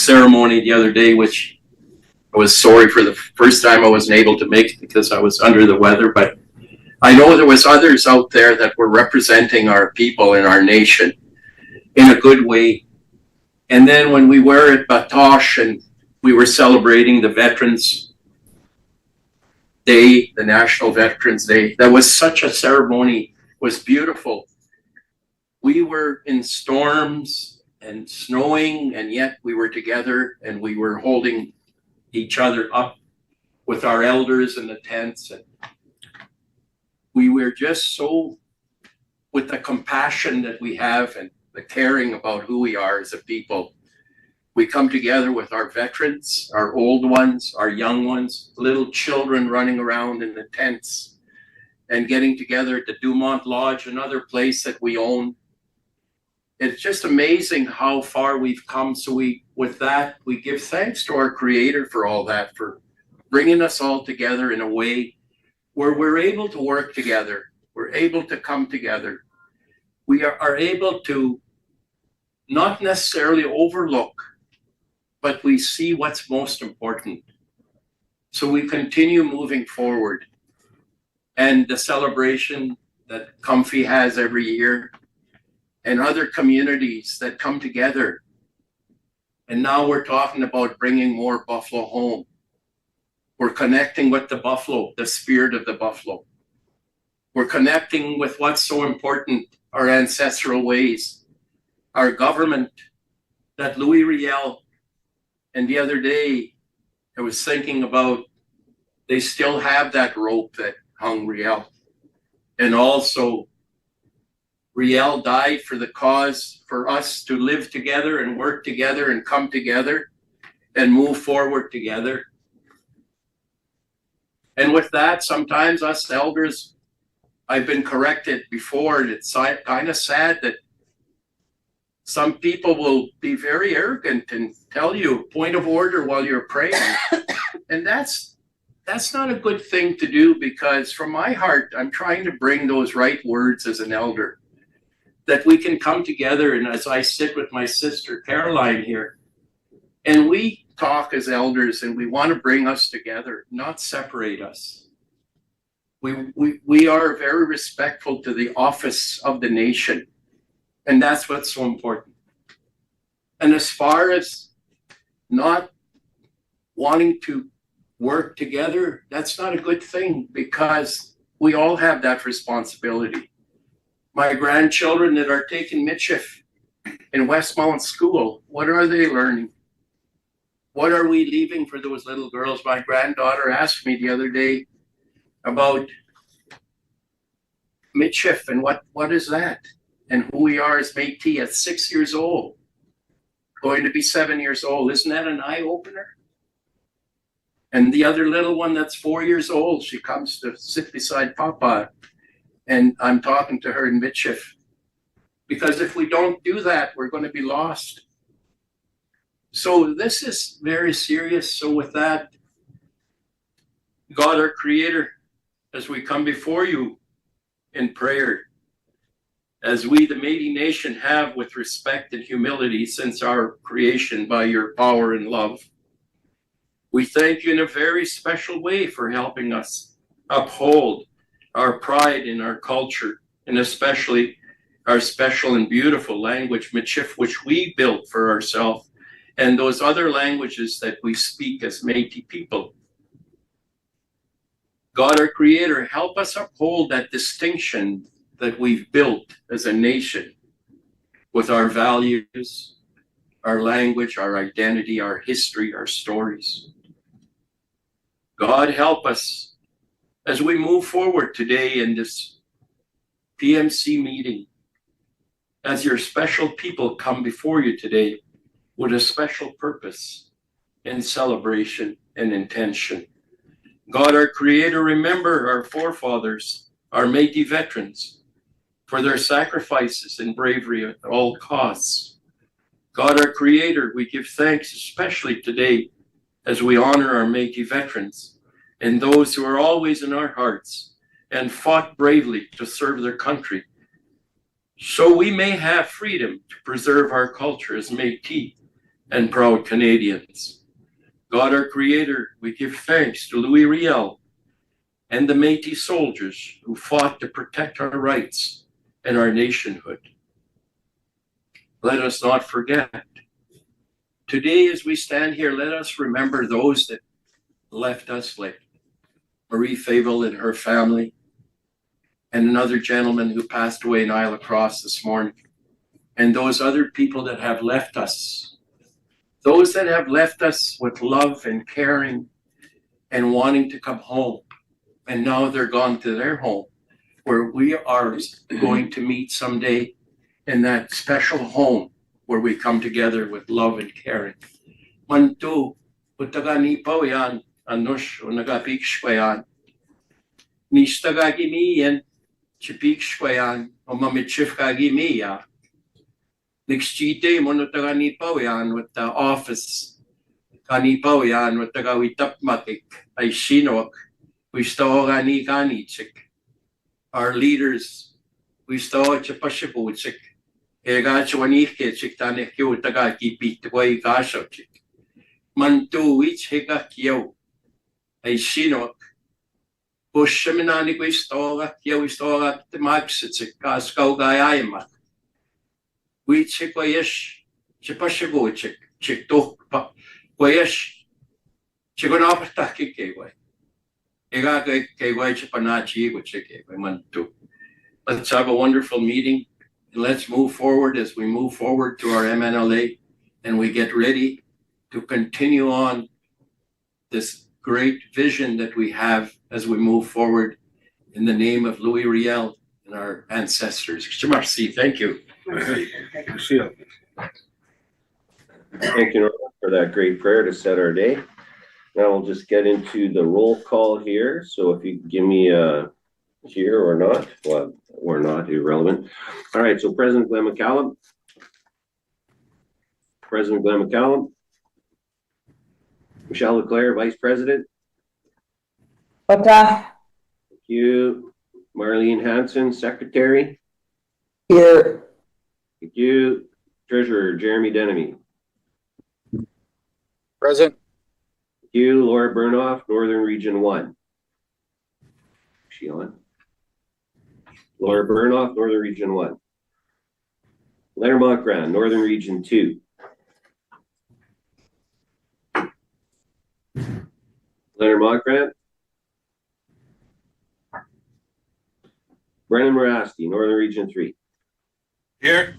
ceremony the other day, which I was sorry for the first time I wasn't able to make it because I was under the weather, but I know there was others out there that were representing our people and our nation in a good way. And then when we were at Batoche and we were celebrating the Veterans Day, the National Veterans Day, that was such a ceremony, was beautiful. We were in storms and snowing, and yet we were together and we were holding each other up with our elders in the tents. And we were just so, with the compassion that we have and the caring about who we are as a people, we come together with our veterans, our old ones, our young ones, little children running around in the tents and getting together at the Dumont Lodge, another place that we own. It's just amazing how far we've come. So with that, we give thanks to our Creator for all that, for bringing us all together in a way where we're able to work together. We're able to come together. We are able to not necessarily overlook, but we see what's most important. So we continue moving forward. And the celebration that Comfy has every year, and other communities that come together. And now we're talking about bringing more buffalo home. We're connecting with the buffalo, the spirit of the buffalo. We're connecting with what's so important, our ancestral ways, our government, that Louis Riel. And the other day, I was thinking about, they still have that rope that hung Riel. And also, Riel died for the cause, for us to live together and work together and come together and move forward together. And with that, sometimes us elders, I've been corrected before, and it's kind of sad that some people will be very arrogant and tell you point of order while you're praying. And that's not a good thing to do, because from my heart, I'm trying to bring those right words as an elder, that we can come together. And as I sit with my sister Caroline here, and we talk as elders, and we want to bring us together, not separate us. We are very respectful to the office of the nation, and that's what's so important. And as far as not wanting to work together, that's not a good thing, because we all have that responsibility. My grandchildren that are taking Michif in Westmount School, what are they learning? What are we leaving for those little girls? My granddaughter asked me the other day about Michif and what is that? And who we are as Métis at 6 years old, going to be 7 years old. Isn't that an eye-opener? And the other little one that's 4 years old, she comes to sit beside Papa, and I'm talking to her in Michif. Because if we don't do that, we're going to be lost. So this is very serious. So with that, God, our Creator, as we come before you in prayer, as we, the Métis Nation, have with respect and humility since our creation by your power and love, we thank you in a very special way for helping us uphold our pride in our culture, and especially our special and beautiful language, Michif, which we built for ourselves, and those other languages that we speak as Métis people. God, our Creator, help us uphold that distinction that we've built as a nation with our values, our language, our identity, our history, our stories. God, help us as we move forward today in this PMC meeting, as your special people come before you today with a special purpose and celebration and intention. God, our Creator, remember our forefathers, our Métis veterans, for their sacrifices and bravery at all costs. God, our Creator, we give thanks especially today as we honor our Métis veterans and those who are always in our hearts and fought bravely to serve their country, so we may have freedom to preserve our culture as Métis and proud Canadians. God, our Creator, we give thanks to Louis Riel and the Métis soldiers who fought to protect our rights and our nationhood. Let us not forget. Today, as we stand here, let us remember those that left us, like Marie Favel and her family, and another gentleman who passed away in Isle Across this morning, and those other people that have left us. Those that have left us with love and caring and wanting to come home. And now they're gone to their home, where we are going to meet someday in that special home where we come together with love and caring. Mantu, utaganipaw yan, anush, unagapikshwayan. Nistagagimiyan, chipikshwayan, o mamichifkagimiya. Nixchite monotagani yan with the office. Kanipaw yan with the gawitapmatik ay sinok. We sto gani chik. Our leaders, we sto chapashibuchik. Ega chwanike chik tane kyo taga kipit way gasho chik. Mantu wich hika kyo ay sinok. Pushaminani we sto kyo we sto magsitsik kaskaw gayayma. We chick wayish, chipashigo chick, chick to wayish, chigonapataki gateway. Ega gateway chipanachi, which chick mantu. Let's have a wonderful meeting and let's move forward as we move forward to our MNLA and we get ready to continue on this great vision that we have as we move forward in the name of Louis Riel and our ancestors. Merci, thank you. Thank you, Norma, for that great prayer to set our day. Now we'll just get into the roll call here. So if you give me here or not, well, or not, irrelevant. All right, so President Glenn McCallum. President Glenn McCallum. Michelle Leclerc, Vice President. Thank you. Marlene Hanson, Secretary. Here. Thank you. Treasurer Jeremy Denemy. Present. Thank you. Laura Burnoff, Northern Region 1. Is she on? Laura Burnoff, Northern Region 1. Leonard Montgrand, Northern Region 2. Leonard Montgrand. Brennan Morasti, Northern Region 3. Here.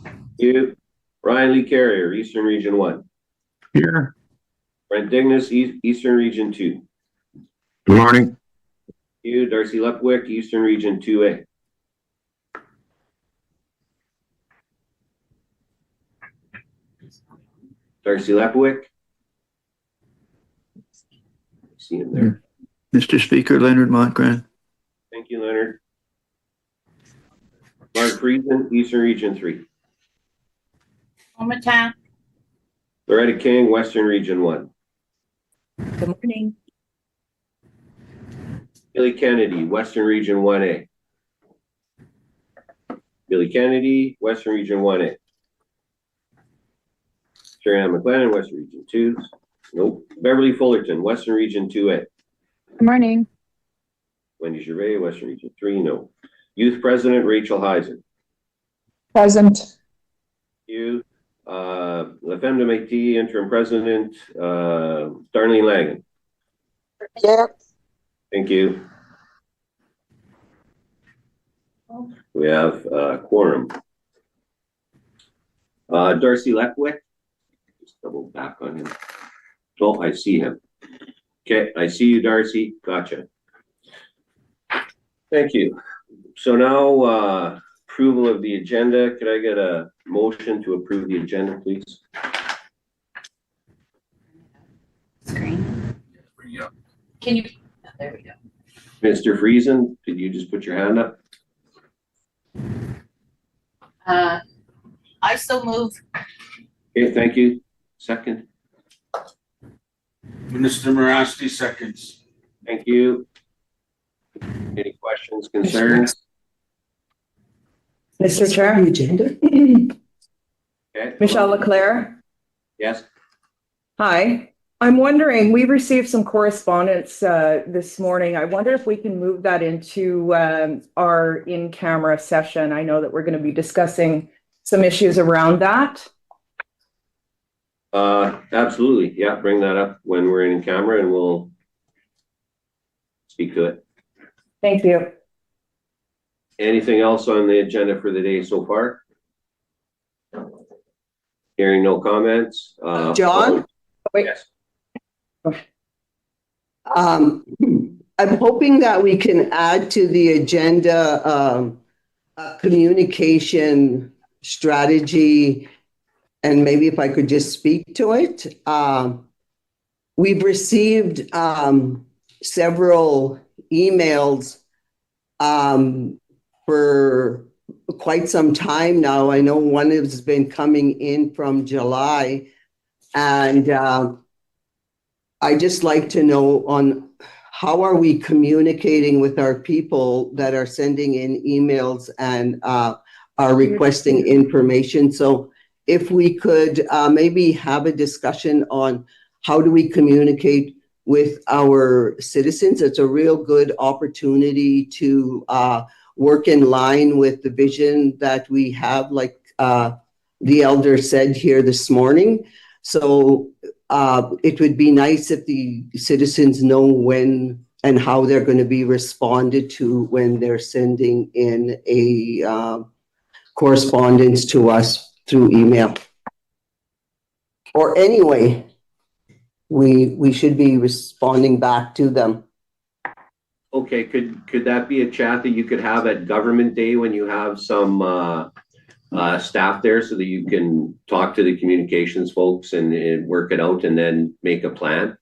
Thank you. Ryan Lee Carrier, Eastern Region 1. Here. Brent Dignas, Eastern Region 2. Good morning. Thank you. Darcy Lepwick, Eastern Region 2A. Darcy Lepwick. See him there. Mr. Speaker, Leonard Montgrand. Thank you, Leonard. Mark Friesen, Eastern Region 3. Omata. Loretta King, Western Region 1. Good morning. Billy Kennedy, Western Region 1A. Billy Kennedy, Western Region 1A. Sherry Ann McLennan, Western Region 2. Nope. Beverly Fullerton, Western Region 2A. Good morning. Wendy Gervais, Western Region 3. No. Youth President Rachel Heiser. Present. You. La Femme de Métis, Interim President Darlene Langan. Here. Thank you. We have quorum. Darcy Lepwick. Just double back on him. Oh, I see him. Okay, I see you, Darcy. Gotcha. Thank you. So now, approval of the agenda. Could I get a motion to approve the agenda, please? Screen. Can you? Oh, there we go. Mr. Friesen, did you just put your hand up? I still move. Okay, thank you. Second. Minister Morasti seconds. Thank you. Any questions, concerns? Mr. Chair. Okay. Michelle Leclerc. Yes? Hi. I'm wondering, we received some correspondence this morning. I wonder if we can move that into our in-camera session. I know that we're going to be discussing some issues around that. Absolutely. Yeah, bring that up when we're in camera and we'll speak to it. Thank you. Anything else on the agenda for the day so far? Hearing no comments. John? Wait. Yes. I'm hoping that we can add to the agenda a communication strategy, and maybe if I could just speak to it. We've received several emails for quite some time now. I know one has been coming in from July, and I just like to know on how are we communicating with our people that are sending in emails and are requesting information. So if we could maybe have a discussion on how do we communicate with our citizens. It's a real good opportunity to work in line with the vision that we have, like the elder said here this morning. So it would be nice if the citizens know when and how they're going to be responded to when they're sending in a correspondence to us through email. Or anyway, we should be responding back to them. Okay, could that be a chat that you could have at Government Day when you have some staff there so that you can talk to the communications folks and work it out and then make a plan?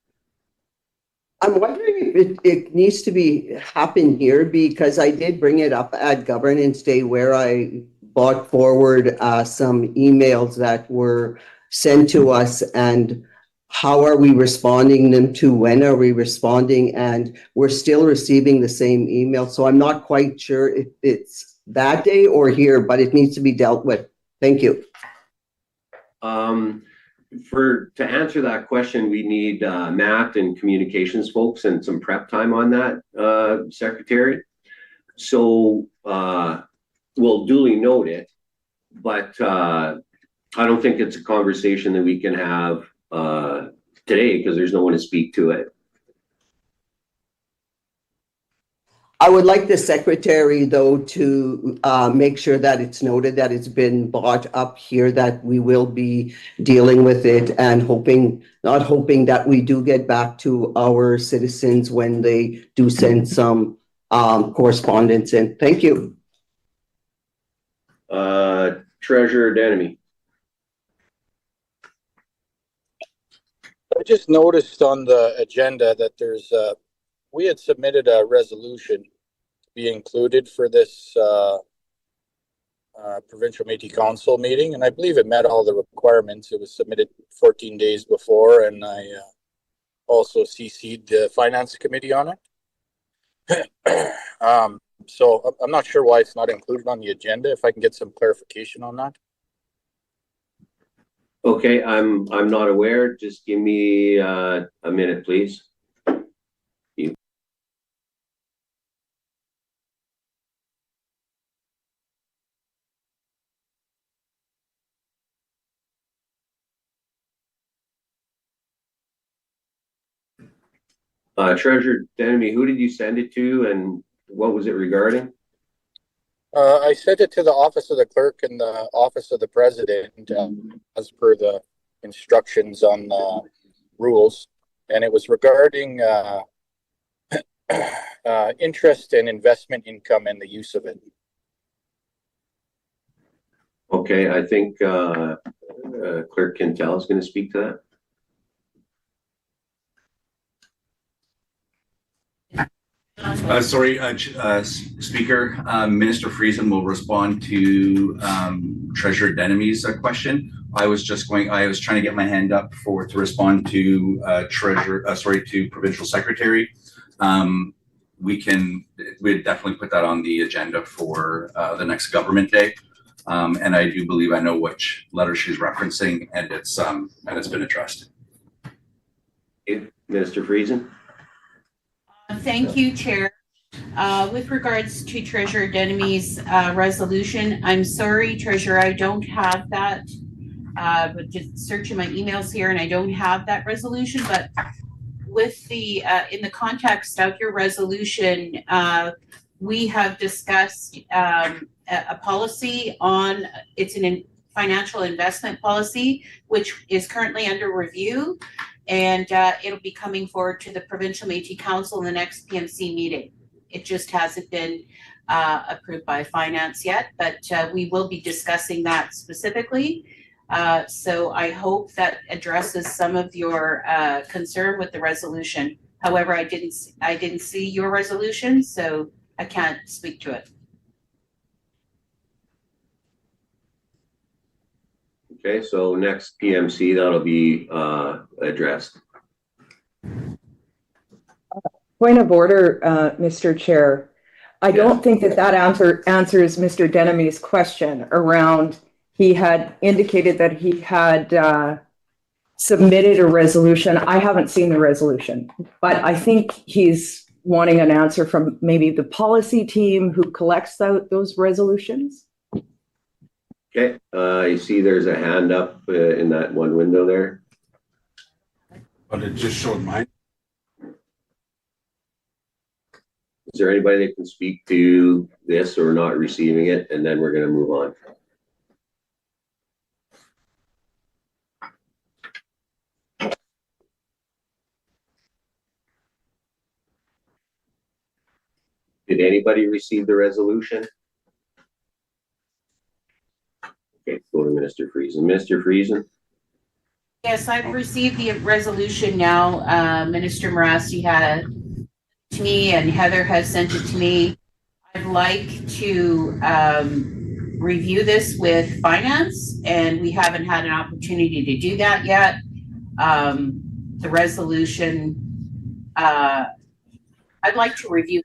I'm wondering if it needs to be happen here, because I did bring it up at Governance Day where I brought forward some emails that were sent to us, and how are we responding them to, when are we responding, and we're still receiving the same email. So I'm not quite sure if it's that day or here, but it needs to be dealt with. Thank you. To answer that question, we need Matt and communications folks and some prep time on that, Secretary. So we'll duly note it, but I don't think it's a conversation that we can have today because there's no one to speak to it. I would like the secretary, though, to make sure that it's noted that it's been brought up here, that we will be dealing with it, and not hoping that we do get back to our citizens when they do send some correspondence in. Thank you. Treasurer Denemy. I just noticed on the agenda that we had submitted a resolution to be included for this Provincial Métis Council meeting, and I believe it met all the requirements. It was submitted 14 days before, and I also CC'd the Finance Committee on it. So I'm not sure why it's not included on the agenda. If I can get some clarification on that. Okay, I'm not aware. Just give me a minute, please. Treasurer Denemy, who did you send it to and what was it regarding? I sent it to the Office of the Clerk and the Office of the President as per the instructions on the rules, and it was regarding interest and investment income and the use of it. Okay, I think Clerk Quintel is going to speak to that. Speaker, Minister Friesen will respond to Treasurer Denemy's question. I was trying to get my hand up to respond to to Provincial Secretary. We'd definitely put that on the agenda for the next Government Day. And I do believe I know which letter she's referencing, and it's been addressed. Minister Friesen? Thank you, Chair. With regards to Treasurer Dennemy's resolution, I'm sorry, Treasurer, I don't have that. But just searching my emails here and I don't have that resolution, but with the, in the context of your resolution, we have discussed a policy on, it's an financial investment policy, which is currently under review. And it'll be coming forward to the Provincial Métis Council in the next PMC meeting. It just hasn't been approved by finance yet, but we will be discussing that specifically. So I hope that addresses some of your concern with the resolution. However, I didn't see your resolution, so I can't speak to it. Okay, so next PMC, that'll be addressed. Point of order, Mr. Chair. I don't think that answers Mr. Dennemy's question around, he had indicated that he had submitted a resolution. I haven't seen the resolution, but I think he's wanting an answer from maybe the policy team who collects those resolutions. Okay, you see there's a hand up in that one window there. But it just showed mine. Is there anybody that can speak to this or not receiving it? And then we're going to move on. Did anybody receive the resolution? Okay, go to Minister Friesen. Minister Friesen? Yes, I've received the resolution now. Minister Morasti had it to me and Heather has sent it to me. I'd like to review this with finance, and we haven't had an opportunity to do that yet. The resolution, I'd like to review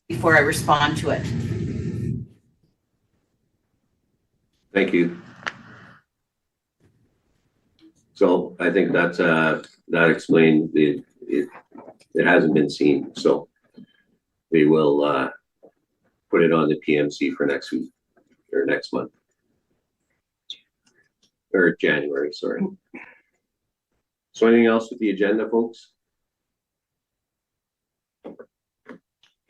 before I respond to it. Thank you. So I think that's that explained it hasn't been seen. So we will put it on the PMC for next week or next month or January, sorry. So anything else with the agenda, folks?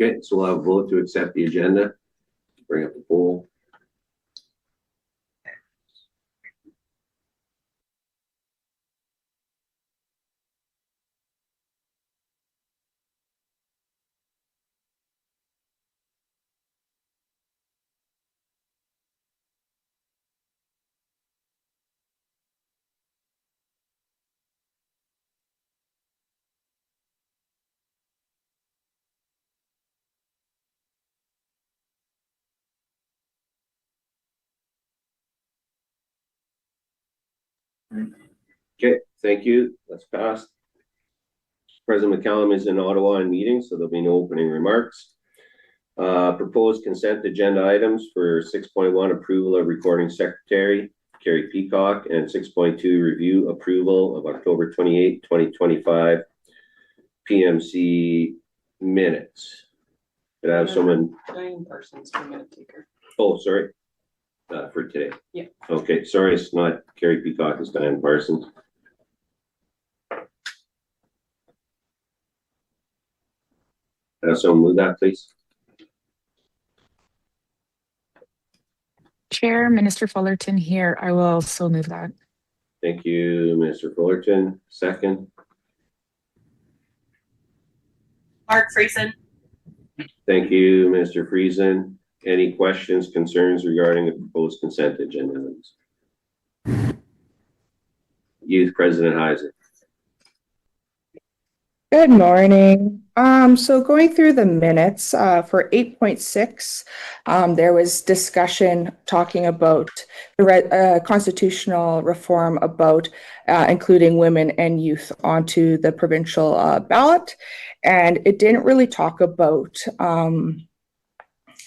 Okay, so we'll have a vote to accept the agenda. Bring up the poll. Okay, thank you. That's passed. President McCallum is in Ottawa in meeting, so there'll be no opening remarks. Proposed consent agenda items for 6.1 approval of recording secretary Carrie Peacock, and 6.2 review approval of October 28, 2025 PMC minutes. Could I have someone? 9 persons per minute taker. Oh, sorry. For today. Yeah. Okay, sorry, it's not Carrie Peacock, it's Diane Parsons. Someone move that, please. Chair, Minister Fullerton here. I will also move that. Thank you, Minister Fullerton. Second. Mark Friesen. Thank you, Minister Friesen. Any questions, concerns regarding the proposed consent agenda? Youth President Heiser. Good morning. So going through the minutes for 8.6, there was discussion talking about the constitutional reform about including women and youth onto the provincial ballot. And it didn't really talk about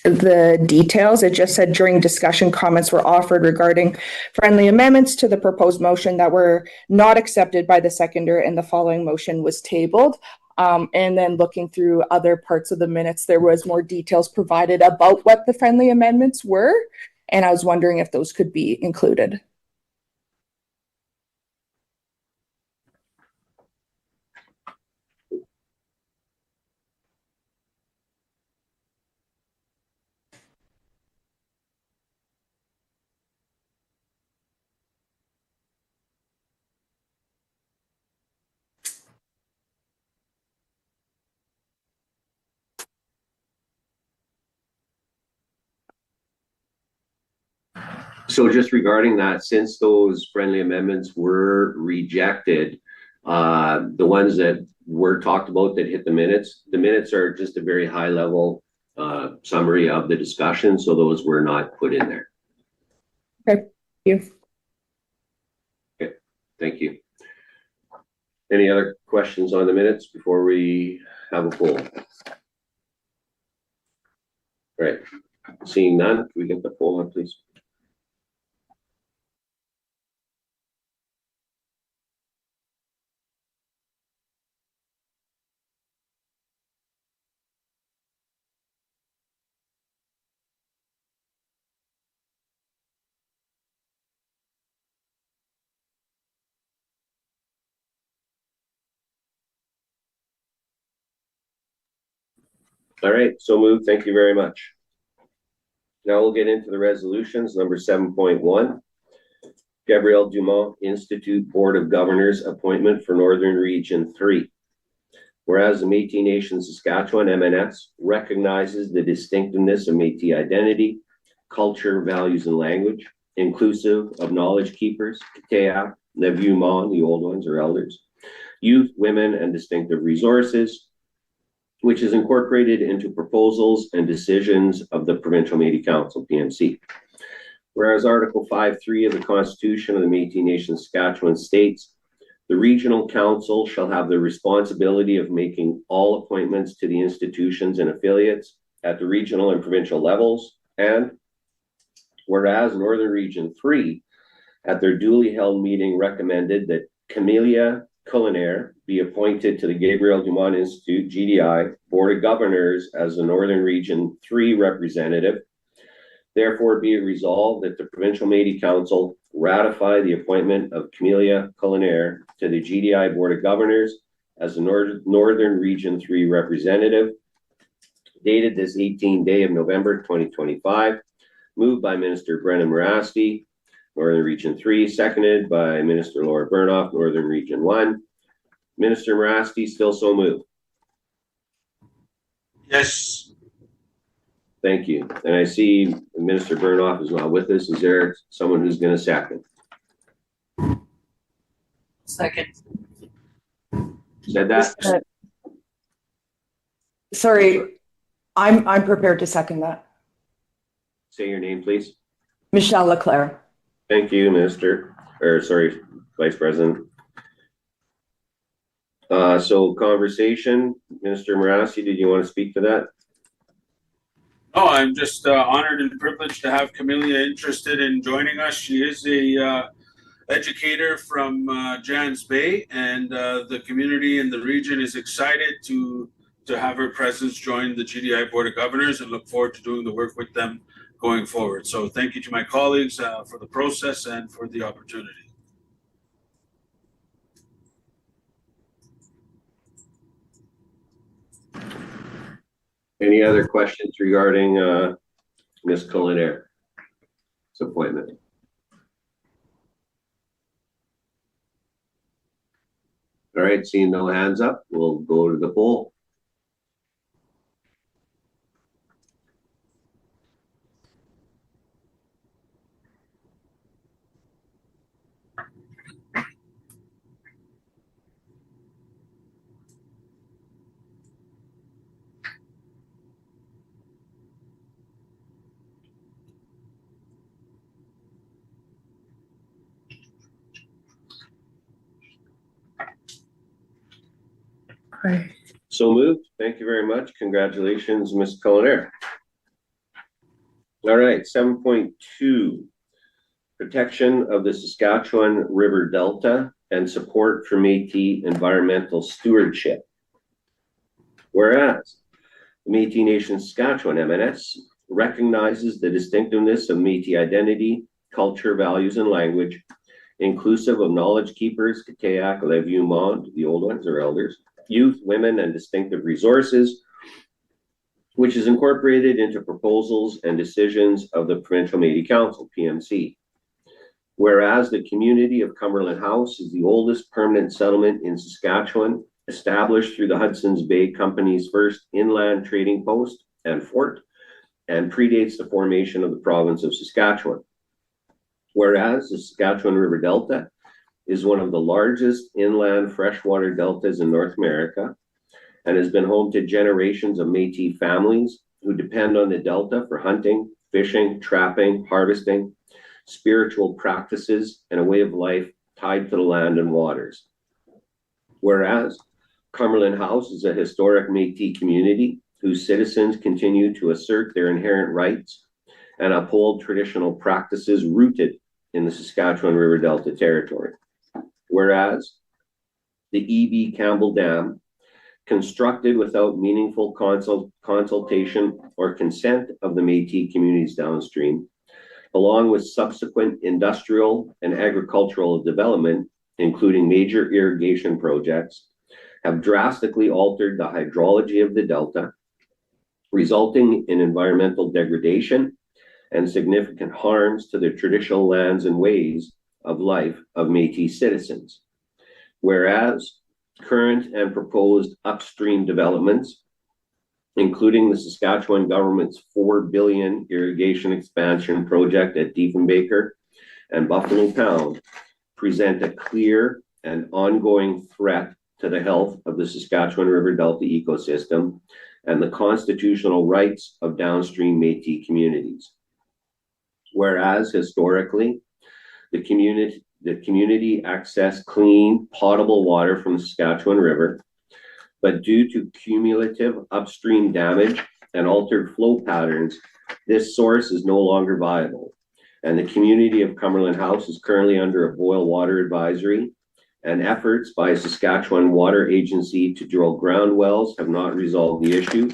the details. It just said during discussion, comments were offered regarding friendly amendments to the proposed motion that were not accepted by the seconder, and the following motion was tabled. And then looking through other parts of the minutes, there was more details provided about what the friendly amendments were. And I was wondering if those could be included. So just regarding that, since those friendly amendments were rejected, the ones that were talked about that hit the minutes are just a very high level summary of the discussion. So those were not put in there. Okay, thank you. Okay, thank you. Any other questions on the minutes before we have a poll? All right, seeing none, can we get the poll up, please? All right, so moved. Thank you very much. Now we'll get into the resolutions. Number 7.1, Gabrielle Dumont Institute Board of Governors appointment for Northern Region 3. Whereas the Métis Nation-Saskatchewan MNS recognizes the distinctiveness of Métis identity, culture, values, and language, inclusive of knowledge keepers, Katea, Neviumon, the old ones or elders, youth, women, and distinctive resources, which is incorporated into proposals and decisions of the Provincial Métis Council, PMC. Whereas Article 5.3 of the Constitution of the Métis Nation-Saskatchewan states, the Regional Council shall have the responsibility of making all appointments to the institutions and affiliates at the regional and provincial levels, and whereas Northern Region 3, at their duly held meeting, recommended that Camelia Culinaire be appointed to the Gabrielle Dumont Institute, GDI, Board of Governors as the Northern Region 3 representative. Therefore, be it resolved that the Provincial Métis Council ratify the appointment of Camelia Culinaire to the GDI Board of Governors as the Northern Region 3 representative, dated this 18th day of November 2025, moved by Minister Brennan Morasti, Northern Region 3, seconded by Minister Laura Burnoff, Northern Region 1. Minister Morasti, still so moved? Yes. Thank you. And I see Minister Burnoff is not with us. Is there someone who's going to second? Second. Said that? Sorry, I'm prepared to second that. Say your name, please. Michelle Leclerc. Thank you, Minister, or sorry, Vice President. So conversation, Minister Morasti, did you want to speak to that? No, I'm just honored and privileged to have Camelia interested in joining us. She is a educator from Jans Bay, and the community in the region is excited to have her presence join the GDI Board of Governors, and look forward to doing the work with them going forward. So thank you to my colleagues for the process and for the opportunity. Any other questions regarding Ms. Culinare's appointment? All right, seeing no hands up, we'll go to the poll. Right. So moved. Thank you very much. Congratulations, Ms. Culinaire. All right, 7.2, protection of the Saskatchewan River Delta and support for Métis environmental stewardship. Whereas the Métis Nation-Saskatchewan MNS recognizes the distinctiveness of Métis identity, culture, values, and language, inclusive of knowledge keepers, Katayak, Levieux Monde, the old ones or elders, youth, women, and distinctive resources, which is incorporated into proposals and decisions of the Provincial Métis Council, PMC. Whereas the community of Cumberland House is the oldest permanent settlement in Saskatchewan, established through the Hudson's Bay Company's first inland trading post and fort, and predates the formation of the province of Saskatchewan. Whereas the Saskatchewan River Delta is one of the largest inland freshwater deltas in North America and has been home to generations of Métis families who depend on the delta for hunting, fishing, trapping, harvesting, spiritual practices, and a way of life tied to the land and waters. Whereas Cumberland House is a historic Métis community whose citizens continue to assert their inherent rights and uphold traditional practices rooted in the Saskatchewan River Delta territory. Whereas the E.B. Campbell Dam, constructed without meaningful consultation or consent of the Métis communities downstream, along with subsequent industrial and agricultural development, including major irrigation projects, have drastically altered the hydrology of the delta, resulting in environmental degradation and significant harms to the traditional lands and ways of life of Métis citizens. Whereas current and proposed upstream developments, including the Saskatchewan government's $4 billion irrigation expansion project at Diefenbaker and Buffalo Pound, present a clear and ongoing threat to the health of the Saskatchewan River Delta ecosystem and the constitutional rights of downstream Métis communities. Whereas historically, the community accessed clean, potable water from the Saskatchewan River, but due to cumulative upstream damage and altered flow patterns, this source is no longer viable. And the community of Cumberland House is currently under a boil water advisory, and efforts by Saskatchewan Water Agency to drill ground wells have not resolved the issue,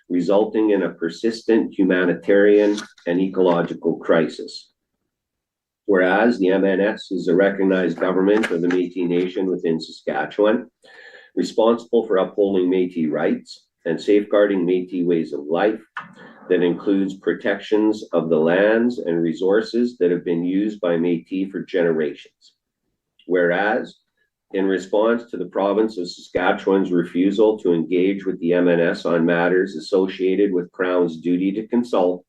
resulting in a persistent humanitarian and ecological crisis. Whereas the MNS is a recognized government of the Métis Nation within Saskatchewan, responsible for upholding Métis rights and safeguarding Métis ways of life that includes protections of the lands and resources that have been used by Métis for generations. Whereas, in response to the province of Saskatchewan's refusal to engage with the MNS on matters associated with Crown's duty to consult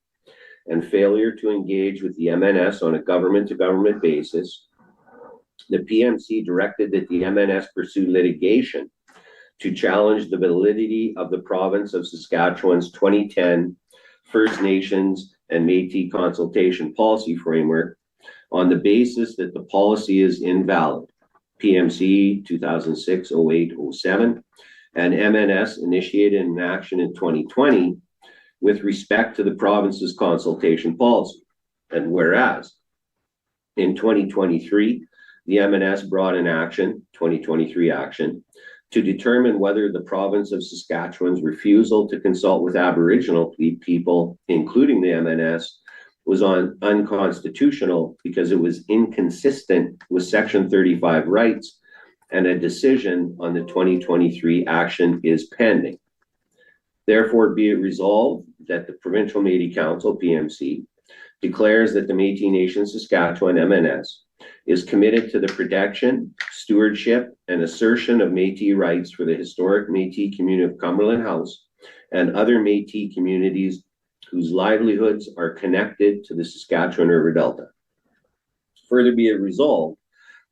and failure to engage with the MNS on a government-to-government basis, the PMC directed that the MNS pursue litigation to challenge the validity of the province of Saskatchewan's 2010 First Nations and Métis consultation policy framework on the basis that the policy is invalid. PMC 2006-08-07 and MNS initiated an action in 2020 with respect to the province's consultation policy. And whereas in 2023, the MNS brought an action, 2023 action, to determine whether the province of Saskatchewan's refusal to consult with Aboriginal people, including the MNS, was unconstitutional because it was inconsistent with Section 35 rights, and a decision on the 2023 action is pending. Therefore, be it resolved that the Provincial Métis Council, PMC, declares that the Métis Nation-Saskatchewan MNS is committed to the protection, stewardship, and assertion of Métis rights for the historic Métis community of Cumberland House and other Métis communities whose livelihoods are connected to the Saskatchewan River Delta. Further, be it resolved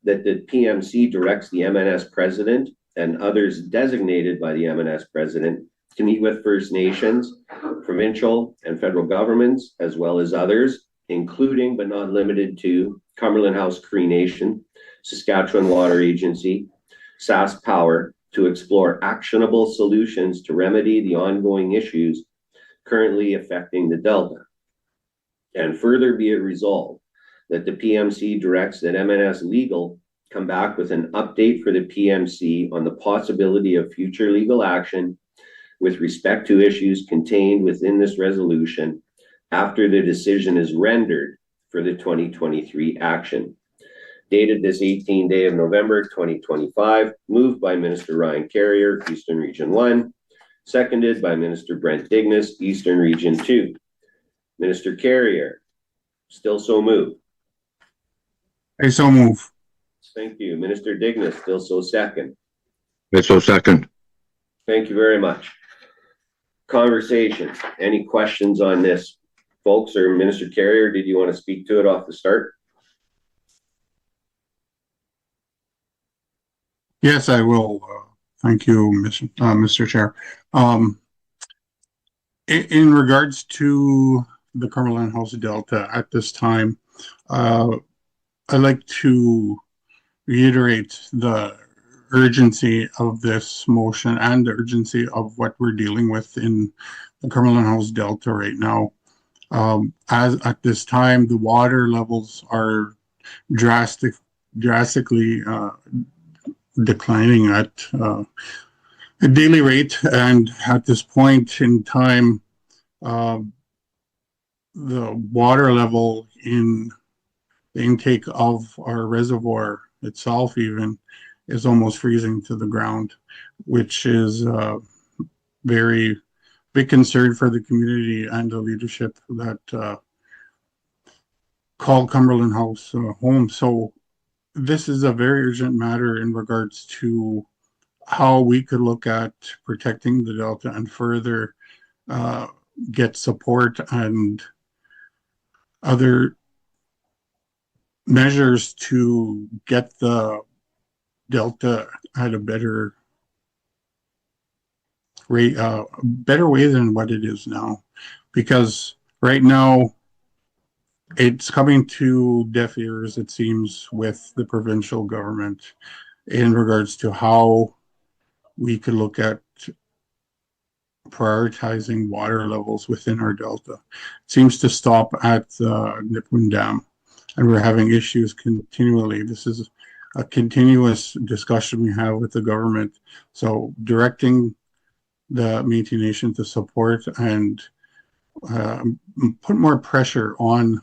that the PMC directs the MNS president and others designated by the MNS president to meet with First Nations, provincial and federal governments, as well as others, including but not limited to Cumberland House Cree Nation, Saskatchewan Water Agency, Sask Power, to explore actionable solutions to remedy the ongoing issues currently affecting the Delta. And further be it resolved that the PMC directs that MNS Legal come back with an update for the PMC on the possibility of future legal action with respect to issues contained within this resolution after the decision is rendered for the 2023 action. Dated this 18th day of November 2025, moved by Minister Ryan Carrier, Eastern Region 1, seconded by Minister Brent Dignas, Eastern Region 2. Minister Carrier, still so moved. I so move. Thank you. Minister Dignas, still so second. I so second. Thank you very much. Conversation. Any questions on this, folks, or Minister Carrier, did you want to speak to it off the start? Yes, I will. Thank you, Mr. Chair. In regards to the Cumberland House Delta at this time, I'd like to reiterate the urgency of this motion and the urgency of what we're dealing with in the Cumberland House Delta right now. As at this time, the water levels are drastically declining at a daily rate, and at this point in time, the water level in the intake of our reservoir itself even is almost freezing to the ground, which is very big concern for the community and the leadership that call Cumberland House home. So this is a very urgent matter in regards to how we could look at protecting the Delta and further get support and other measures to get the Delta at a better rate, better way than what it is now. Because right now, it's coming to deaf ears, it seems, with the provincial government in regards to how we could look at prioritizing water levels within our delta. It seems to stop at the Nipawin Dam, and we're having issues continually. This is a continuous discussion we have with the government. So directing the Métis Nation to support and put more pressure on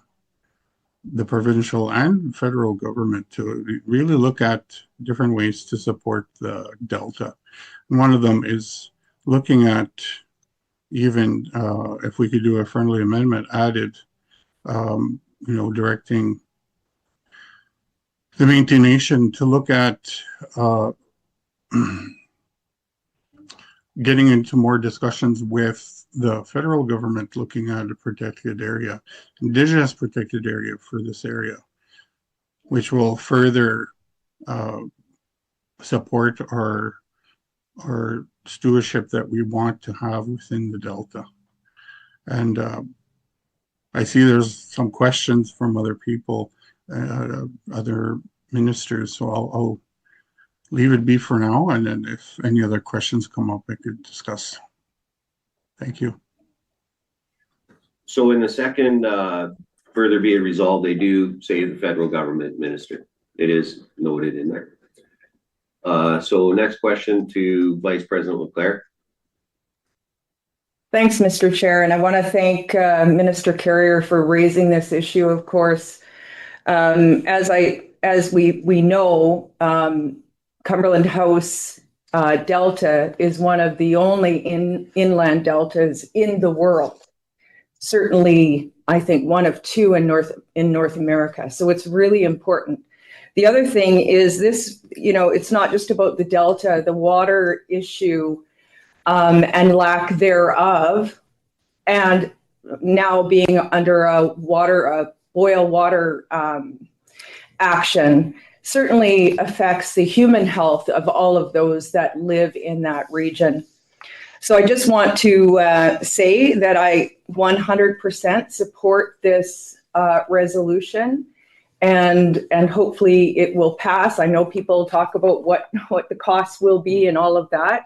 the provincial and federal government to really look at different ways to support the Delta. And one of them is looking at even if we could do a friendly amendment added, directing the Métis Nation to look at getting into more discussions with the federal government, looking at a protected area, Indigenous protected area for this area, which will further support our stewardship that we want to have within the Delta. And I see there's some questions from other people, other ministers, so I'll leave it be for now, and then if any other questions come up, I could discuss. Thank you. So in the second, further be it resolved, they do say the federal government minister. It is noted in there. So next question to Vice President LeClaire. Thanks, Mr. Chair, and I want to thank Minister Carrier for raising this issue. Of course, as we know, Cumberland House Delta is one of the only inland deltas in the world. Certainly, I think one of two in North America. So it's really important. The other thing is this, it's not just about the Delta, the water issue and lack thereof, and now being under a boil water action certainly affects the human health of all of those that live in that region. So I just want to say that I 100% support this resolution, and hopefully it will pass. I know people talk about what the costs will be and all of that.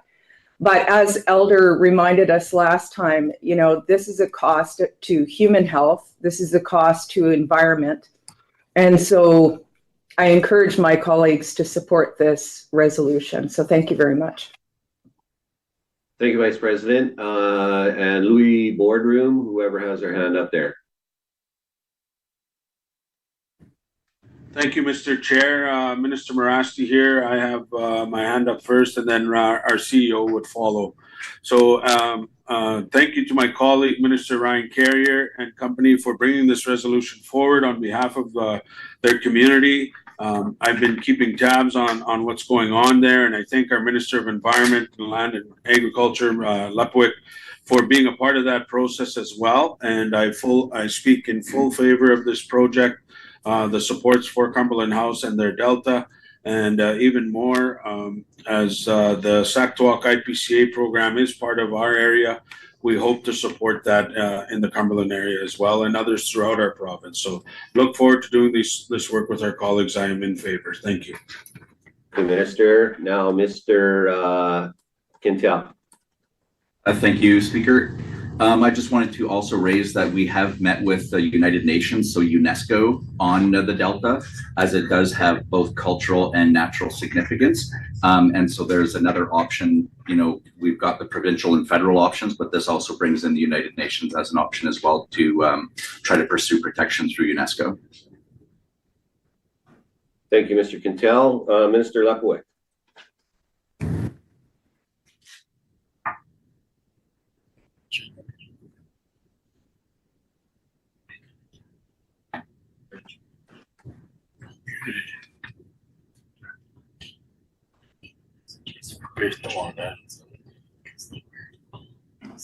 But as Elder reminded us last time, you know, this is a cost to human health. This is a cost to environment. And so I encourage my colleagues to support this resolution. So thank you very much. Thank you, Vice President. And Louis Boardroom, whoever has their hand up there. Thank you, Mr. Chair. Minister Morasti here. I have my hand up first, and then our CEO would follow. So thank you to my colleague, Minister Ryan Carrier and company for bringing this resolution forward on behalf of their community. I've been keeping tabs on what's going on there, and I thank our Minister of Environment, Land and Agriculture, Lepwick, for being a part of that process as well. And I speak in full favor of this project. The supports for Cumberland House and their Delta, and even more as the Saktawak IPCA program is part of our area. We hope to support that in the Cumberland area as well and others throughout our province. So look forward to doing this work with our colleagues. I am in favor. Thank you. The Minister. Now, Mr. Quintel. Thank you, Speaker. I just wanted to also raise that we have met with the United Nations, so UNESCO, on the Delta, as it does have both cultural and natural significance. And so there's another option. You know, we've got the provincial and federal options, but this also brings in the United Nations as an option as well to try to pursue protection through UNESCO. Thank you, Mr. Quintel. Minister Lepwick.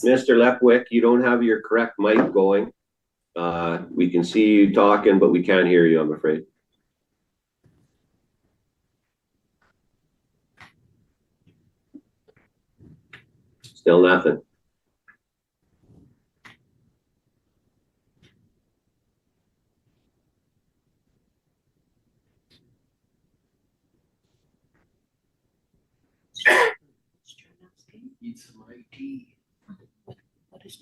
Mr. Lepwick, you don't have your correct mic going. We can see you talking, but we can't hear you, I'm afraid. Still nothing. Eat some IT. What is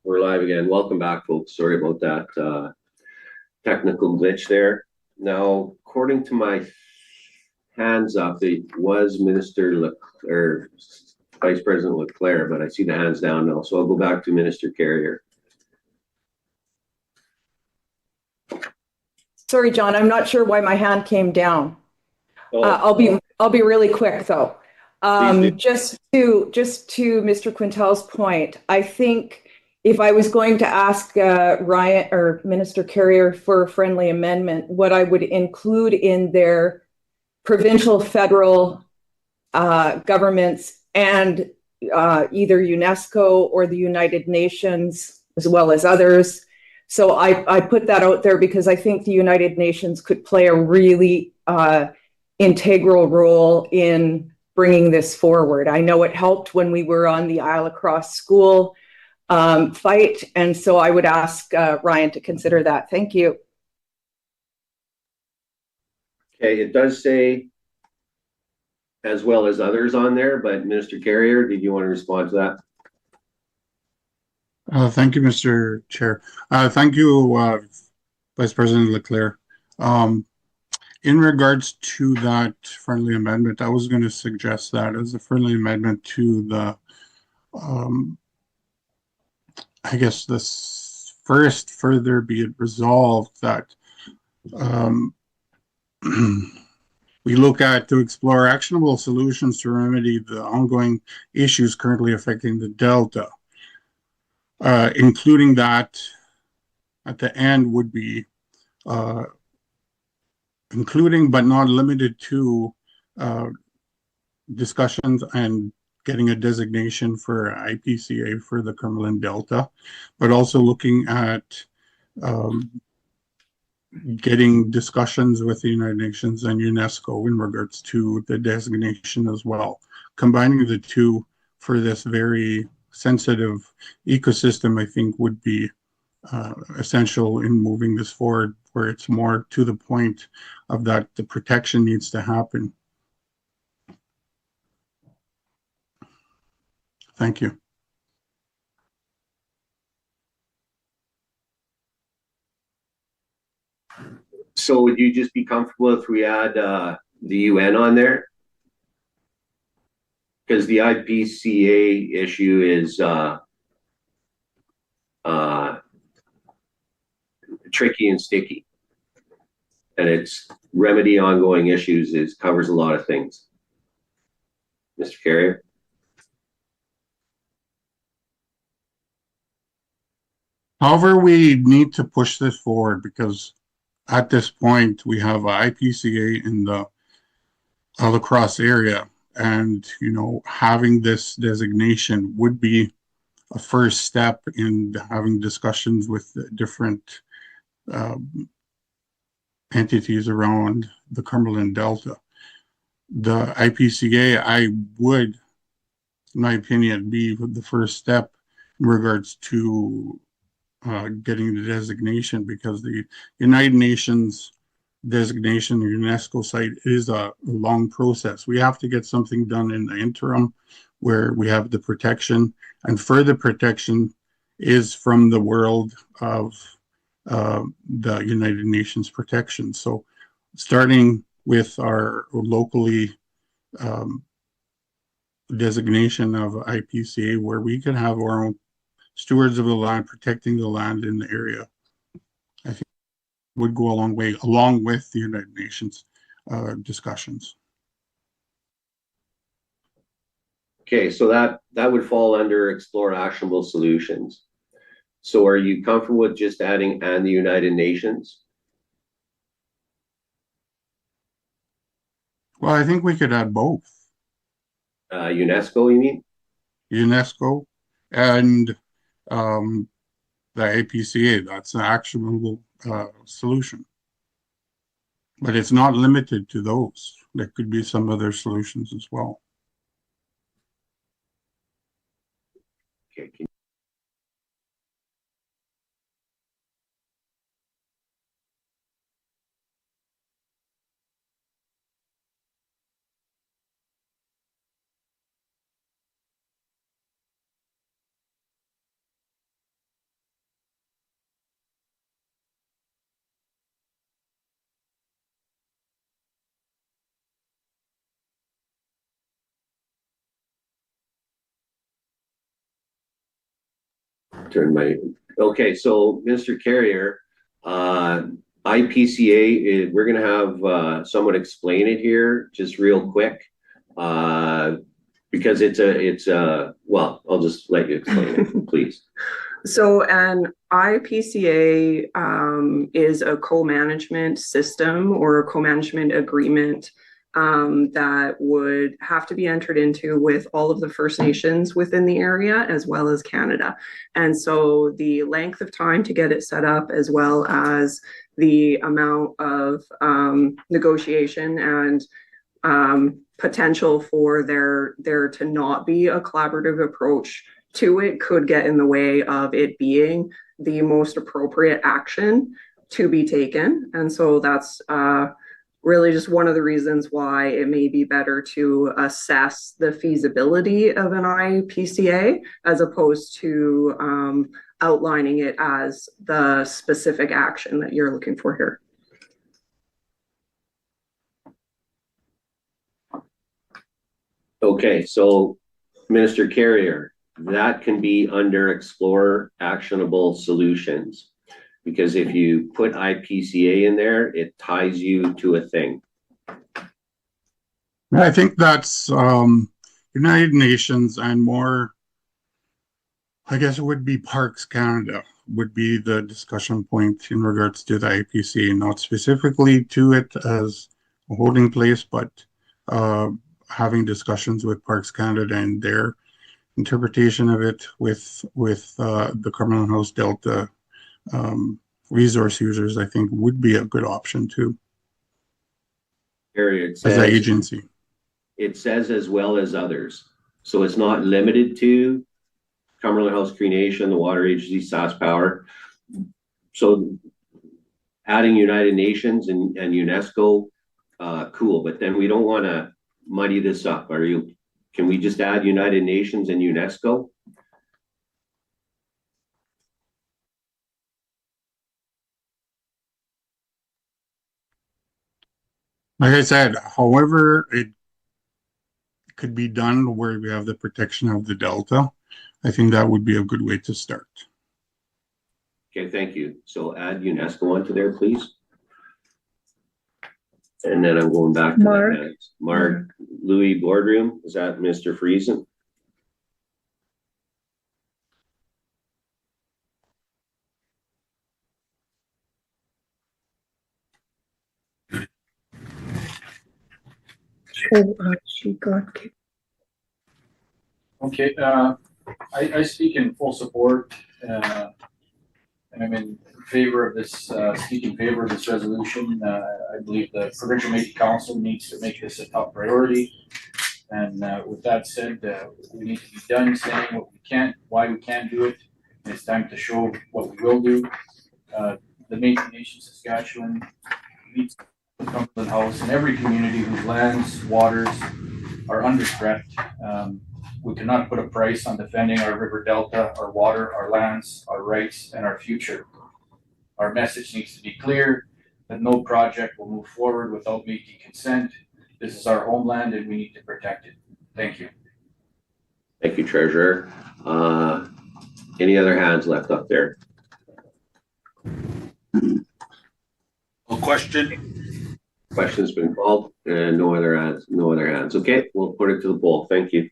We're live again. Welcome back, folks. Sorry about that technical glitch there. Now, according to my hands up, it was or Vice President Leclerc, but I see the hands down now. So I'll go back to Minister Carrier. Sorry, John, I'm not sure why my hand came down. Oh, I'll be really quick though. Please do. Just to Mr. Quintel's point, I think if I was going to ask Ryan or Minister Carrier for a friendly amendment, what I would include in their provincial, federal governments and either UNESCO or the United Nations, as well as others. So I put that out there because I think the United Nations could play a really integral role in bringing this forward. I know it helped when we were on the Isle Across School fight, and so I would ask Ryan to consider that. Thank you. Okay, it does say as well as others on there, but Minister Carrier, did you want to respond to that? Thank you, Mr. Chair. Thank you, Vice President Leclerc. In regards to that friendly amendment, I was going to suggest that as a friendly amendment to the, I guess this first further be it resolved that we look at to explore actionable solutions to remedy the ongoing issues currently affecting the Delta, including that at the end would be including but not limited to discussions and getting a designation for IPCA for the Cumberland Delta, but also looking at getting discussions with the United Nations and UNESCO in regards to the designation as well. Combining the two for this very sensitive ecosystem, I think, would be essential in moving this forward, where it's more to the point of that the protection needs to happen. Thank you. So would you just be comfortable if we add the UN on there? Because the IPCA issue is tricky and sticky. And its remedy ongoing issues covers a lot of things. Mr. Carrier? However, we need to push this forward because at this point we have IPCA in the La Crosse area, and having this designation would be a first step in having discussions with different entities around the Cumberland Delta. The IPCA, I would, in my opinion, be the first step in regards to getting the designation, because the United Nations designation, the UNESCO site, is a long process. We have to get something done in the interim where we have the protection, and further protection is from the world of the United Nations protection. So starting with our locally designation of IPCA, where we can have our own stewards of the land, protecting the land in the area, I think would go a long way, along with the United Nations discussions. Okay, so that would fall under explore actionable solutions. So are you comfortable with just adding and the United Nations? Well, I think we could add both. UNESCO, you mean? UNESCO and the APCA. That's an actionable solution. But it's not limited to those. There could be some other solutions as well. Okay. Okay, so Mr. Carrier, IPCA, we're gonna have someone explain it here just real quick. Because well, I'll just let you explain it, please. So an IPCA is a co-management system or a co-management agreement that would have to be entered into with all of the First Nations within the area as well as Canada. And so the length of time to get it set up as well as the amount of negotiation and potential for there to not be a collaborative approach to it could get in the way of it being the most appropriate action to be taken. And so that's really just one of the reasons why it may be better to assess the feasibility of an IPCA as opposed to outlining it as the specific action that you're looking for here. Okay, so Minister Carrier, that can be under explore actionable solutions. Because if you put IPCA in there, it ties you to a thing. I think that's United Nations and more, I guess it would be Parks Canada would be the discussion point in regards to the IPCA, not specifically to it as a holding place, but having discussions with Parks Canada and their interpretation of it with the Cumberland House Delta resource users, I think would be a good option too. As an agency. It says as well as others. So it's not limited to Cumberland House Cree Nation, the Water Agency, SaskPower. So adding United Nations and UNESCO, cool, but then we don't want to muddy this up. Can we just add United Nations and UNESCO? Like I said, however it could be done where we have the protection of the Delta, I think that would be a good way to start. Okay, thank you. So add UNESCO onto there, please. And then I'm going back to Mark. Mark, Louis Boardroom, is that Mr. Friesen? She got kicked. Okay, I speak in full support, and I'm in favor of this, speak in favor of this resolution. I believe the Provincial Métis Council needs to make this a top priority. And with that said, we need to be done saying what we can't, why we can't do it. It's time to show what we will do. The Métis Nation-Saskatchewan meets the Cumberland House and every community whose lands, waters are under threat. We cannot put a price on defending our river delta, our water, our lands, our rights, and our future. Our message needs to be clear that no project will move forward without Métis consent. This is our homeland and we need to protect it. Thank you. Thank you, Treasurer. Any other hands left up there? A question? Question's been called and no other hands. Okay, we'll put it to the poll. Thank you.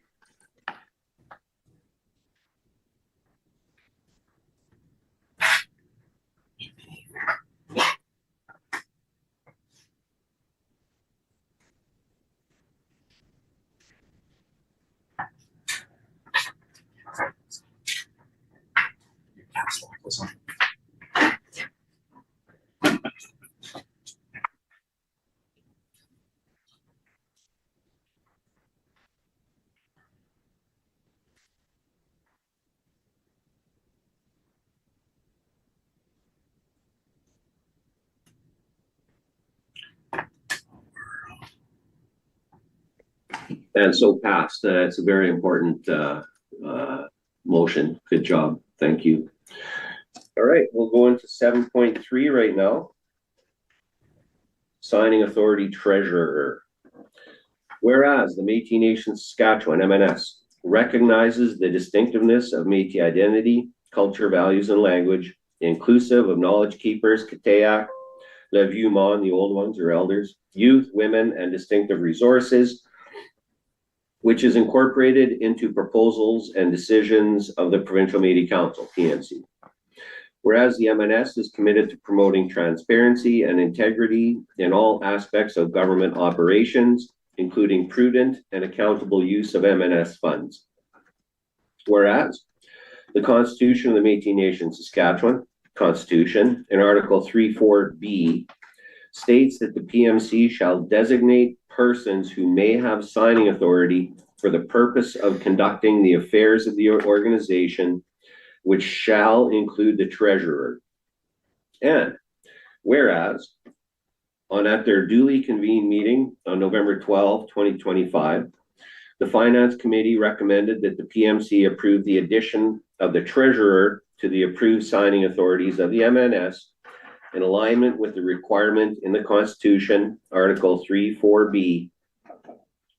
And so passed. It's a very important motion. Good job. Thank you. All right, we'll go into 7.3 right now. Signing authority treasurer. Whereas the Métis Nation-Saskatchewan, MNS, recognizes the distinctiveness of Métis identity culture, values, and language, inclusive of knowledge keepers, Katayak, Leviumon, the old ones or elders, youth, women, and distinctive resources, which is incorporated into proposals and decisions of the Provincial Métis Council, PMC. Whereas the MNS is committed to promoting transparency and integrity in all aspects of government operations, including prudent and accountable use of MNS funds. Whereas the Constitution of the Métis Nation-Saskatchewan Constitution in Article 3.4b states that the PMC shall designate persons who may have signing authority for the purpose of conducting the affairs of the organization, which shall include the treasurer. And whereas at their duly convened meeting on November 12, 2025, the Finance Committee recommended that the PMC approve the addition of the treasurer to the approved signing authorities of the MNS in alignment with the requirement in the Constitution, Article 3.4b,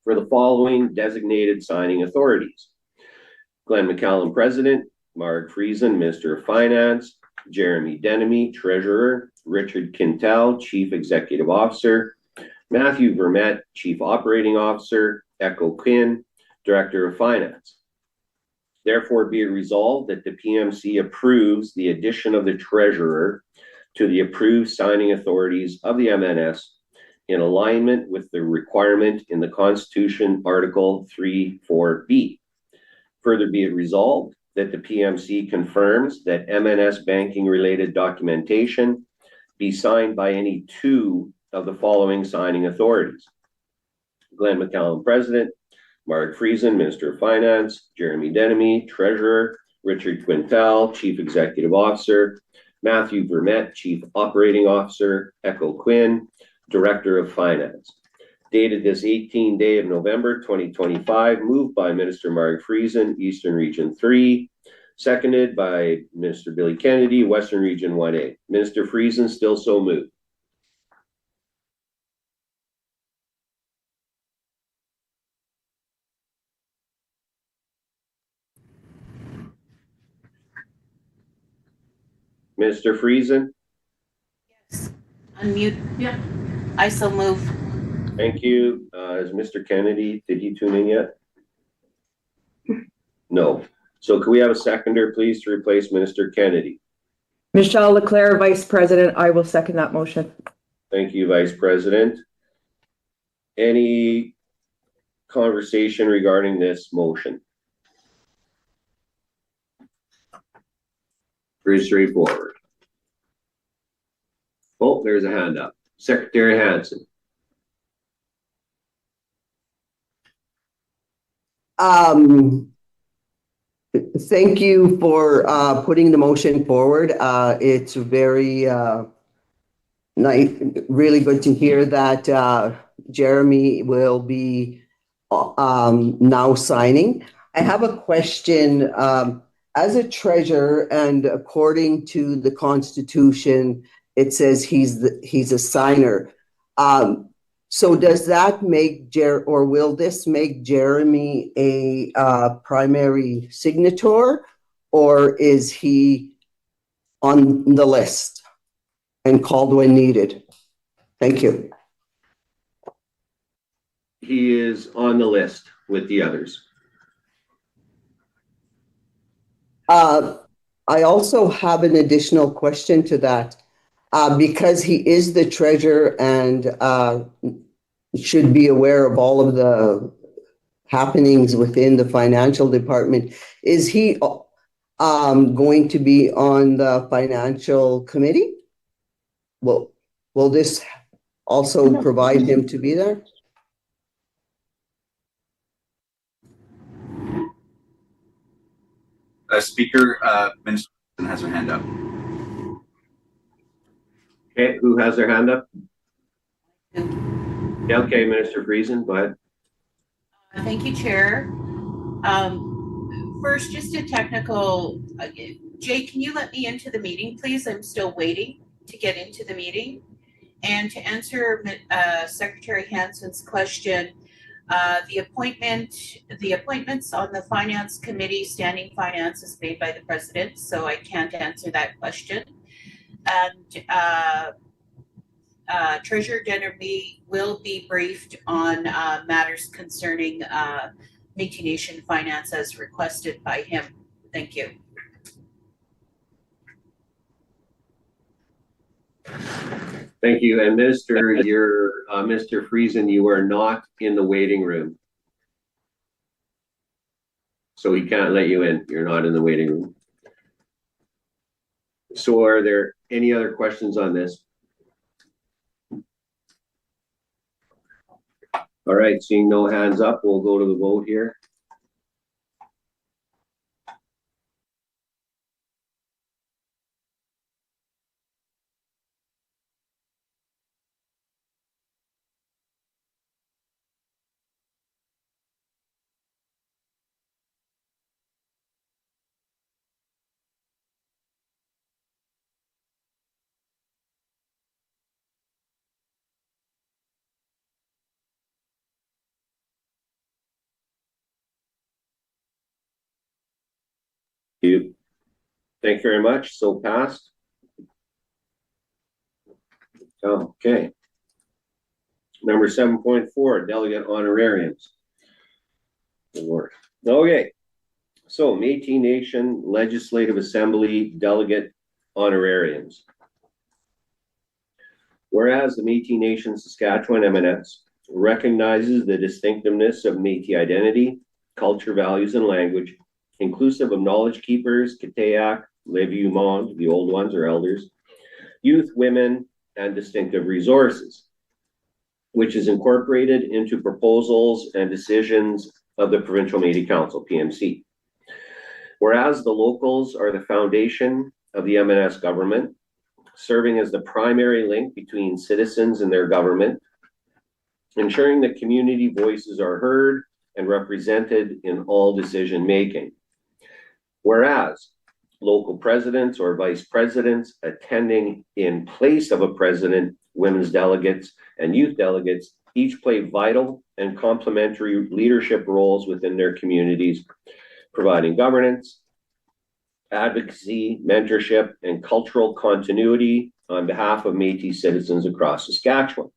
for the following designated signing authorities: Glenn McCallum, President; Marg Friesen, Minister of Finance; Jeremy Denemy, Treasurer; Richard Quintal, Chief Executive Officer; Matthew Vermette, Chief Operating Officer; Echo Quinn, Director of Finance. Therefore, be it resolved that the PMC approves the addition of the treasurer to the approved signing authorities of the MNS in alignment with the requirement in the Constitution, Article 3.4b. Further, be it resolved that the PMC confirms that MNS banking related documentation be signed by any two of the following signing authorities: Glenn McCallum, President; Marg Friesen, Minister of Finance; Jeremy Denemy, Treasurer; Richard Quintal, Chief Executive Officer; Matthew Vermette, Chief Operating Officer; Echo Quinn, Director of Finance. Dated this 18th day of November 2025, moved by Minister Marg Friesen, Eastern Region 3, seconded by Minister Billy Kennedy, Western Region 1A. Minister Friesen, still so moved. Minister Friesen? Yes. Unmute. Yeah. I so move. Thank you. Is Mr. Kennedy, did he tune in yet? No. So can we have a seconder, please, to replace Minister Kennedy? Michelle Leclerc, Vice President. I will second that motion. Thank you, Vice President. Any conversation regarding this motion? Pretty straightforward. Oh, there's a hand up. Secretary Hansen. Thank you for putting the motion forward. It's very nice, really good to hear that Jeremy will be now signing. I have a question. As a treasurer, and according to the Constitution, it says he's a signer. So does that make or will this make Jeremy a primary signator, or is he on the list and called when needed? Thank you. He is on the list with the others. I also have an additional question to that. Because he is the treasurer and should be aware of all of the happenings within the financial department, is he going to be on the financial committee? Will this also provide him to be there? Speaker, Minister has her hand up. Okay, who has their hand up? Yeah, okay, Minister Friesen, go ahead. Thank you, Chair. First, just a technical, Jay, can you let me into the meeting, please? I'm still waiting to get into the meeting. And to answer Secretary Hansen's question, The appointments on the finance committee, standing finance is made by the president, so I can't answer that question. And Treasurer Dennerby will be briefed on matters concerning Métis Nation finance as requested by him. Thank you. Thank you. And Mr. Friesen, you are not in the waiting room. So we can't let you in. You're not in the waiting room. So are there any other questions on this? All right, seeing no hands up, we'll go to the vote here. You. Thank you very much. So passed. Okay. Number 7.4, delegate honorariums. Okay. So Métis Nation Legislative Assembly delegate honorariums. Whereas the Métis Nation-Saskatchewan MNS recognizes the distinctiveness of Métis identity, culture, values, and language, inclusive of knowledge keepers, Kitayak, Les Vieux Monde, the old ones or elders, youth, women, and distinctive resources, which is incorporated into proposals and decisions of the Provincial Métis Council, PMC. Whereas the locals are the foundation of the MNS government, serving as the primary link between citizens and their government, ensuring that community voices are heard and represented in all decision making. Whereas local presidents or vice presidents attending in place of a president, women's delegates, and youth delegates each play vital and complementary leadership roles within their communities, providing governance, advocacy, mentorship, and cultural continuity on behalf of Métis citizens across Saskatchewan.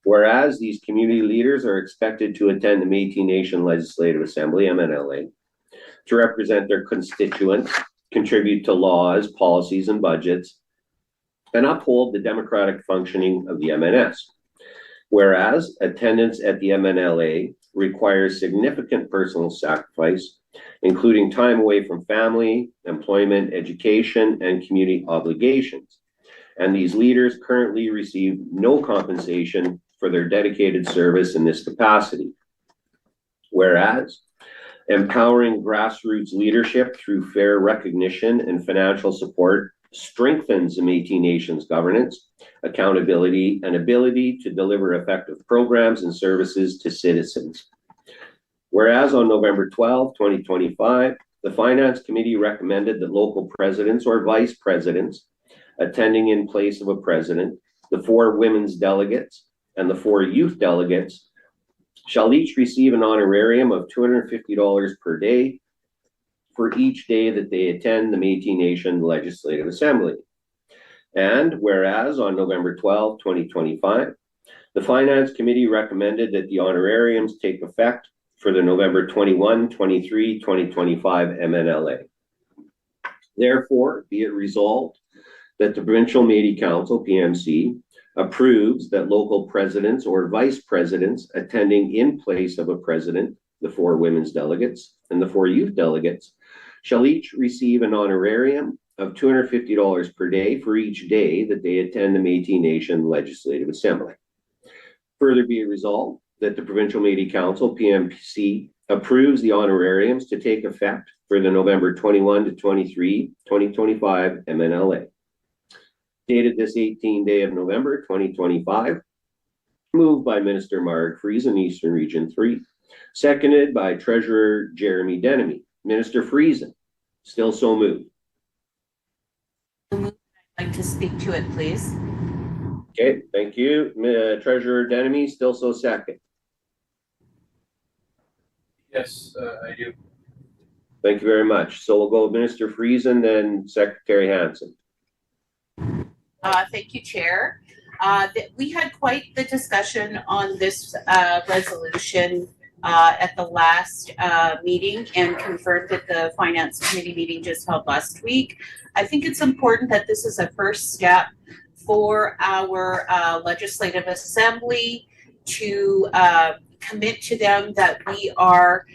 Whereas these community leaders are expected to attend the Métis Nation Legislative Assembly, MNLA, to represent their constituents, contribute to laws, policies, and budgets, and uphold the democratic functioning of the MNS. Whereas attendance at the MNLA requires significant personal sacrifice, including time away from family, employment, education, and community obligations. And these leaders currently receive no compensation for their dedicated service in this capacity. Whereas empowering grassroots leadership through fair recognition and financial support strengthens the Métis Nation's governance, accountability, and ability to deliver effective programs and services to citizens. Whereas on November 12, 2025, the Finance Committee recommended that local presidents or vice presidents attending in place of a president, the 4 women's delegates, and the 4 youth delegates shall each receive an honorarium of $250 per day for each day that they attend the Métis Nation Legislative Assembly. And whereas on November 12, 2025, the Finance Committee recommended that the honorariums take effect for the November 21, 23, 2025 MNLA. Therefore, be it resolved that the Provincial Métis Council, PMC, approves that local presidents or vice presidents attending in place of a president, the 4 women's delegates, and the 4 youth delegates, shall each receive an honorarium of $250 per day for each day that they attend the Métis Nation Legislative Assembly. Further be it resolved that the Provincial Métis Council, PMC, approves the honorariums to take effect for the November 21 to 23, 2025 MNLA. Dated this 18th day of November 2025, moved by Minister Marg Friesen, Eastern Region 3, seconded by Treasurer Jeremy Denemy. Minister Friesen, still so moved. I'd like to speak to it, please. Okay, thank you. Treasurer Denemy, still so second. Yes, I do. Thank you very much. So we'll go with Minister Friesen, then Secretary Hansen. Thank you, Chair. We had quite the discussion on this resolution at the last meeting and confirmed at the Finance Committee meeting just held last week. I think it's important that this is a first step for our Legislative Assembly to commit to them that we are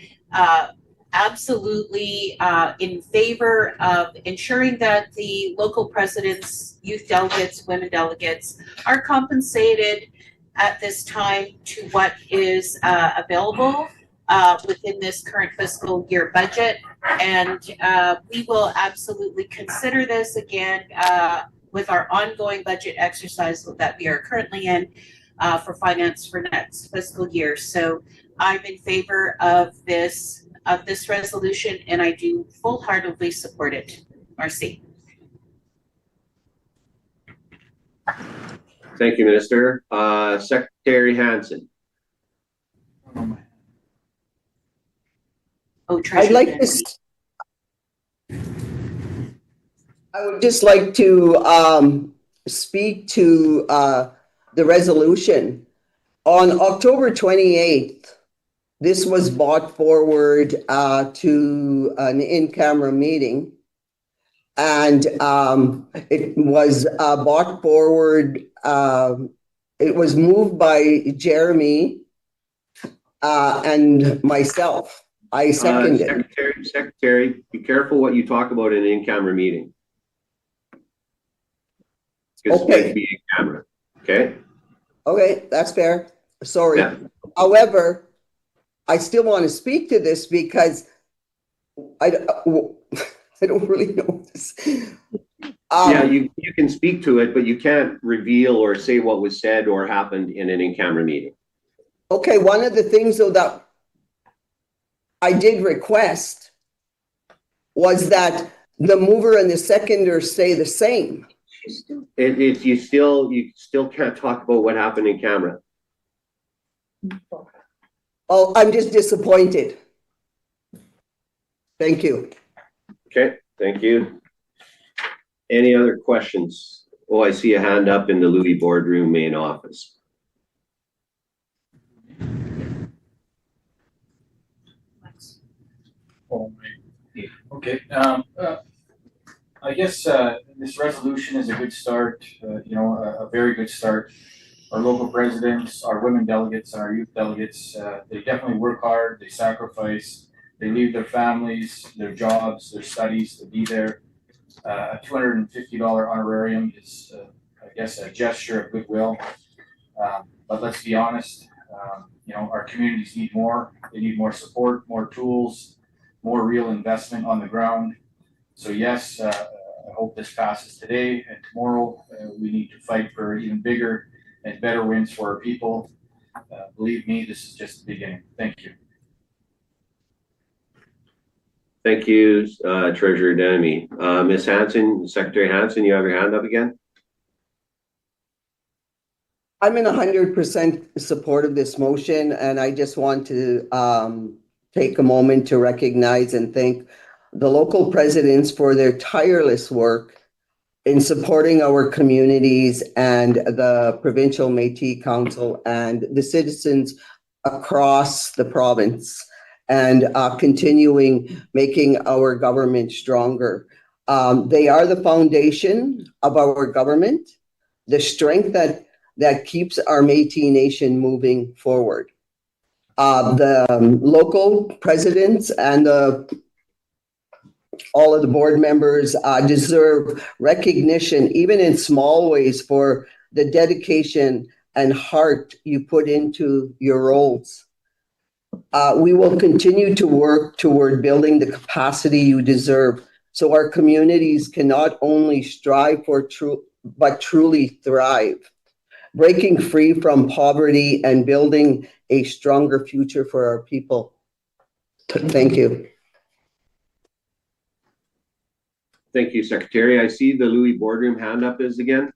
absolutely in favor of ensuring that the local presidents, youth delegates, women delegates are compensated at this time to what is available within this current fiscal year budget. And we will absolutely consider this again with our ongoing budget exercise that we are currently in for finance for next fiscal year. So I'm in favor of this resolution, and I do full-heartedly support it. Marcy. Thank you, Minister. Secretary Hansen. Oh, Treasurer I'd like Denby. I would just like to speak to the resolution. On October 28th, this was brought forward to an in-camera meeting. And it was brought forward, it was moved by Jeremy and myself. I seconded. Secretary, be careful what you talk about in an in-camera meeting. It's supposed to be in camera, okay? Okay, that's fair. Sorry. Yeah. However, I still want to speak to this because I don't really know this. Yeah, you can speak to it, but you can't reveal or say what was said or happened in an in-camera meeting. Okay, one of the things though that I did request was that the mover and the seconder stay the same. You still can't talk about what happened in camera. Oh, I'm just disappointed. Thank you. Okay, thank you. Any other questions? Oh, I see a hand up in the Louis boardroom main office. Okay. I guess this resolution is a good start. A very good start. Our local presidents, our women delegates, and our youth delegates, they definitely work hard. They sacrifice. They leave their families, their jobs, their studies to be there. A $250 honorarium is, I guess, a gesture of goodwill. But let's be honest, our communities need more. They need more support, more tools, more real investment on the ground. So yes, I hope this passes today and tomorrow. We need to fight for even bigger and better wins for our people. Believe me, this is just the beginning. Thank you. Thank you, Treasurer Denemy. Ms. Hansen, Secretary Hansen, you have your hand up again? I'm in 100% support of this motion, and I just want to take a moment to recognize and thank the local presidents for their tireless work in supporting our communities and the Provincial Métis Council and the citizens across the province, and continuing making our government stronger. They are the foundation of our government, the strength that keeps our Métis Nation moving forward. The local presidents and all of the board members deserve recognition, even in small ways, for the dedication and heart you put into your roles. We will continue to work toward building the capacity you deserve so our communities can not only strive for but truly thrive, breaking free from poverty and building a stronger future for our people. Thank you. Thank you, Secretary. I see the Louis boardroom hand up is again.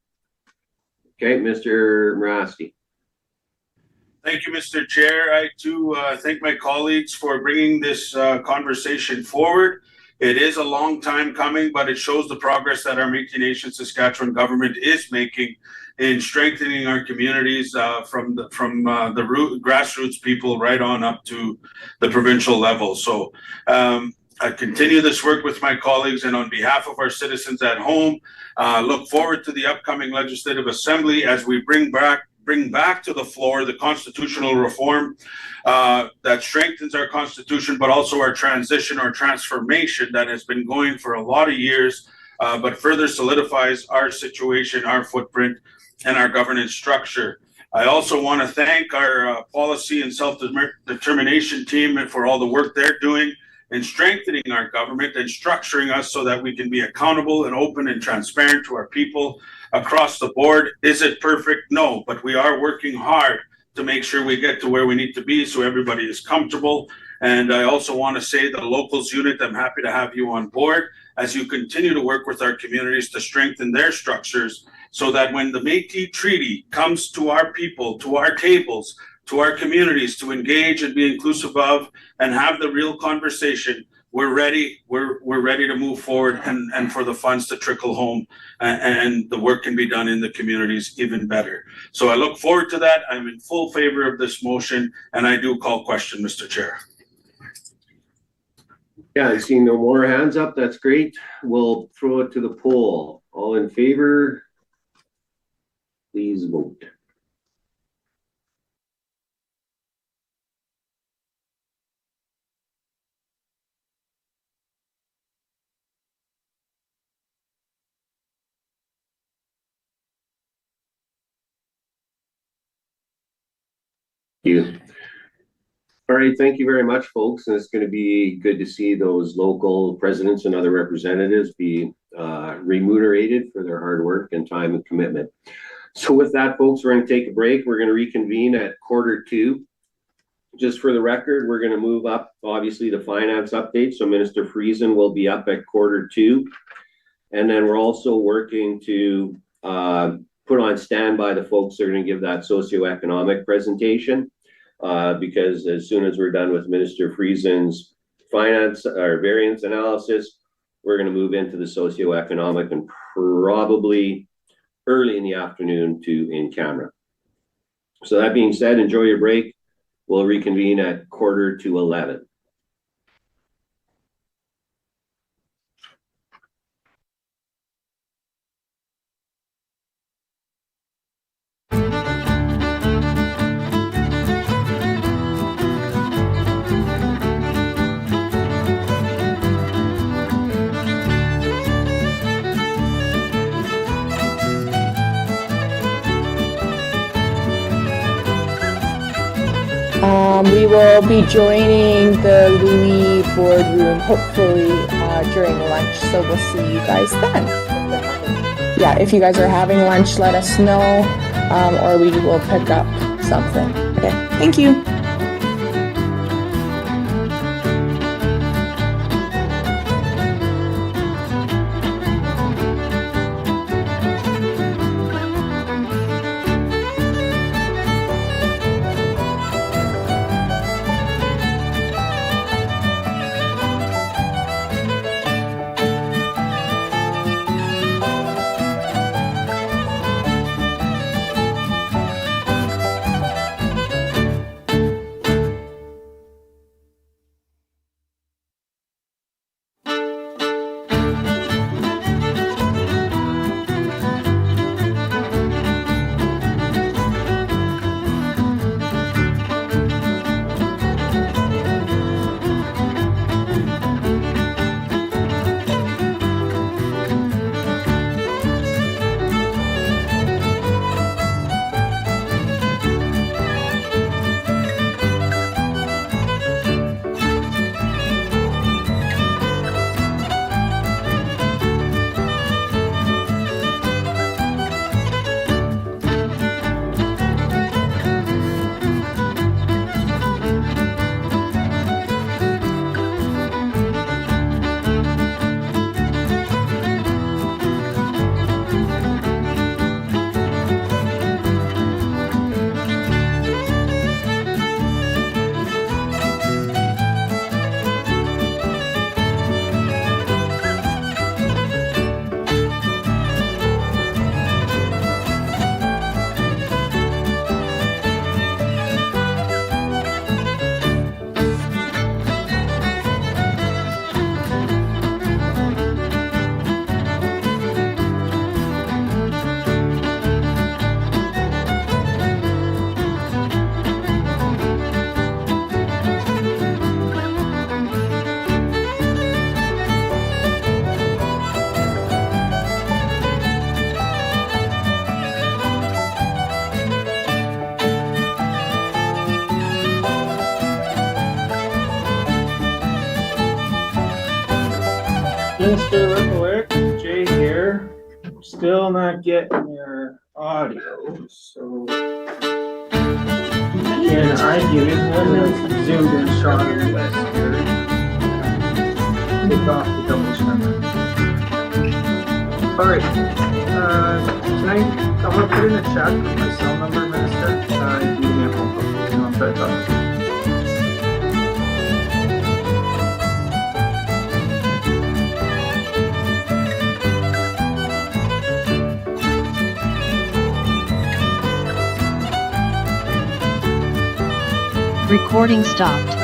Okay, Mr. Morasti. Thank you, Mr. Chair. I too thank my colleagues for bringing this conversation forward. It is a long time coming, but it shows the progress that our Métis Nation-Saskatchewan government is making in strengthening our communities from the grassroots people right on up to the provincial level. So I continue this work with my colleagues, and on behalf of our citizens at home, look forward to the upcoming Legislative Assembly as we bring back to the floor the constitutional reform that strengthens our constitution, but also our transition or transformation that has been going for a lot of years, but further solidifies our situation, our footprint, and our governance structure. I also want to thank our policy and self-determination team for all the work they're doing in strengthening our government and structuring us so that we can be accountable and open and transparent to our people across the board. Is it perfect? No, but we are working hard to make sure we get to where we need to be so everybody is comfortable. And I also want to say the locals unit, I'm happy to have you on board as you continue to work with our communities to strengthen their structures so that when the Métis Treaty comes to our people, to our tables, to our communities to engage and be inclusive of and have the real conversation, we're ready. We're ready to move forward and for the funds to trickle home and the work can be done in the communities even better. So I look forward to that. I'm in full favor of this motion and I do call question, Mr. Chair. Yeah, I see no more hands up. That's great. We'll throw it to the poll. All in favor, please vote. You. All right, thank you very much, folks. And it's going to be good to see those local presidents and other representatives be remunerated for their hard work and time and commitment. So with that, folks, we're going to take a break. We're going to reconvene at 1:45. Just for the record, we're going to move up, obviously, the finance update. So Minister Friesen will be up at 1:45. And then we're also working to put on standby the folks that are going to give that socioeconomic presentation. Because as soon as we're done with Minister Friesen's finance or variance analysis, we're going to move into the socioeconomic and probably early in the afternoon to in camera. So that being said, enjoy your break. We'll reconvene at 11:15. We will be joining the Louis boardroom hopefully during lunch, so we'll see you guys then. Yeah, if you guys are having lunch, let us know, or we will pick up something. Okay, thank you. Minister Ripple-Eric, Jay here. Still not getting your audio, so can I give you one that's zoomed in shot of the west here? Take off the double shimmer. All right, I'm gonna put in the chat my cell number, Minister. You can give me a phone call and I'll try to talk to you. Recording stopped.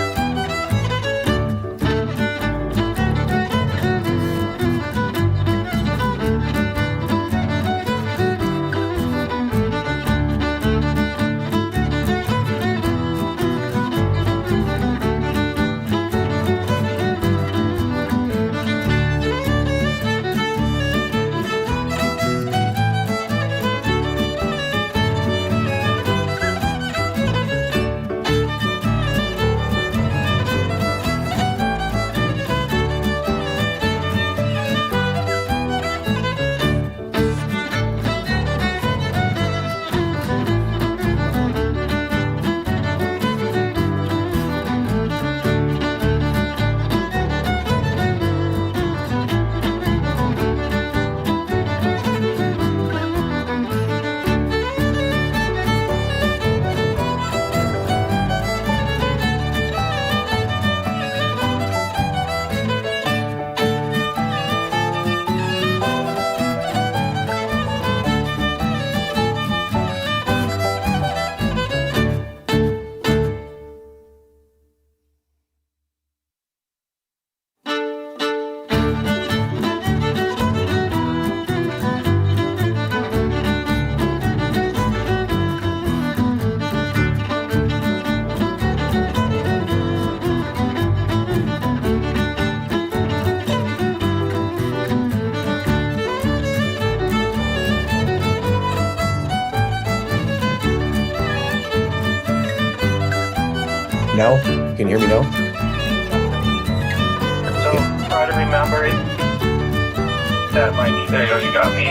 Now? Can you hear me now? So try to remember it. That might be, there you go, you got me.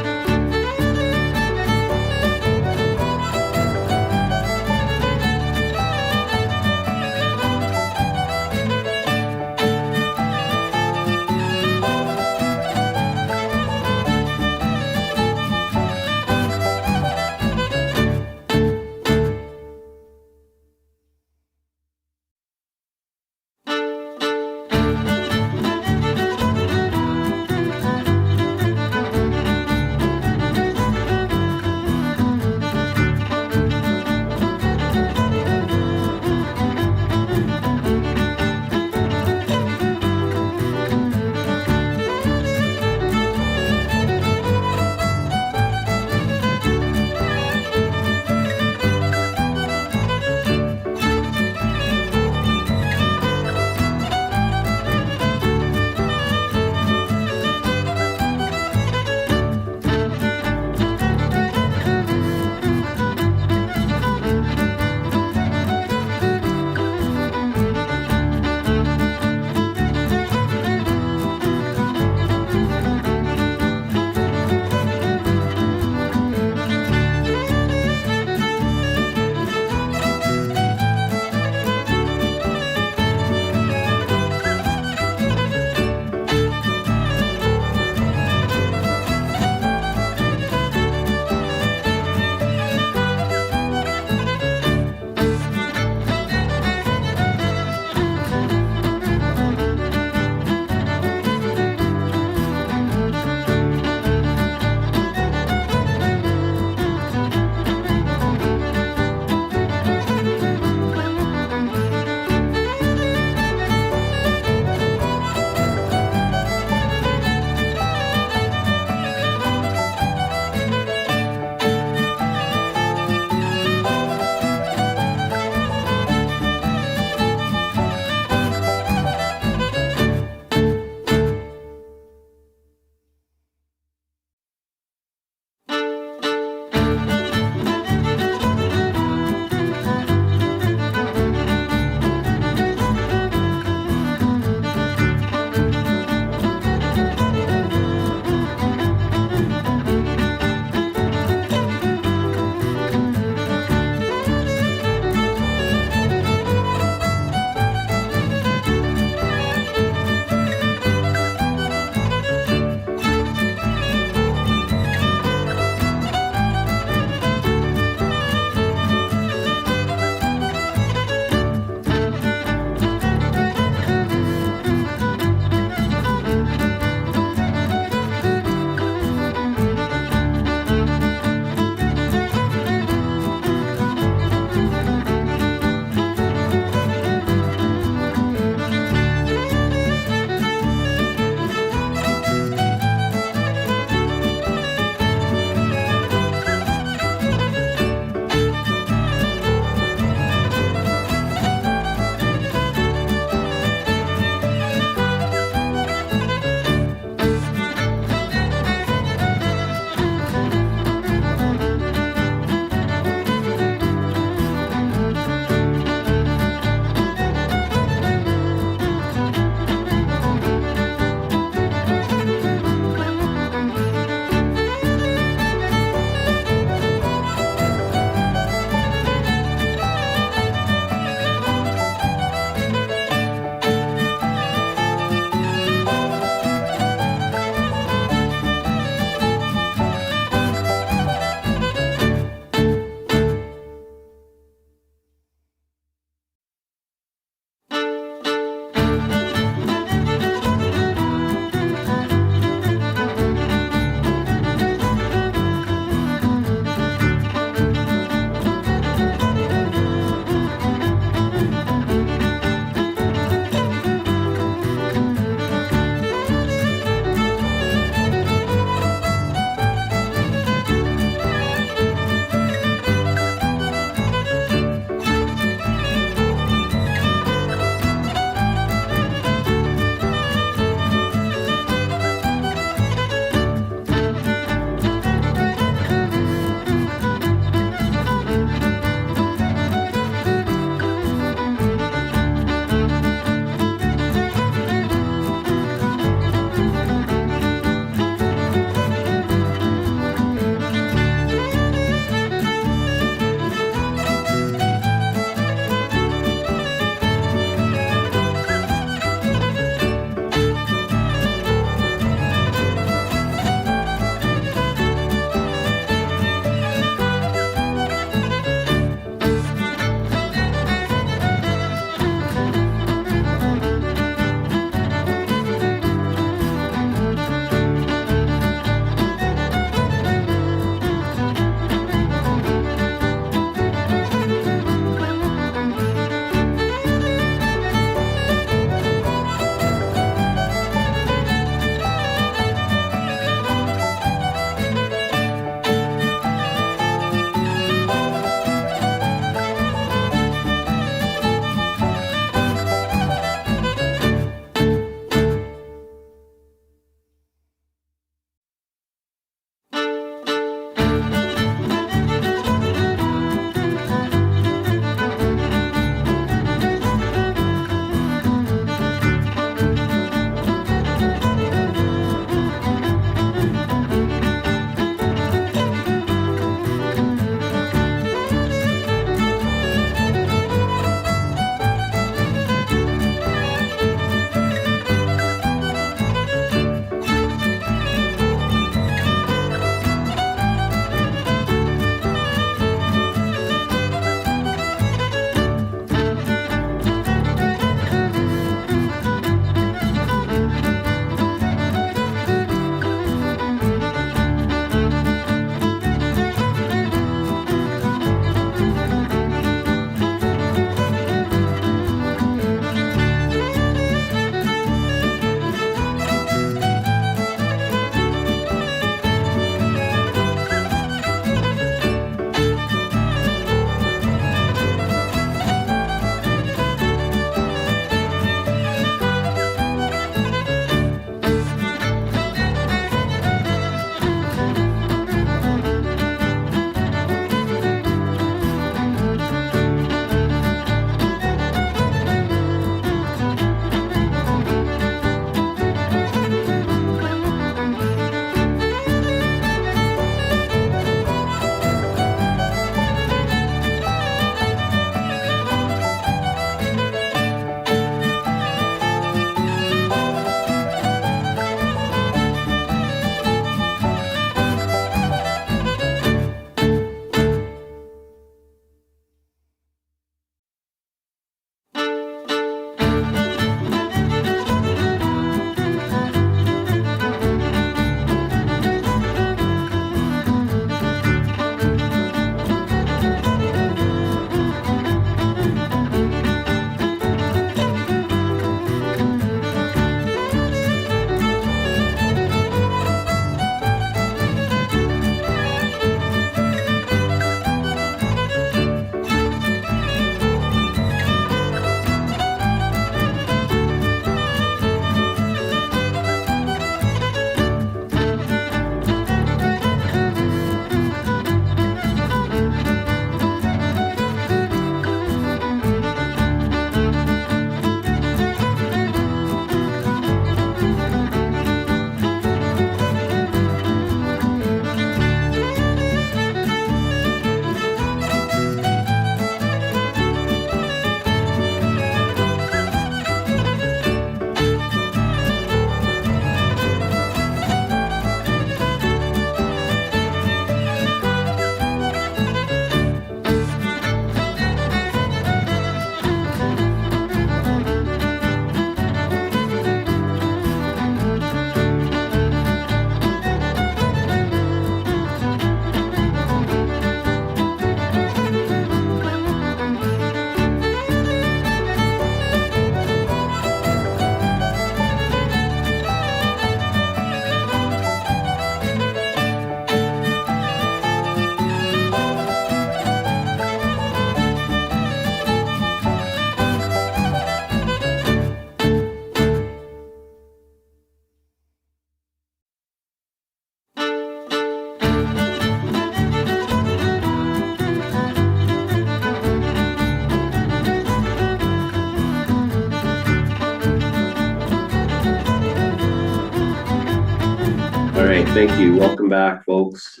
thank you. Welcome back, folks.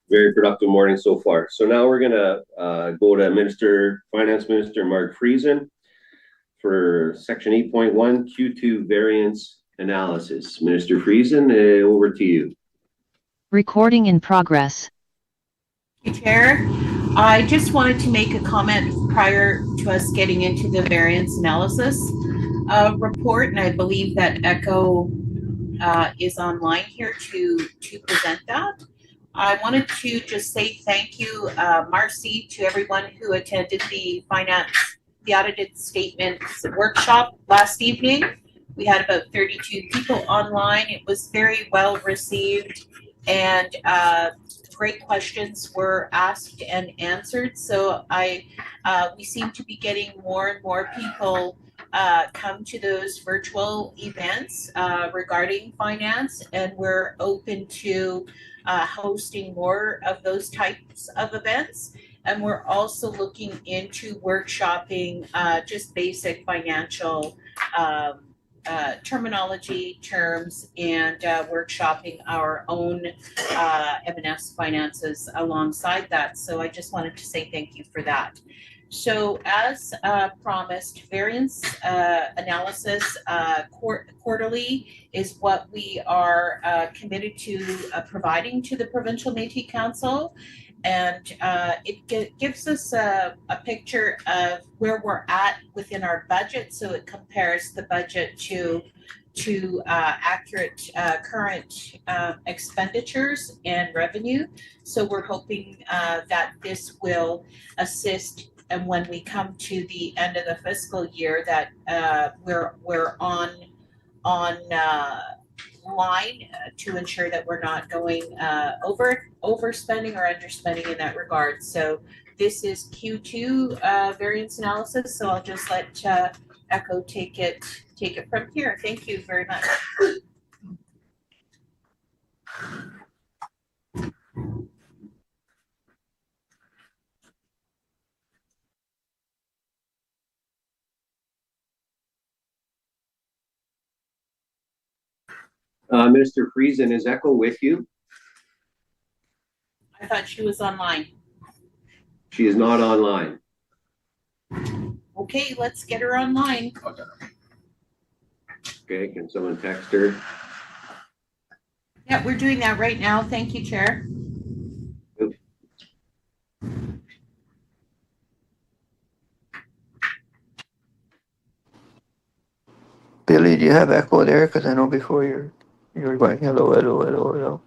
Very productive morning so far. So now we're gonna go to Finance Minister Mark Friesen for Section 8.1 Q2 variance analysis. Minister Friesen, over to you. Recording in progress. Chair, I just wanted to make a comment prior to us getting into the variance analysis report, and I believe that Echo is online here to present that. I wanted to just say thank you, Marcy, to everyone who attended the audited statements workshop last evening. We had about 32 people online. It was very well received, and great questions were asked and answered. So we seem to be getting more and more people come to those virtual events regarding finance, and we're open to hosting more of those types of events. And we're also looking into workshopping just basic financial terminology, terms, and workshopping our own M&S finances alongside that. So I just wanted to say thank you for that. So as promised, variance analysis quarterly is what we are committed to providing to the Provincial Métis Council. And it gives us a picture of where we're at within our budget. So it compares the budget to accurate current expenditures and revenue. So we're hoping that this will assist, and when we come to the end of the fiscal year, that we're on line to ensure that we're not going overspending or underspending in that regard. So this is Q2 variance analysis. So I'll just let Echo take it from here. Thank you very much. Minister Friesen, is Echo with you? I thought she was online. She is not online. Okay, let's get her online. Okay, can someone text her? Yeah, we're doing that right now. Thank you, Chair. Billy, do you have echo there? Because I know before you were going hello, hello, hello, hello.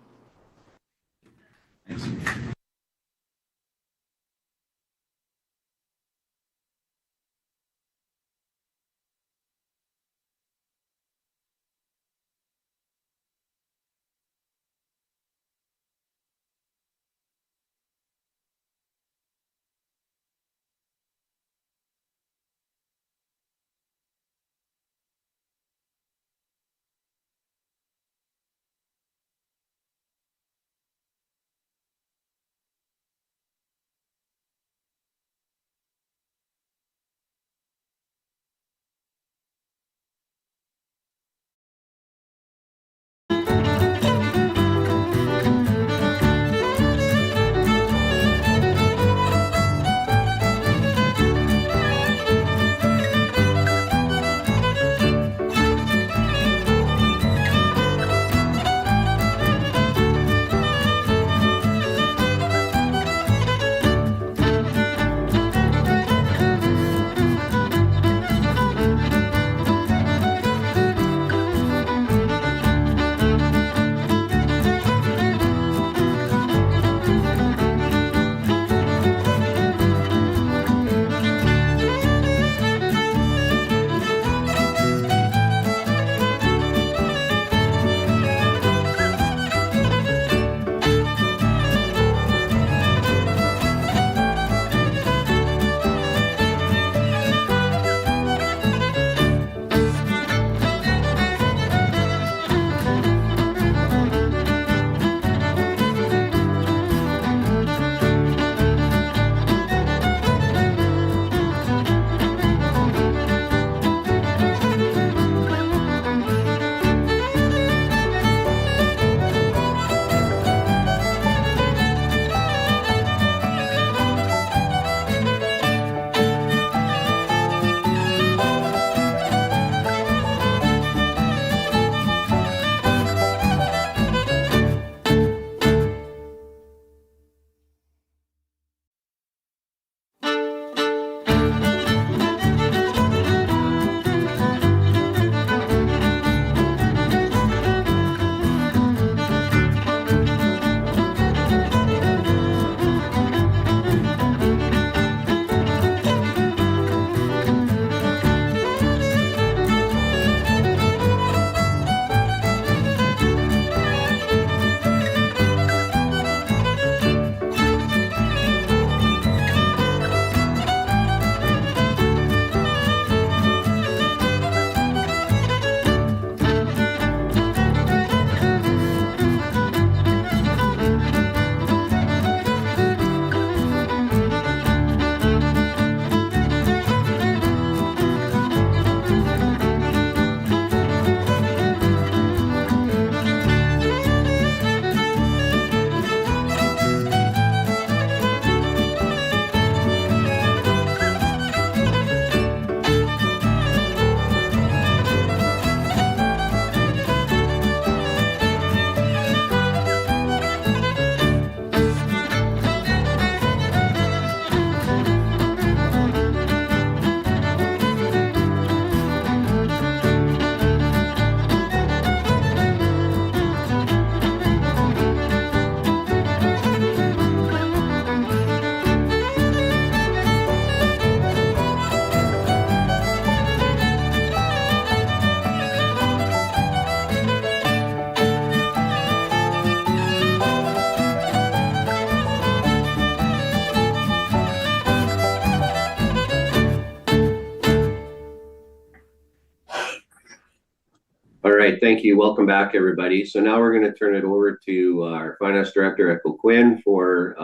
All right, thank you. Welcome back, everybody. So now we're going to turn it over to our Finance Director, Echo Quinn, for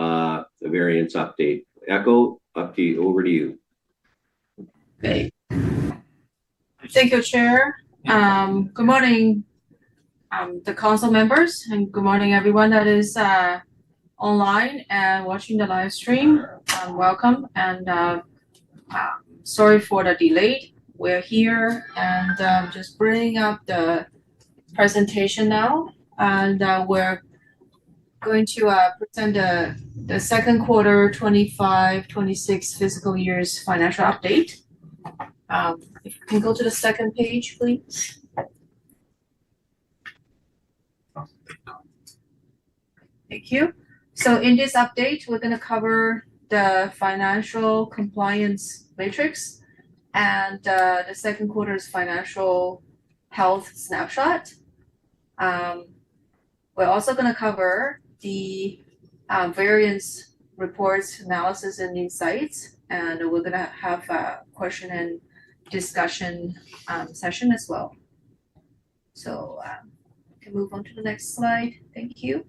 the variance update. Echo, over to you. Okay. Thank you, Chair. Good morning, the council members, and good morning, everyone that is online and watching the live stream. Welcome, and sorry for the delay. We're here and just bringing up the presentation now, and we're going to present the second quarter 25-26 fiscal year's financial update. If you can go to the second page, please. Thank you. So in this update, we're going to cover the financial compliance matrix and the second quarter's financial health snapshot. We're also going to cover the variance reports, analysis, and insights, and we're going to have a question and discussion session as well. So we can move on to the next slide. Thank you.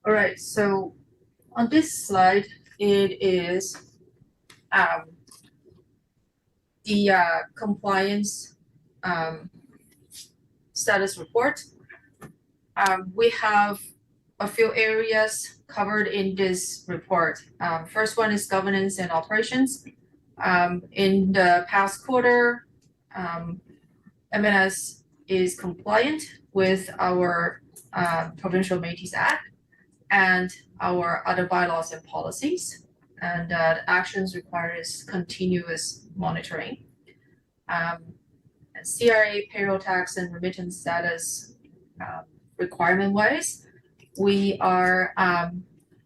All right, so on this slide, it is the compliance status report. We have a few areas covered in this report. First one is governance and operations. In the past quarter, MNS is compliant with our Provincial Métis Act and our other bylaws and policies, and the actions required is continuous monitoring. And CRA payroll tax and remittance status requirement wise, we are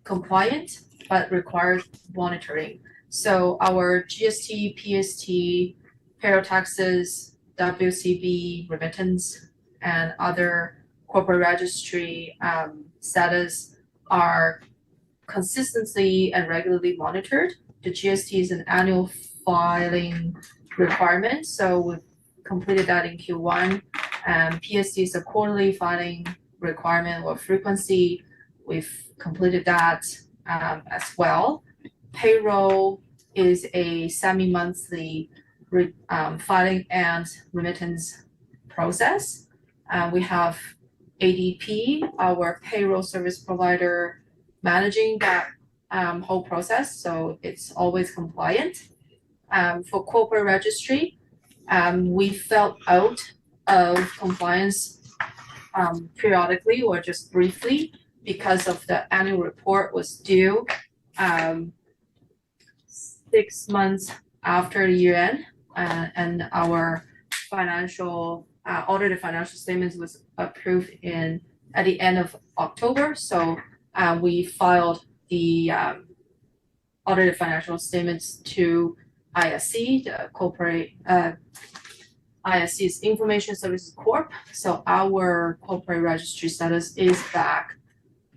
compliant but require monitoring. So our GST, PST, payroll taxes, WCB, remittance, and other corporate registry status are consistently and regularly monitored. The GST is an annual filing requirement, so we've completed that in Q1. PST is a quarterly filing requirement or frequency. We've completed that as well. Payroll is a semi-monthly filing and remittance process. We have ADP, our payroll service provider, managing that whole process, so it's always compliant. For corporate registry, we fell out of compliance periodically or just briefly because of the annual report was due 6 months after year end, and our financial audited financial statements was approved at the end of October. So we filed the audited financial statements to ISC, the corporate ISC's Information Services Corp. So our corporate registry status is back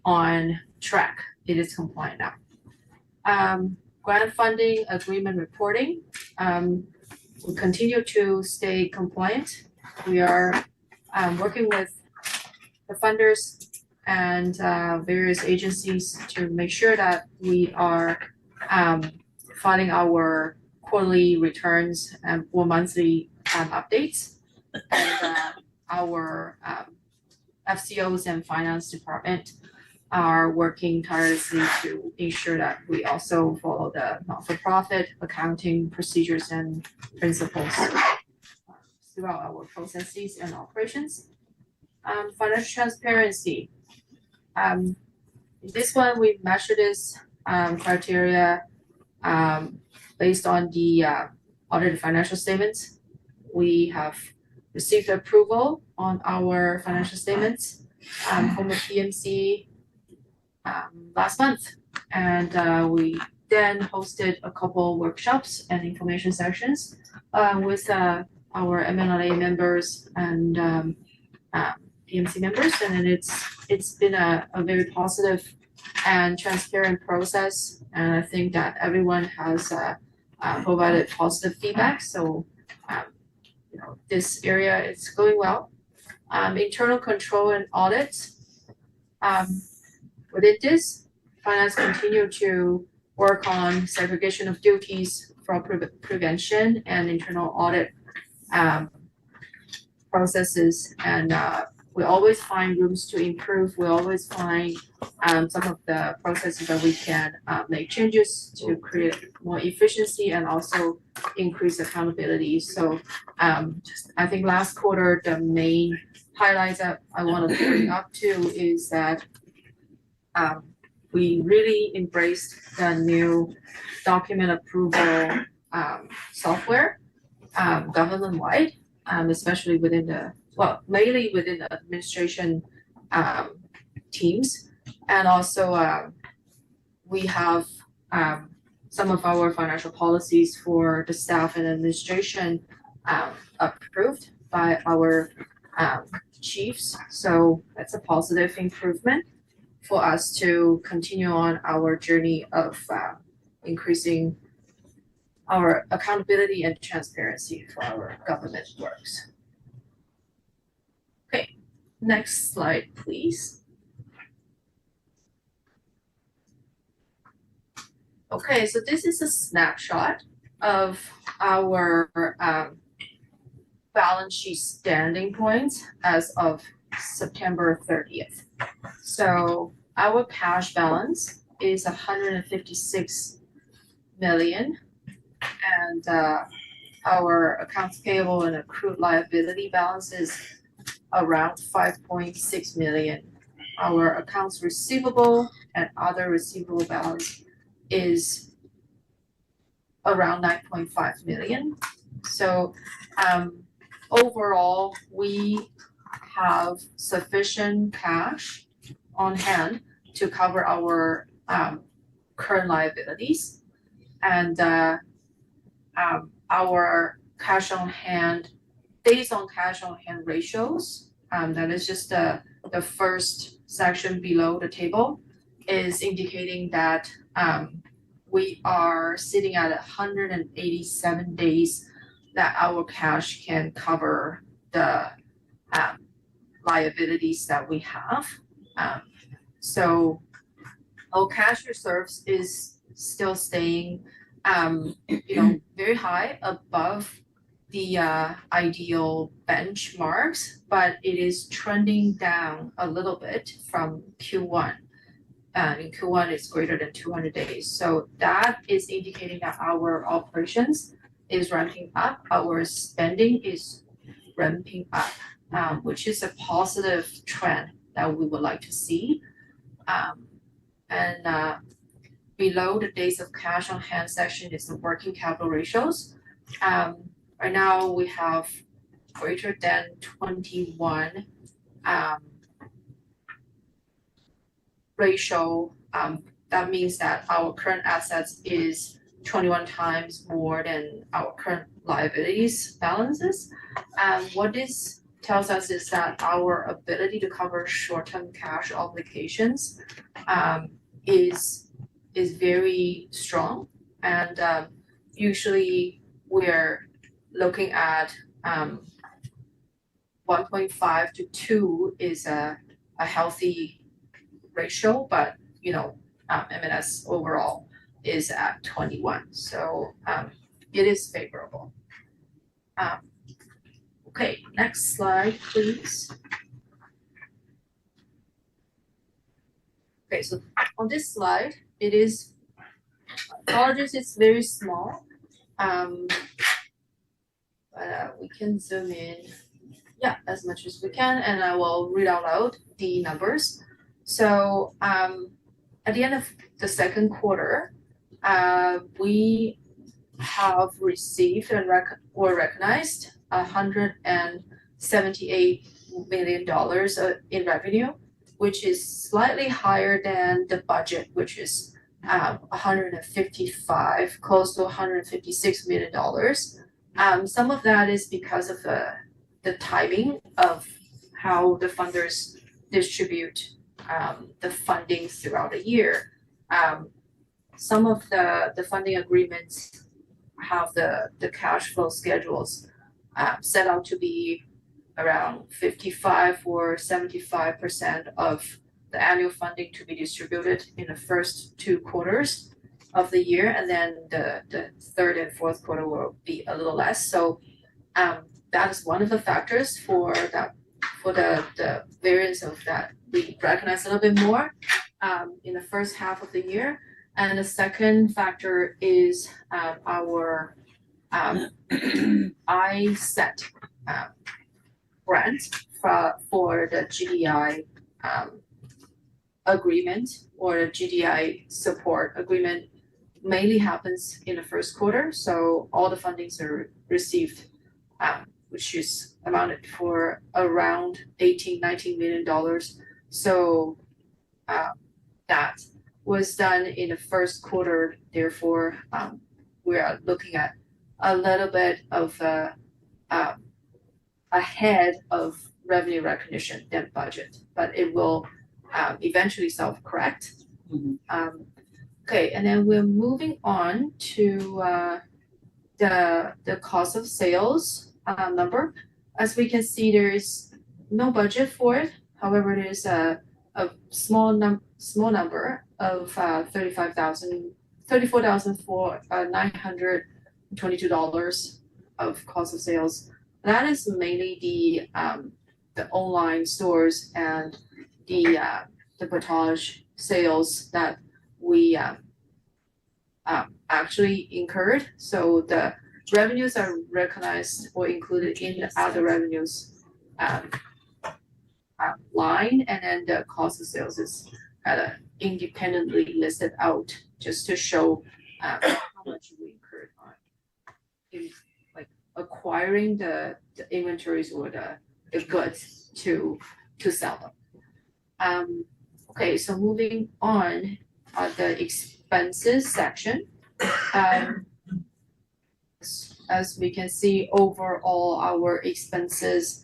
on track. It is compliant now. Grant funding agreement reporting. We continue to stay compliant. We are working with the funders and various agencies to make sure that we are filing our quarterly returns or monthly updates. And our FCOs and finance department are working tirelessly to ensure that we also follow the not-for-profit accounting procedures and principles throughout our processes and operations. Financial transparency. This one, we measure this criteria based on the audited financial statements. We have received approval on our financial statements from the PMC last month, and we then hosted a couple workshops and information sessions with our MLA members and PMC members, and then it's been a very positive and transparent process, and I think that everyone has provided positive feedback. So this area is going well. Internal control and audit. Within this, finance continue to work on segregation of duties for prevention and internal audit processes, and we always find rooms to improve. We always find some of the processes that we can make changes to create more efficiency and also increase accountability. So I think last quarter, the main highlights that I want to bring up to is that we really embraced the new document approval software government-wide, especially within mainly within the administration teams. And also we have some of our financial policies for the staff and administration approved by our chiefs. So that's a positive improvement for us to continue on our journey of increasing our accountability and transparency for our government works. Okay, next slide, please. Okay, so this is a snapshot of our balance sheet standing points as of September 30th. So our cash balance is 156 million, and our accounts payable and accrued liability balance is around 5.6 million. Our accounts receivable and other receivable balance is around 9.5 million. So overall, we have sufficient cash on hand to cover our current liabilities, and our cash on hand, days on cash on hand ratios, that is just the first section below the table, is indicating that we are sitting at 187 days that our cash can cover the liabilities that we have. So our cash reserves is still staying very high above the ideal benchmarks, but it is trending down a little bit from Q1. In Q1, it's greater than 200 days. So that is indicating that our operations is ramping up, our spending is ramping up, which is a positive trend that we would like to see. And below the days of cash on hand section is the working capital ratios. Right now we have greater than 21 ratio. That means that our current assets is 21 times more than our current liabilities balances. What this tells us is that our ability to cover short-term cash obligations is very strong, and usually we're looking at 1.5 to 2 is a healthy ratio, but M&S overall is at 21, so it is favorable. Okay, next slide, please. Okay, so on this slide, it is, apologies, it's very small, but we can zoom in, as much as we can, and I will read out loud the numbers. So at the end of the second quarter, we have received and recognized $178 million in revenue, which is slightly higher than the budget, which is 155, close to $156 million. Some of that is because of the timing of how the funders distribute the funding throughout the year. Some of the funding agreements have the cash flow schedules set out to be around 55 or 75% of the annual funding to be distributed in the first 2 quarters of the year, and then the third and fourth quarter will be a little less. So that is one of the factors for the variance of that. We recognize a little bit more in the first half of the year. And the second factor is our ISET grant for the GDI agreement, or the GDI support agreement mainly happens in the first quarter. So all the fundings are received, which is amounted for around $19 million. So that was done in the first quarter. Therefore, we are looking at a little bit of ahead of revenue recognition than budget, but it will eventually self-correct. Okay, and then we're moving on to the cost of sales number. As we can see, there is no budget for it. However, there is a small number of $34,922 of cost of sales. That is mainly the online stores and the portage sales that we actually incurred. So the revenues are recognized or included in the other revenues line, and then the cost of sales is independently listed out just to show how much we incurred on like acquiring the inventories or the goods to sell them. Okay, so moving on, the expenses section. As we can see, overall, our expenses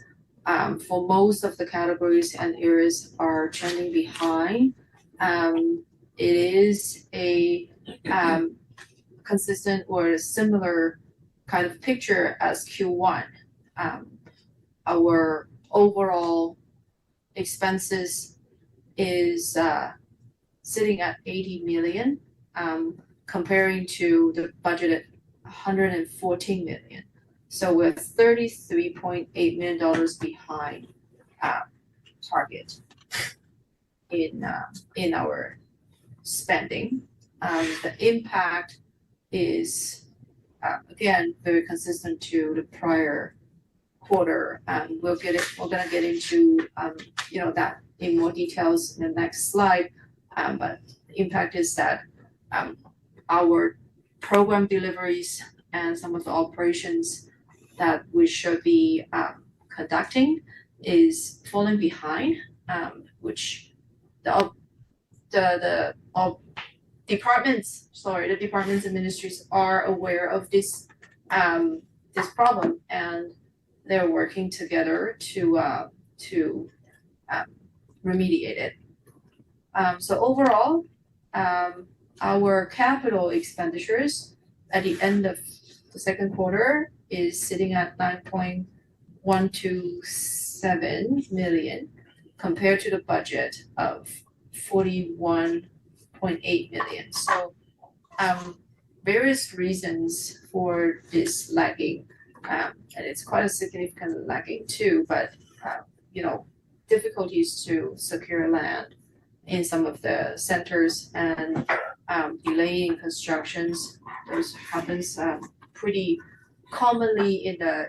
for most of the categories and areas are trending behind. It is a consistent or similar kind of picture as Q1. Our overall expenses is sitting at 80 million, comparing to the budget at 114 million. So we're $33.8 million behind target in our spending. The impact is again very consistent to the prior quarter, and we're gonna get into that in more details in the next slide. But the impact is that our program deliveries and some of the operations that we should be conducting is falling behind, which the departments and ministries are aware of this problem, and they're working together to remediate it. So overall, our capital expenditures at the end of the second quarter is sitting at 9.127 million compared to the budget of 41.8 million. So various reasons for this lagging, and it's quite a significant lagging too, but difficulties to secure land in some of the centers and delaying constructions. Those happens pretty commonly in the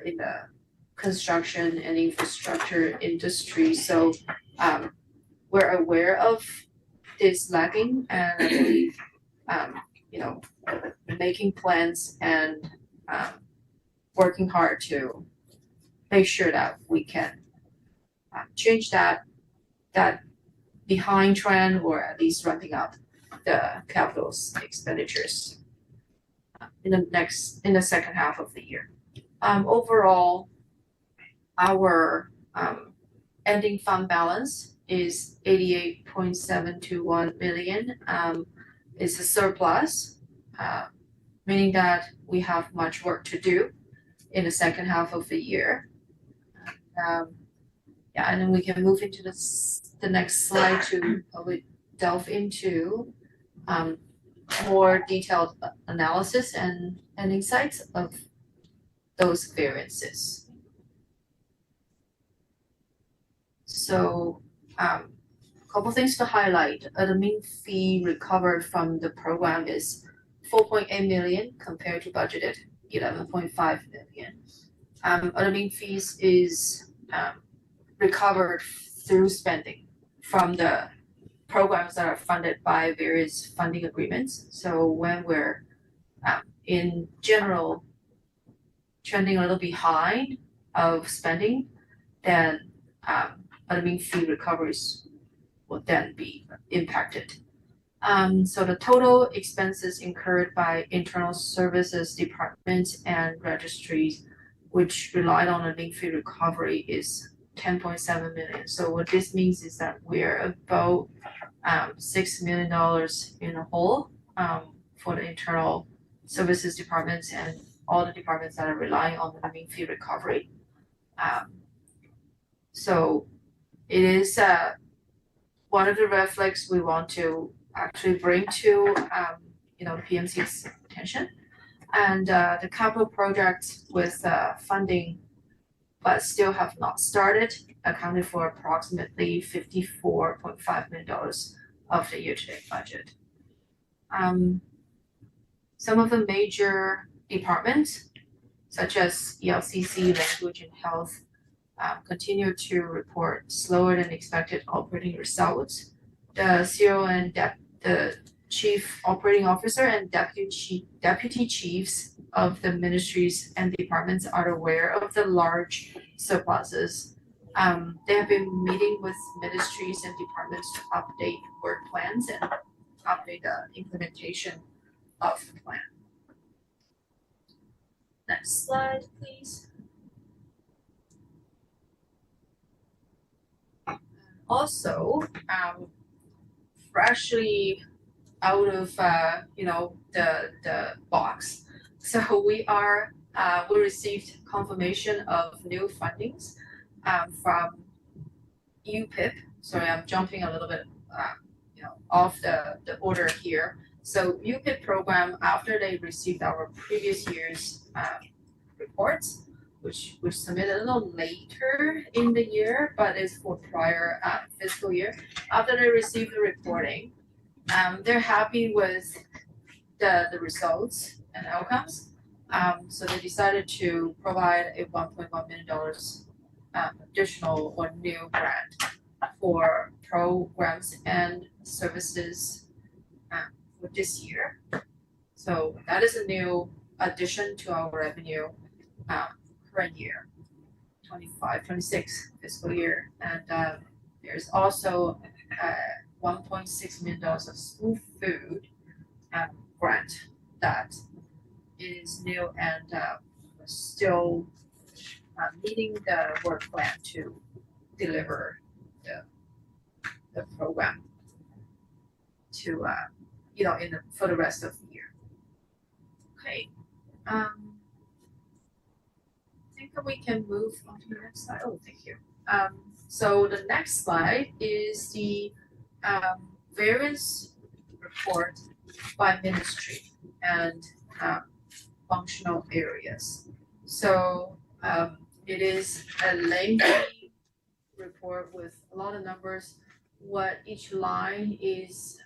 construction and infrastructure industry. So we're aware of this lagging, and I believe making plans and working hard to make sure that we can change that behind trend, or at least ramping up the capital expenditures in the second half of the year. Overall, our ending fund balance is 88.721 million. It's a surplus, meaning that we have much work to do in the second half of the year. Yeah, and then we can move into the next slide to probably delve into more detailed analysis and insights of those variances. So a couple things to highlight. Admin fee recovered from the program is 4.8 million compared to budgeted 11.5 million. Admin fees is recovered through spending from the programs that are funded by various funding agreements. So when we're in general trending a little behind of spending, then admin fee recoveries will then be impacted. So the total expenses incurred by internal services departments and registries, which relied on admin fee recovery, is 10.7 million. So what this means is that we're about $6 million in a hole for the internal services departments and all the departments that are relying on the admin fee recovery. So it is one of the red flags we want to actually bring to the PMC's attention. And the capital projects with funding but still have not started accounted for approximately $54.5 million of the year-to-date budget. Some of the major departments, such as ELCC, Language and Health, continue to report slower than expected operating results. The CEO and the Chief Operating Officer and Deputy Chiefs of the ministries and departments are aware of the large surpluses. They have been meeting with ministries and departments to update work plans and update the implementation of the plan. Next slide, please. Also, freshly out of the box, so we received confirmation of new fundings from UPIP. Sorry, I'm jumping a little bit off the order here. So UPIP program, after they received our previous year's reports, which was submitted a little later in the year, but is for prior fiscal year. After they received the reporting, they're happy with the results and outcomes. So they decided to provide a $1.1 million additional or new grant for programs and services for this year. So that is a new addition to our revenue current year, 25-26 fiscal year. And there's also $1.6 million of school food grant that is new and we're still meeting the work plan to deliver the program to for the rest of the year. Okay. I think we can move on to the next slide. Oh, thank you. So the next slide is the variance report by ministry and functional areas. So it is a lengthy report with a lot of numbers. What each line is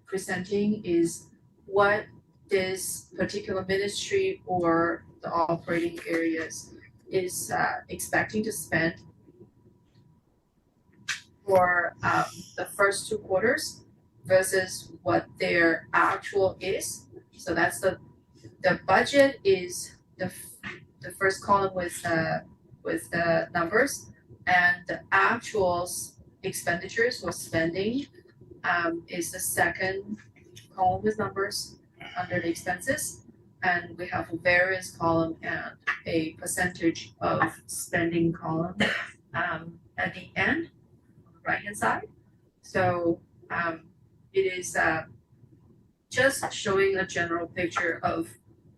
presenting is what this particular ministry or the operating areas is expecting to spend for the first 2 quarters versus what their actual is. So that's the budget is the first column with the numbers, and the actuals expenditures or spending is the second column with numbers under the expenses. and we have a variance column and a percentage of spending column at the end, on the right-hand side. So it is just showing a general picture of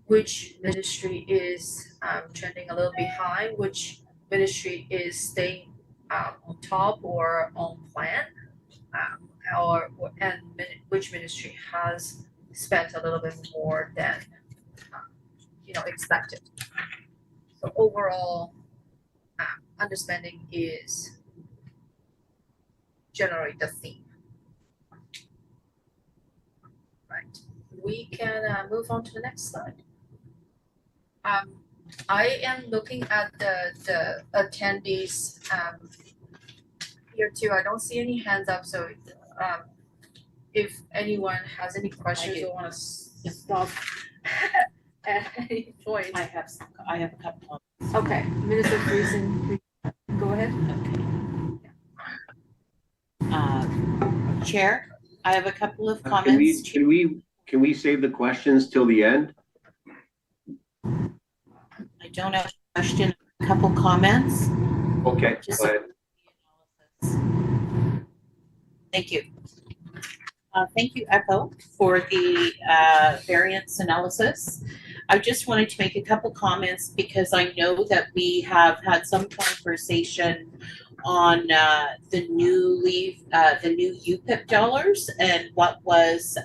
which ministry is trending a little behind, which ministry is staying on top or on plan, which ministry has spent a little bit more than expected. So overall, underspending is generally the theme. Right. We can move on to the next slide. I am looking at the attendees here too. I don't see any hands up, so if anyone has any questions or want to stop at any point. I have a couple. Okay, Minister Friesen, go ahead. Okay. Chair, I have a couple of comments. Can we save the questions till the end? I don't have a question, a couple comments. Okay, Just go ahead. Thank you. Thank you, Echo, for the variance analysis. I just wanted to make a couple comments because I know that we have had some conversation on the new UPIP dollars and what was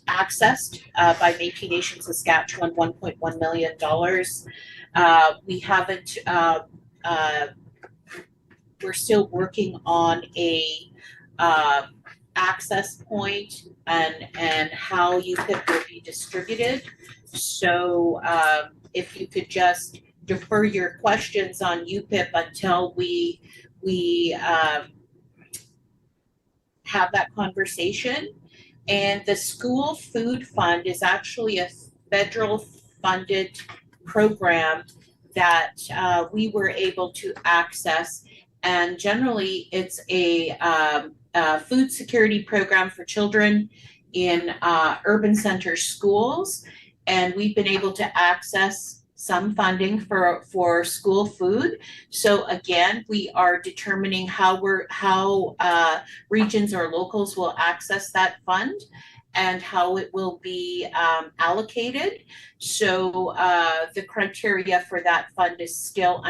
accessed by Métis Nation-Saskatchewan, $1.1 million. We haven't, we're still working on a access point and how UPIP will be distributed. So if you could just defer your questions on UPIP until we have that conversation. And the school food fund is actually a federal funded program that we were able to access. And generally it's a food security program for children in urban center schools. And we've been able to access some funding for school food. So again, we are determining how regions or locals will access that fund and how it will be allocated. So the criteria for that fund is still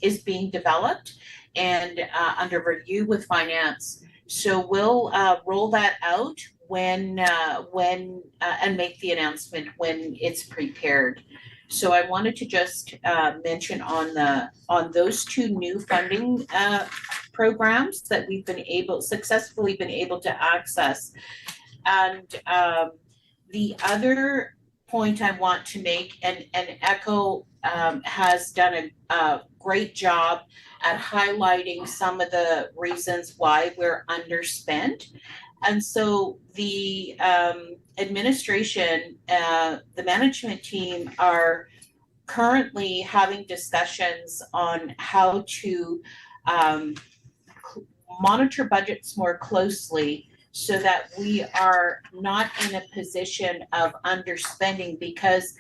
is being developed and under review with finance. So we'll roll that out when and make the announcement when it's prepared. So I wanted to just mention on those two new funding programs that we've successfully been able to access. And the other point I want to make, and ECHO has done a great job at highlighting some of the reasons why we're underspent. And so the administration, the management team are currently having discussions on how to monitor budgets more closely so that we are not in a position of underspending, because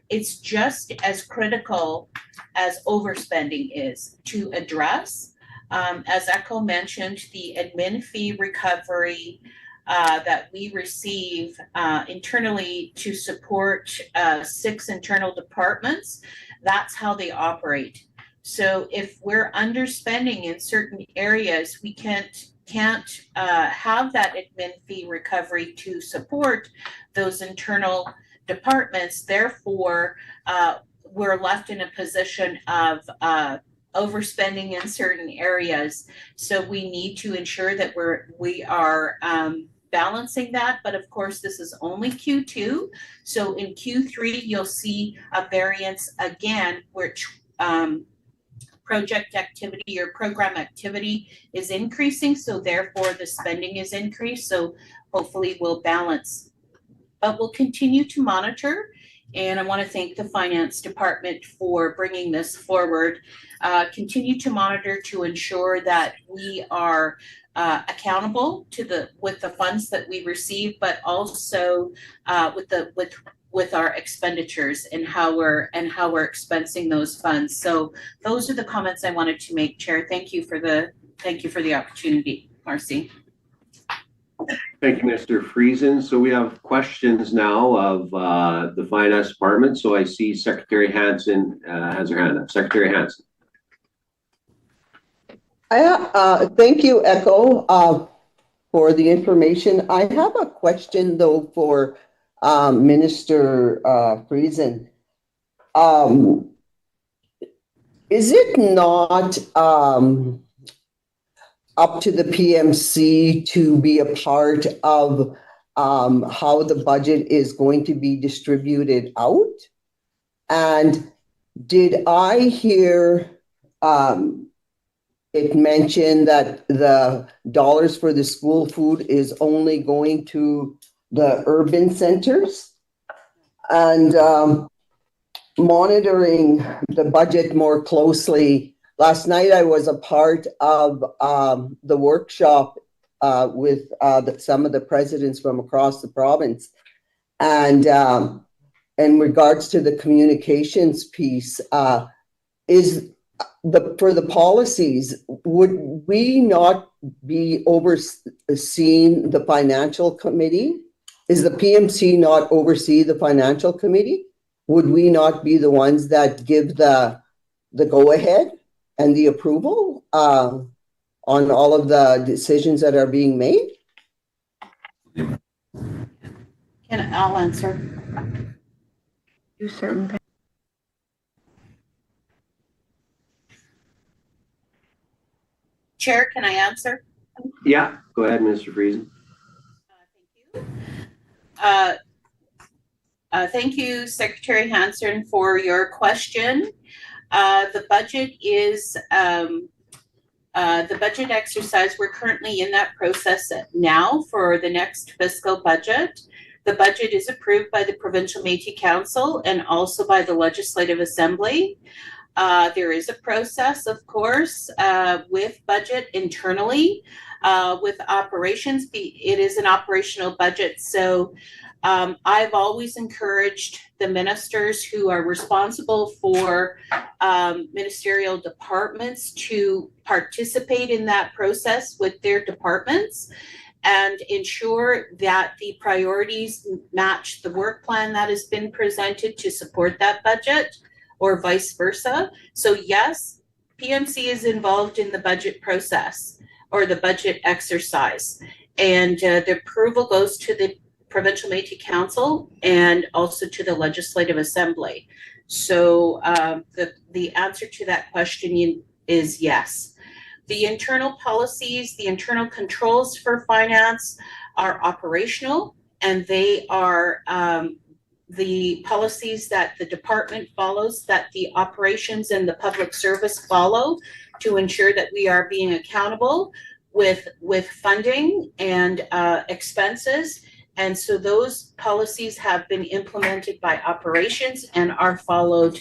it's just as critical as overspending is to address. As ECHO mentioned, the admin fee recovery that we receive internally to support 6 internal departments, that's how they operate. So if we're underspending in certain areas, we can't have that admin fee recovery to support those internal departments. Therefore, we're left in a position of overspending in certain areas. So we need to ensure that we are balancing that. But of course, this is only Q2. So in Q3, you'll see a variance again, which project activity or program activity is increasing. So therefore the spending is increased. So hopefully we'll balance, but we'll continue to monitor. And I want to thank the finance department for bringing this forward. Continue to monitor to ensure that we are accountable with the funds that we receive, but also with our expenditures and how we're expensing those funds. So those are the comments I wanted to make, Chair. Thank you for the opportunity, Marcy. Thank you, Mr. Friesen. So we have questions now of the Finance Department. So I see Secretary Hansen has her hand up. Secretary Hansen. Thank you, Echo, for the information. I have a question, though, for Minister Friesen. Is it not up to the PMC to be a part of how the budget is going to be distributed out? And did I hear it mentioned that the dollars for the school food is only going to the urban centers? And monitoring the budget more closely, last night I was a part of the workshop with some of the presidents from across the province. And in regards to the communications piece, for the policies, would we not be overseeing the financial committee? Is the PMC not oversee the financial committee? Would we not be the ones that give the go-ahead and the approval on all of the decisions that are being made? I'll answer. Do certain things. Chair, can I answer? Yeah, go ahead, Mr. Friesen. Thank you, Secretary Hansen, for your question. The budget is the budget exercise. We're currently in that process now for the next fiscal budget. The budget is approved by the Provincial Métis Council and also by the Legislative Assembly. There is a process, of course, with budget internally, with operations. It is an operational budget. So I've always encouraged the ministers who are responsible for ministerial departments to participate in that process with their departments and ensure that the priorities match the work plan that has been presented to support that budget, or vice versa. So yes, PMC is involved in the budget process or the budget exercise, and the approval goes to the Provincial Métis Council and also to the Legislative Assembly. So the answer to that question is yes. The internal policies, the internal controls for finance are operational, and they are the policies that the department follows, that the operations and the public service follow to ensure that we are being accountable with funding and expenses. And so those policies have been implemented by operations and are followed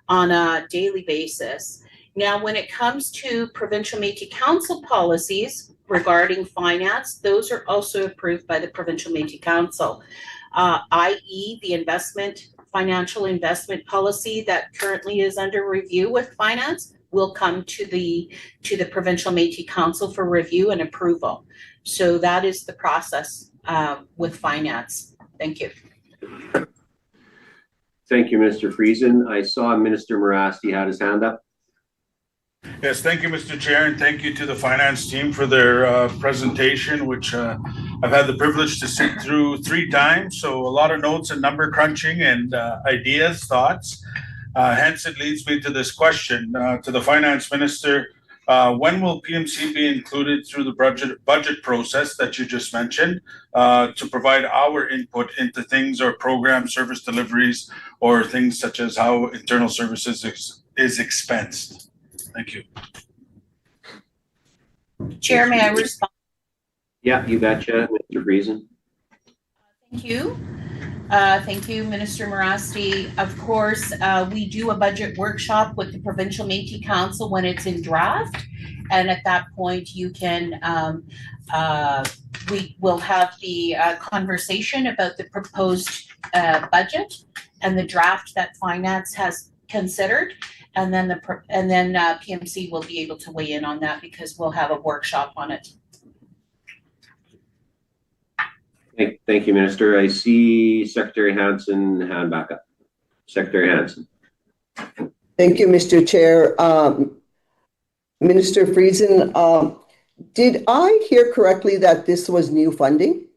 on a daily basis. Now, when it comes to Provincial Métis Council policies regarding finance, those are also approved by the Provincial Métis Council, i.e. the financial investment policy that currently is under review with finance will come to the Provincial Métis Council for review and approval. So that is the process with finance. Thank you. Thank you, Mr. Friesen. I saw Minister Morasti had his hand up. Yes, thank you, Mr. Chair, and thank you to the finance team for their presentation, which I've had the privilege to sit through 3 times. So a lot of notes and number crunching and ideas, thoughts. Hence, it leads me to this question to the finance minister. When will PMC be included through the budget process that you just mentioned to provide our input into things or program service deliveries or things such as how internal services is expensed? Thank you. Chair, may I respond? Yeah, you betcha, Mr. Friesen. Thank you. Thank you, Minister Morasti. Of course, we do a budget workshop with the Provincial Métis Council when it's in draft. And at that point, you can, we will have the conversation about the proposed budget and the draft that finance has considered. And then PMC will be able to weigh in on that because we'll have a workshop on it. Thank you, Minister. I see Secretary Hansen hand back up. Secretary Hansen. Thank you, Mr. Chair. Minister Friesen, did I hear correctly that this was new funding?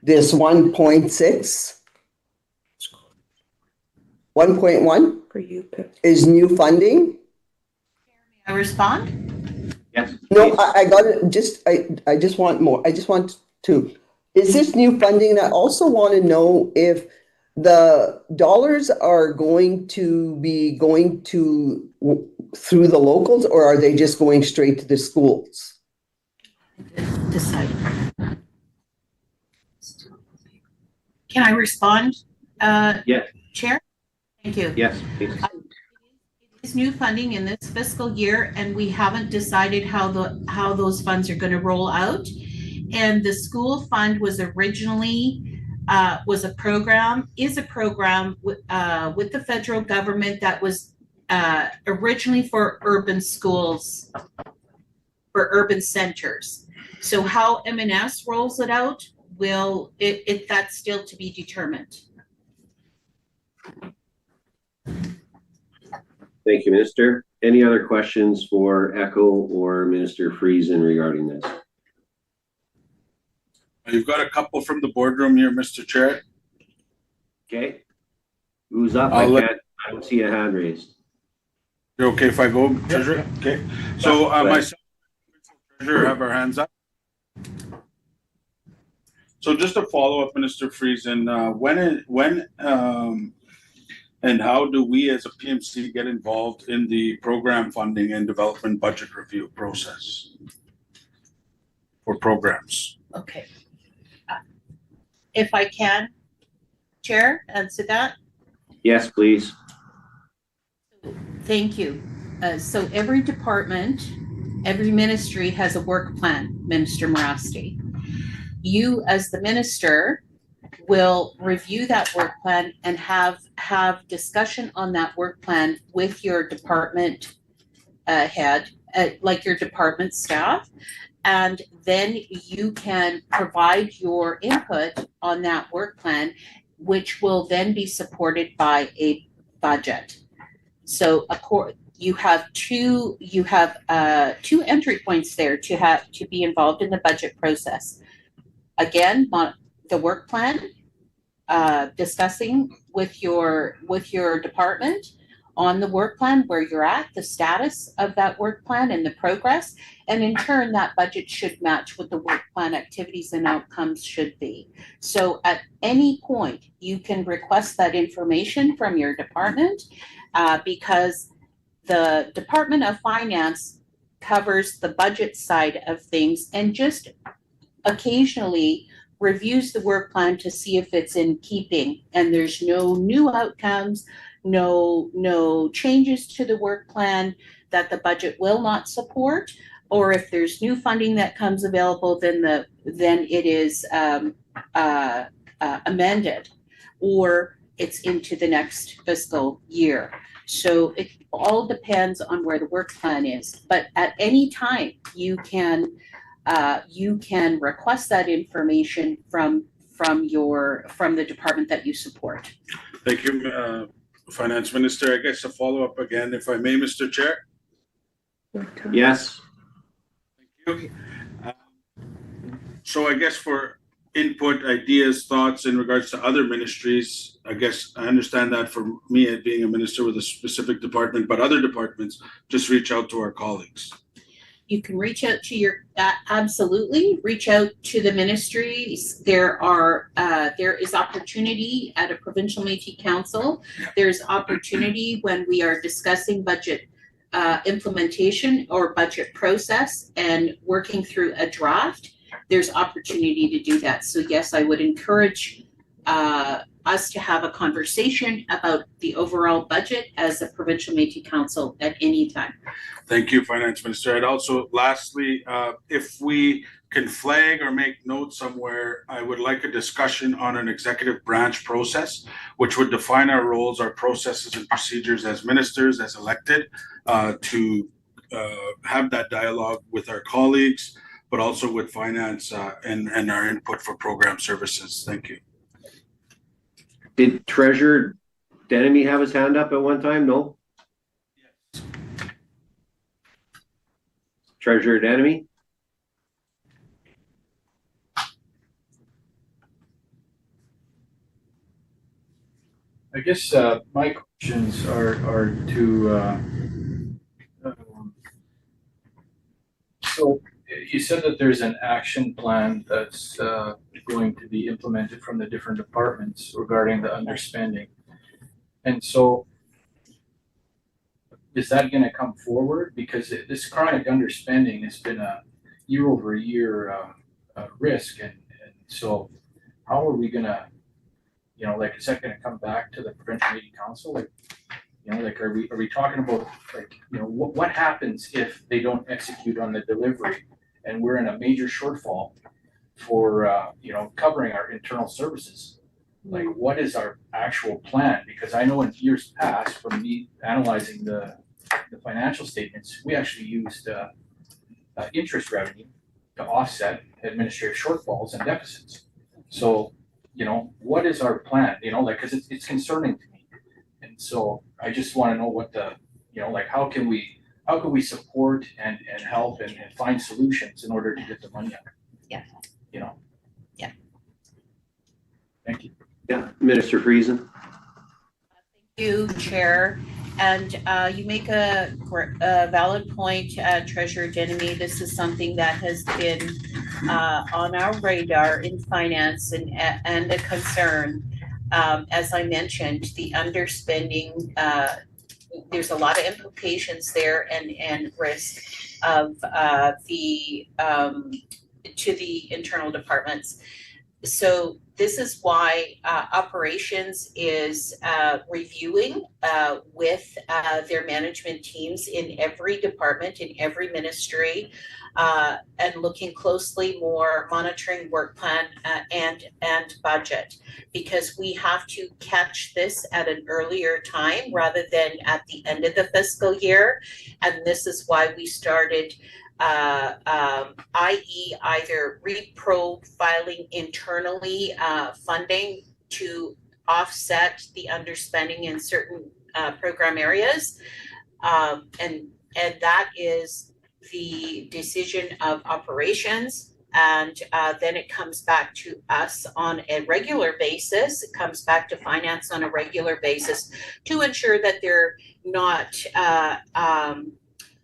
This 1.6? 1.1 For you, is new funding? May I respond? Yes. No, I got it. I just want more. I just want to. Is this new funding? And I also want to know if the dollars are going to be going to through the locals, or are they just going straight to the schools? Decide. Can I respond? Yes. Chair? Thank you. Yes, please. It is new funding in this fiscal year, and we haven't decided how those funds are going to roll out. And the school fund was originally is a program with the federal government that was originally for urban schools, for urban centers. So how M&S rolls it out that's still to be determined. Thank you, Minister. Any other questions for ECHO or Minister Friesen regarding this? You've got a couple from the boardroom here, Mr. Chair. Okay. Who's up? I don't see a hand raised. You're okay if I go, Treasurer? Okay. So myself and Treasurer have our hands up. So just to follow up, Minister Friesen, when and how do we as a PMC get involved in the program funding and development budget review process for programs? Okay. If I can, Chair, answer that. Yes, please. Thank you. So every department, every ministry has a work plan, Minister Morasti. You as the minister will review that work plan and have discussion on that work plan with your department head, like your department staff, and then you can provide your input on that work plan, which will then be supported by a budget. So you have two entry points there to be involved in the budget process. Again, the work plan, discussing with your department on the work plan where you're at, the status of that work plan and the progress, and in turn that budget should match what the work plan activities and outcomes should be. So at any point you can request that information from your department because the Department of Finance covers the budget side of things and just occasionally reviews the work plan to see if it's in keeping and there's no new outcomes, no changes to the work plan that the budget will not support, or if there's new funding that comes available, then it is amended or it's into the next fiscal year. So it all depends on where the work plan is, but at any time you can request that information from the department that you support. Thank you, Finance Minister. I guess a follow-up again, if I may, Mr. Chair. Yes. Thank you. So I guess for input, ideas, thoughts in regards to other ministries, I guess I understand that for me as being a minister with a specific department, but other departments, just reach out to our colleagues. You can reach out to absolutely reach out to the ministries. There is opportunity at a Provincial Métis Council. There's opportunity when we are discussing budget implementation or budget process and working through a draft. there's opportunity to do that. So yes, I would encourage us to have a conversation about the overall budget as a Provincial Métis Council at any time. Thank you, Finance Minister. And also, lastly, if we can flag or make note somewhere, I would like a discussion on an executive branch process, which would define our roles, our processes and procedures as ministers, as elected, to have that dialogue with our colleagues, but also with finance and our input for program services. Thank you. Did Treasurer Denemy have his hand up at one time? No? Yes. Treasurer Denemy? I guess my questions are to so you said that there's an action plan that's going to be implemented from the different departments regarding the underspending. And so is that going to come forward? Because this chronic underspending has been a year-over-year risk. And so how are we going to, you know, like, is that going to come back to the Provincial Métis Council? Like, you know, like, are we talking about, like, you know, what happens if they don't execute on the delivery and we're in a major shortfall for, you know, covering our internal services? Like, what is our actual plan? Because I know in years past, from me analyzing the financial statements, we actually used interest revenue to offset administrative shortfalls and deficits. So, you know, what is our plan? You know, like, because it's concerning to me. And so I just want to know what the, you know, like, how can we support and help and find solutions in order to get the money out? Yeah. You know? Yeah. Thank you. Yeah, Minister Friesen. Thank you, Chair. And you make a valid point, Treasurer Denemy. This is something that has been on our radar in finance and a concern. As I mentioned, the underspending, there's a lot of implications there and risk of to the internal departments. So this is why operations is reviewing with their management teams in every department, in every ministry, and looking closely more monitoring work plan and budget, because we have to catch this at an earlier time rather than at the end of the fiscal year. And this is why we started i.e. either reprofiling internally funding to offset the underspending in certain program areas. And that is the decision of operations. And then it comes back to us on a regular basis. It comes back to finance on a regular basis to ensure that they're not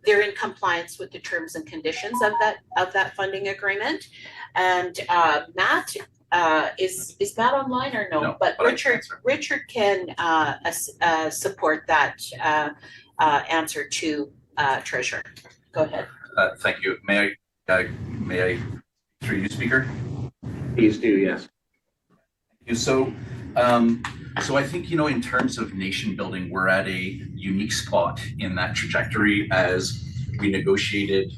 they're in compliance with the terms and conditions of that funding agreement. And Matt, is Matt online or no? No, but Richard can support that answer to Treasurer. Go ahead. Thank you. May I through you, Speaker? Please do, yes. Thank you. So I think, you know, in terms of nation building, we're at a unique spot in that trajectory as we negotiated,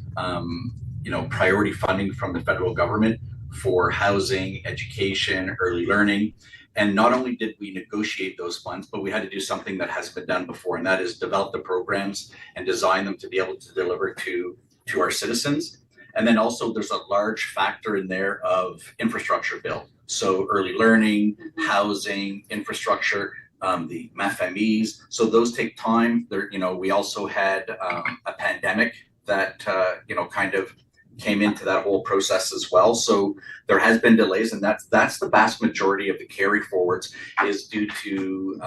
you know, priority funding from the federal government for housing, education, early learning. And not only did we negotiate those funds, but we had to do something that hasn't been done before, and that is develop the programs and design them to be able to deliver to our citizens. And then also there's a large factor in there of infrastructure build. So early learning, housing, infrastructure, the MFMEs. So those take time. There, you know, we also had a pandemic that, you know, kind of came into that whole process as well. So there has been delays, and that's the vast majority of the carry forwards is due to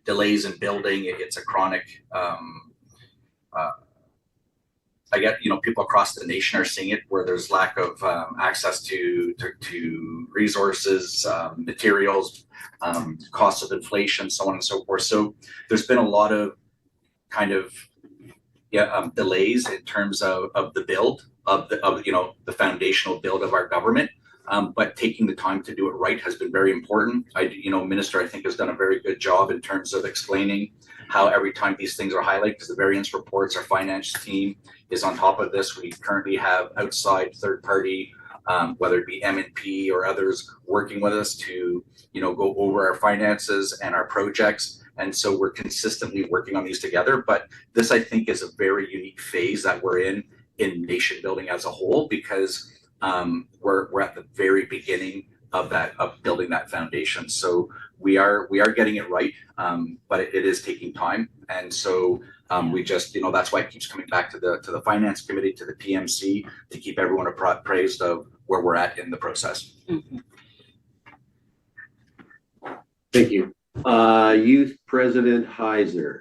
delays in building. It's a chronic, I get, you know, people across the nation are seeing it where there's lack of access to resources, materials, cost of inflation, so on and so forth. So there's been a lot of kind of delays in terms of the build. of the foundational build of our government. But taking the time to do it right has been very important. Minister, I think, has done a very good job in terms of explaining how every time these things are highlighted, because the variance reports, our finance team is on top of this. We currently have outside third party, whether it be M&P or others, working with us to go over our finances and our projects. And so we're consistently working on these together. But this, I think, is a very unique phase that we're in nation building as a whole, because we're at the very beginning of building that foundation. So we are getting it right, but it is taking time. And so we just, that's why it keeps coming back to the finance committee, to the PMC, to keep everyone appraised of where we're at in the process. Mm-hmm. Thank you. Youth President Heiser.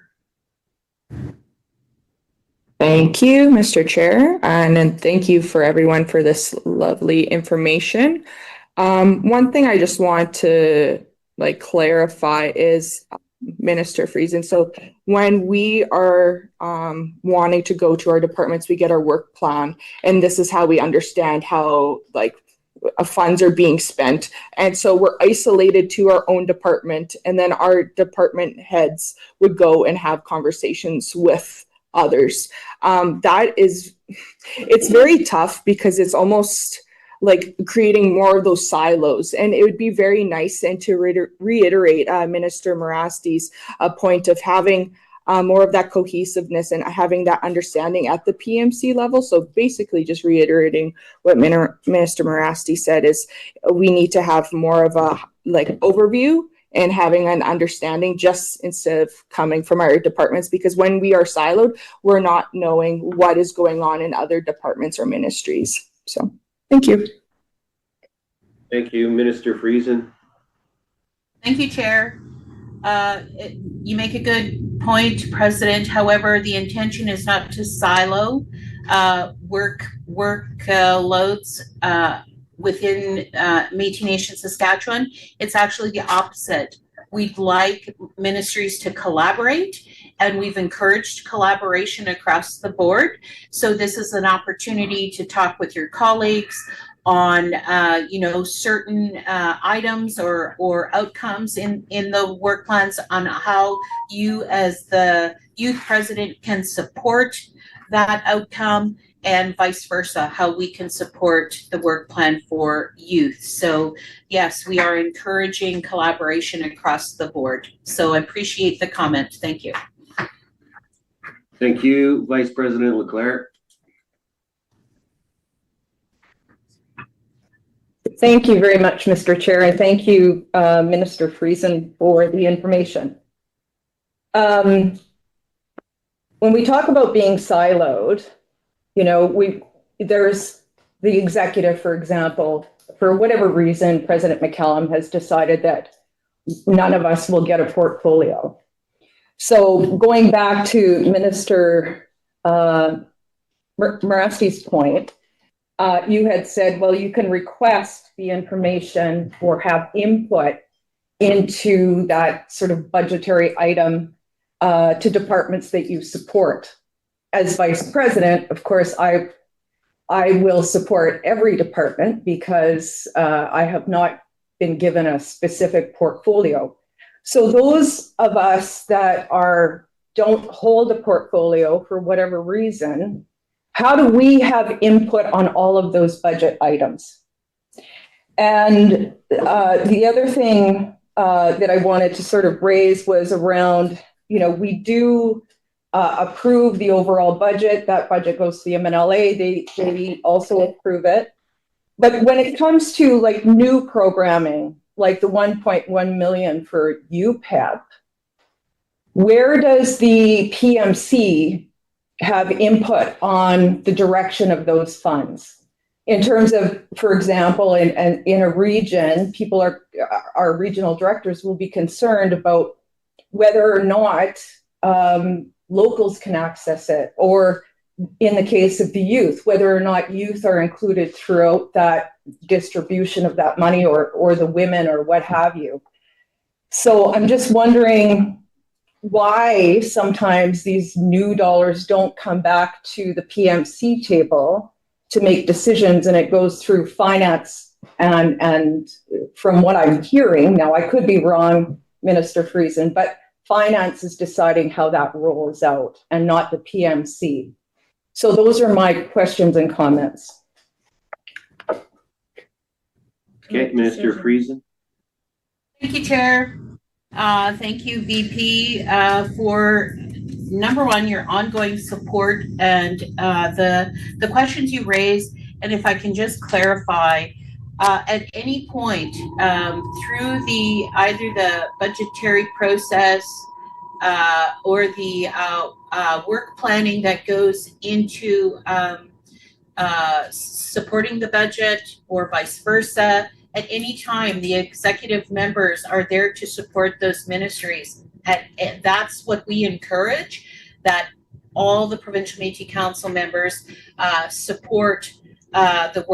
Thank you, Mr. Chair, and then thank you for everyone for this lovely information. One thing I just want to clarify is Minister Friesen. So when we are wanting to go to our departments, we get our work plan, and this is how we understand how funds are being spent. And so we're isolated to our own department, and then our department heads would go and have conversations with others. It's very tough because it's almost like creating more of those silos. And it would be very nice, and to reiterate Minister Morasti's point of having more of that cohesiveness and having that understanding at the PMC level. So basically just reiterating what Minister Morasti said is we need to have more of a overview and having an understanding just instead of coming from our departments, because when we are siloed, we're not knowing what is going on in other departments or ministries. So thank you. Thank you, Minister Friesen. Thank you, Chair. You make a good point, President. However, the intention is not to silo work loads within Métis Nation-Saskatchewan. It's actually the opposite. We'd like ministries to collaborate, and we've encouraged collaboration across the board. So this is an opportunity to talk with your colleagues on certain items or outcomes in the work plans, on how you as the youth president can support that outcome, and vice versa, how we can support the work plan for youth. So yes, we are encouraging collaboration across the board. So I appreciate the comment. Thank you. Thank you, Vice President Leclerc. Thank you very much, Mr. Chair, and thank you, Minister Friesen, for the information. When we talk about being siloed, there's the executive, for example, for whatever reason, President McCallum has decided that none of us will get a portfolio. So going back to Minister Morasti's point, you had said, well, you can request the information or have input into that sort of budgetary item to departments that you support. As Vice President, of course, I will support every department because I have not been given a specific portfolio. So those of us that don't hold a portfolio for whatever reason, how do we have input on all of those budget items? And the other thing that I wanted to sort of raise was around, we do approve the overall budget. That budget goes to the MNLA. They also approve it. But when it comes to new programming, like the 1.1 million for UPEP, where does the PMC have input on the direction of those funds? In terms of, for example, in a region, our regional directors will be concerned about whether or not locals can access it, or in the case of the youth, whether or not youth are included throughout that distribution of that money, or the women, or what have you. So I'm just wondering why sometimes these new dollars don't come back to the PMC table to make decisions, and it goes through finance. And from what I'm hearing, now I could be wrong, Minister Friesen, but finance is deciding how that rolls out and not the PMC. So those are my questions and comments. Okay, Minister Friesen. Thank you, Chair. Thank you, VP, for number one, your ongoing support and the questions you raised. And if I can just clarify, at any point through either the budgetary process or the work planning that goes into supporting the budget or vice versa, at any time the executive members are there to support those ministries. And that's what we encourage, that all the Provincial Métis Council members support the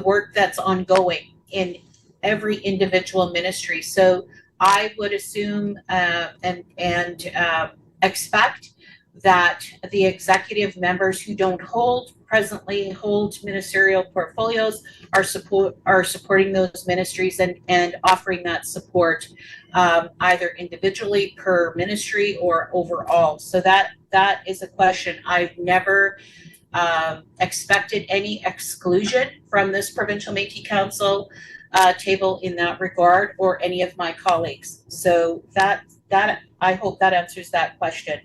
work that's ongoing in every individual ministry. So I would assume and expect that the executive members who don't presently hold ministerial portfolios are supporting those ministries and offering that support either individually per ministry or overall. So that is a question. I've never expected any exclusion from this Provincial Métis Council table in that regard, or any of my colleagues. So that I hope that answers that question.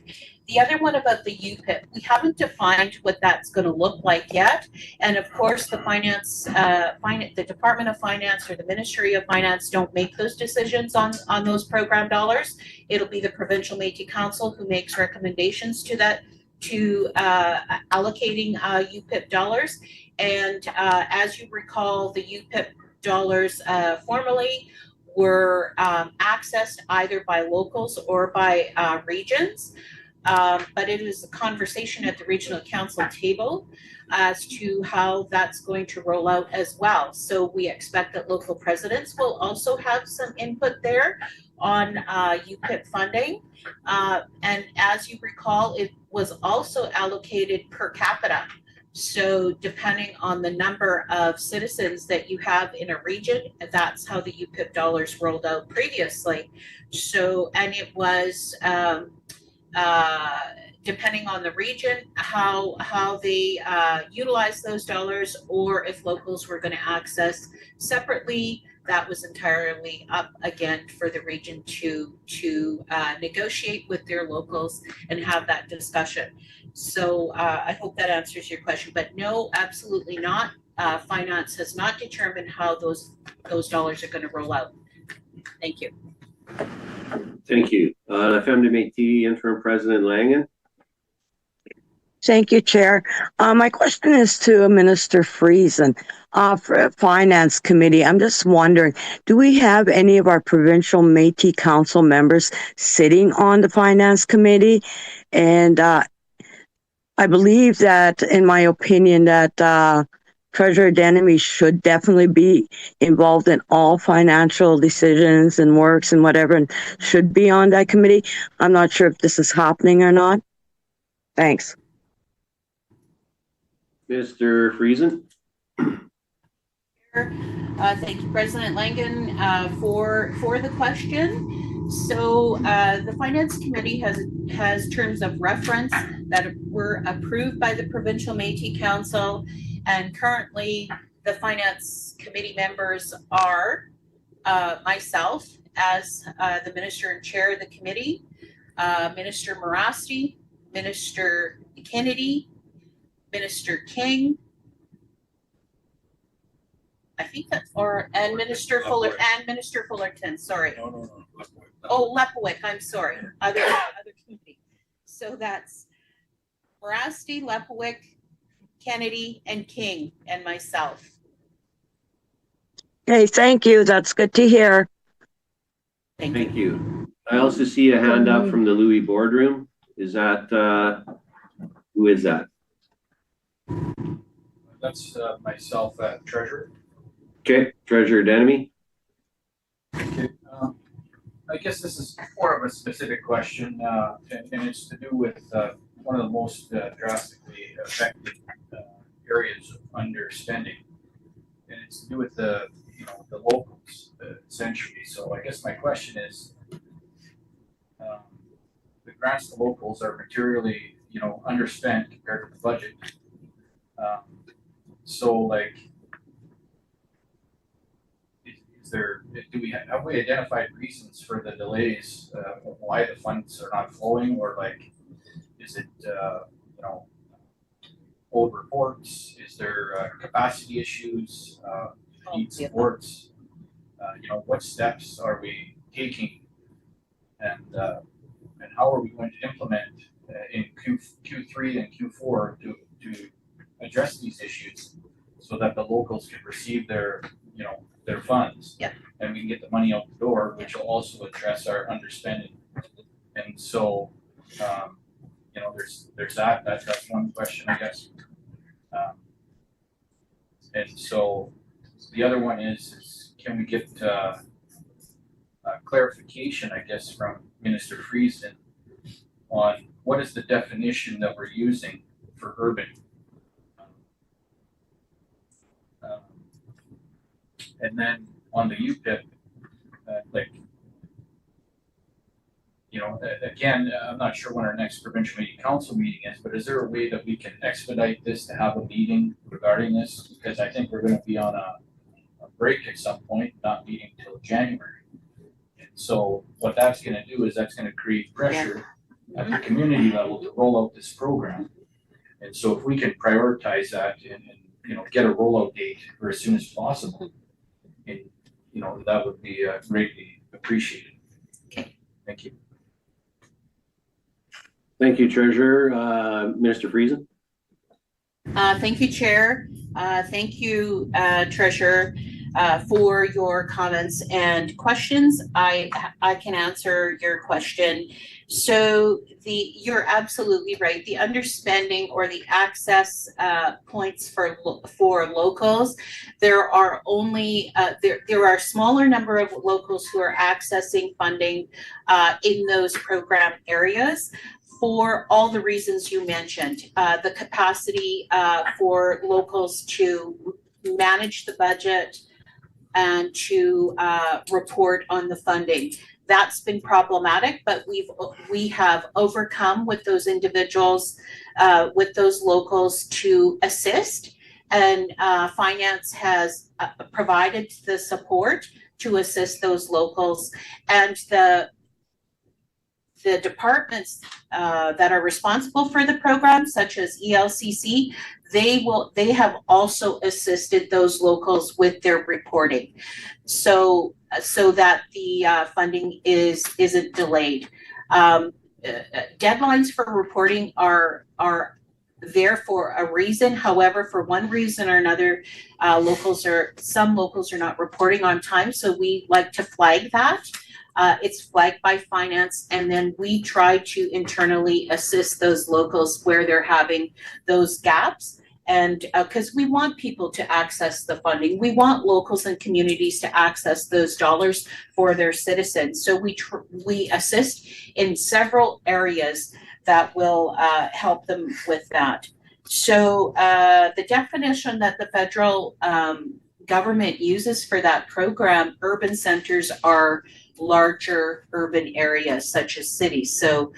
The other one about the UPIP, we haven't defined what that's going to look like yet. And of course, the the Department of Finance or the Ministry of Finance don't make those decisions on those program dollars. It'll be the Provincial Métis Council who makes recommendations to that, to allocating UPIP dollars. And as you recall, the UPIP dollars formally were accessed either by locals or by regions. But it is a conversation at the regional council table as to how that's going to roll out as well. So we expect that local presidents will also have some input there on UPIP funding. And as you recall, it was also allocated per capita. So depending on the number of citizens that you have in a region, that's how the UPIP dollars rolled out previously. So, and it was depending on the region, how they utilize those dollars, or if locals were going to access separately, that was entirely up again for the region to negotiate with their locals and have that discussion. So I hope that answers your question, but no, absolutely not. Finance has not determined how those dollars are going to roll out. Thank you. Thank you. La Femme de Métis, Interim President Langen. Thank you, Chair. My question is to Minister Friesen. For Finance Committee, I'm just wondering, do we have any of our Provincial Métis Council members sitting on the Finance Committee? And I believe that, in my opinion, that Treasurer Denemy should definitely be involved in all financial decisions and works and whatever, and should be on that committee. I'm not sure if this is happening or not. Thanks. Mr. Friesen. Thank you, President Langen, for the question. So the Finance Committee has terms of reference that were approved by the Provincial Métis Council, and currently the Finance Committee members are myself as the Minister and Chair of the committee, Minister Morasti, Minister Kennedy, Minister King, I think that's, and Minister Fuller and Minister Fullerton. Sorry. No. Oh, Lepowick. I'm sorry. Other committee. So that's Morasti, Lepowick, Kennedy, and King, and myself. Okay, thank you. That's good to hear. Thank you. I also see a hand up from the Louis boardroom. Is that who is that? That's myself, Treasurer. Okay, Treasurer Denemy. Okay. I guess this is more of a specific question, and it's to do with one of the most drastically affected areas of underspending. And it's to do with the locals, essentially. So I guess my question is, the grants to locals are materially, underspent compared to the budget. So like, have we identified reasons for the delays, why the funds are not flowing, or like, is it, old reports? Is there capacity issues, need supports? What steps are we taking, and how are we going to implement in Q3 and Q4 to address these issues so that the locals can receive their funds, and we can get the money out the door, which will also address our underspending. And so, there's that's one question, I guess. And so the other one is can we get clarification, I guess, from Minister Friesen on what is the definition that we're using for urban? And then on the UPIP, again, I'm not sure when our next Provincial Métis Council meeting is, but is there a way that we can expedite this to have a meeting regarding this? Because I think we're going to be on a break at some point, not meeting until January. And so what that's going to do is that's going to create pressure at the community level to roll out this program. And so if we can prioritize that and get a rollout date for as soon as possible, and that would be greatly appreciated. Okay. Thank you. Thank you, Treasurer. Minister Friesen. Thank you, Chair. Thank you, Treasurer, for your comments and questions. I can answer your question. So you're absolutely right. The underspending or the access points for locals, there are only there are a smaller number of locals who are accessing funding in those program areas, for all the reasons you mentioned. The capacity for locals to manage the budget and to report on the funding. That's been problematic, but we have overcome with those individuals, with those locals to assist, and finance has provided the support to assist those locals, and the departments that are responsible for the program, such as ELCC, they have also assisted those locals with their reporting, so that the funding isn't delayed. Deadlines for reporting are there for a reason. However, for one reason or another, some locals are not reporting on time, so we like to flag that. It's flagged by finance, and then we try to internally assist those locals where they're having those gaps. And because we want people to access the funding, we want locals and communities to access those dollars for their citizens. So we assist in several areas that will help them with that. So the definition that the federal government uses for that program, urban centers are larger urban areas such as cities. So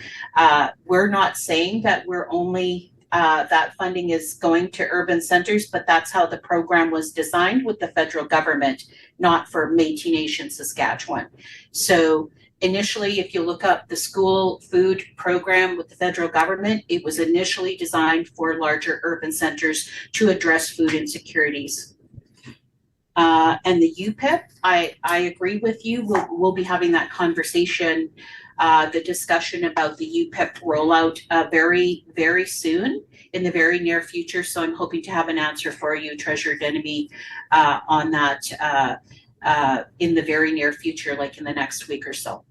we're not saying that we're only that funding is going to urban centers, but that's how the program was designed with the federal government, not for Métis Nation-Saskatchewan. So initially, if you look up the school food program with the federal government, it was initially designed for larger urban centers to address food insecurities. And the UPIP, I agree with you. We'll be having that conversation, the discussion about the UPIP rollout very, very soon, in the very near future. So I'm hoping to have an answer for you, Treasurer Denemy, on that in the very near future, like in the next week or so.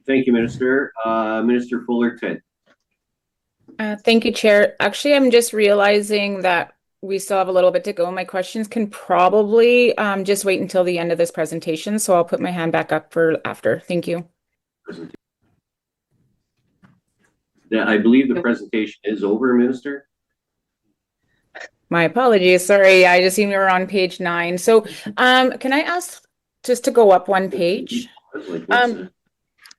Thank you, Minister. Minister Fullerton. Thank you, Chair. Actually, I'm just realizing that we still have a little bit to go. My questions can probably just wait until the end of this presentation, so I'll put my hand back up for after. Thank you. I believe the presentation is over, Minister. My apologies. Sorry, I just seen we were on page 9. So, can I ask just to go up one page?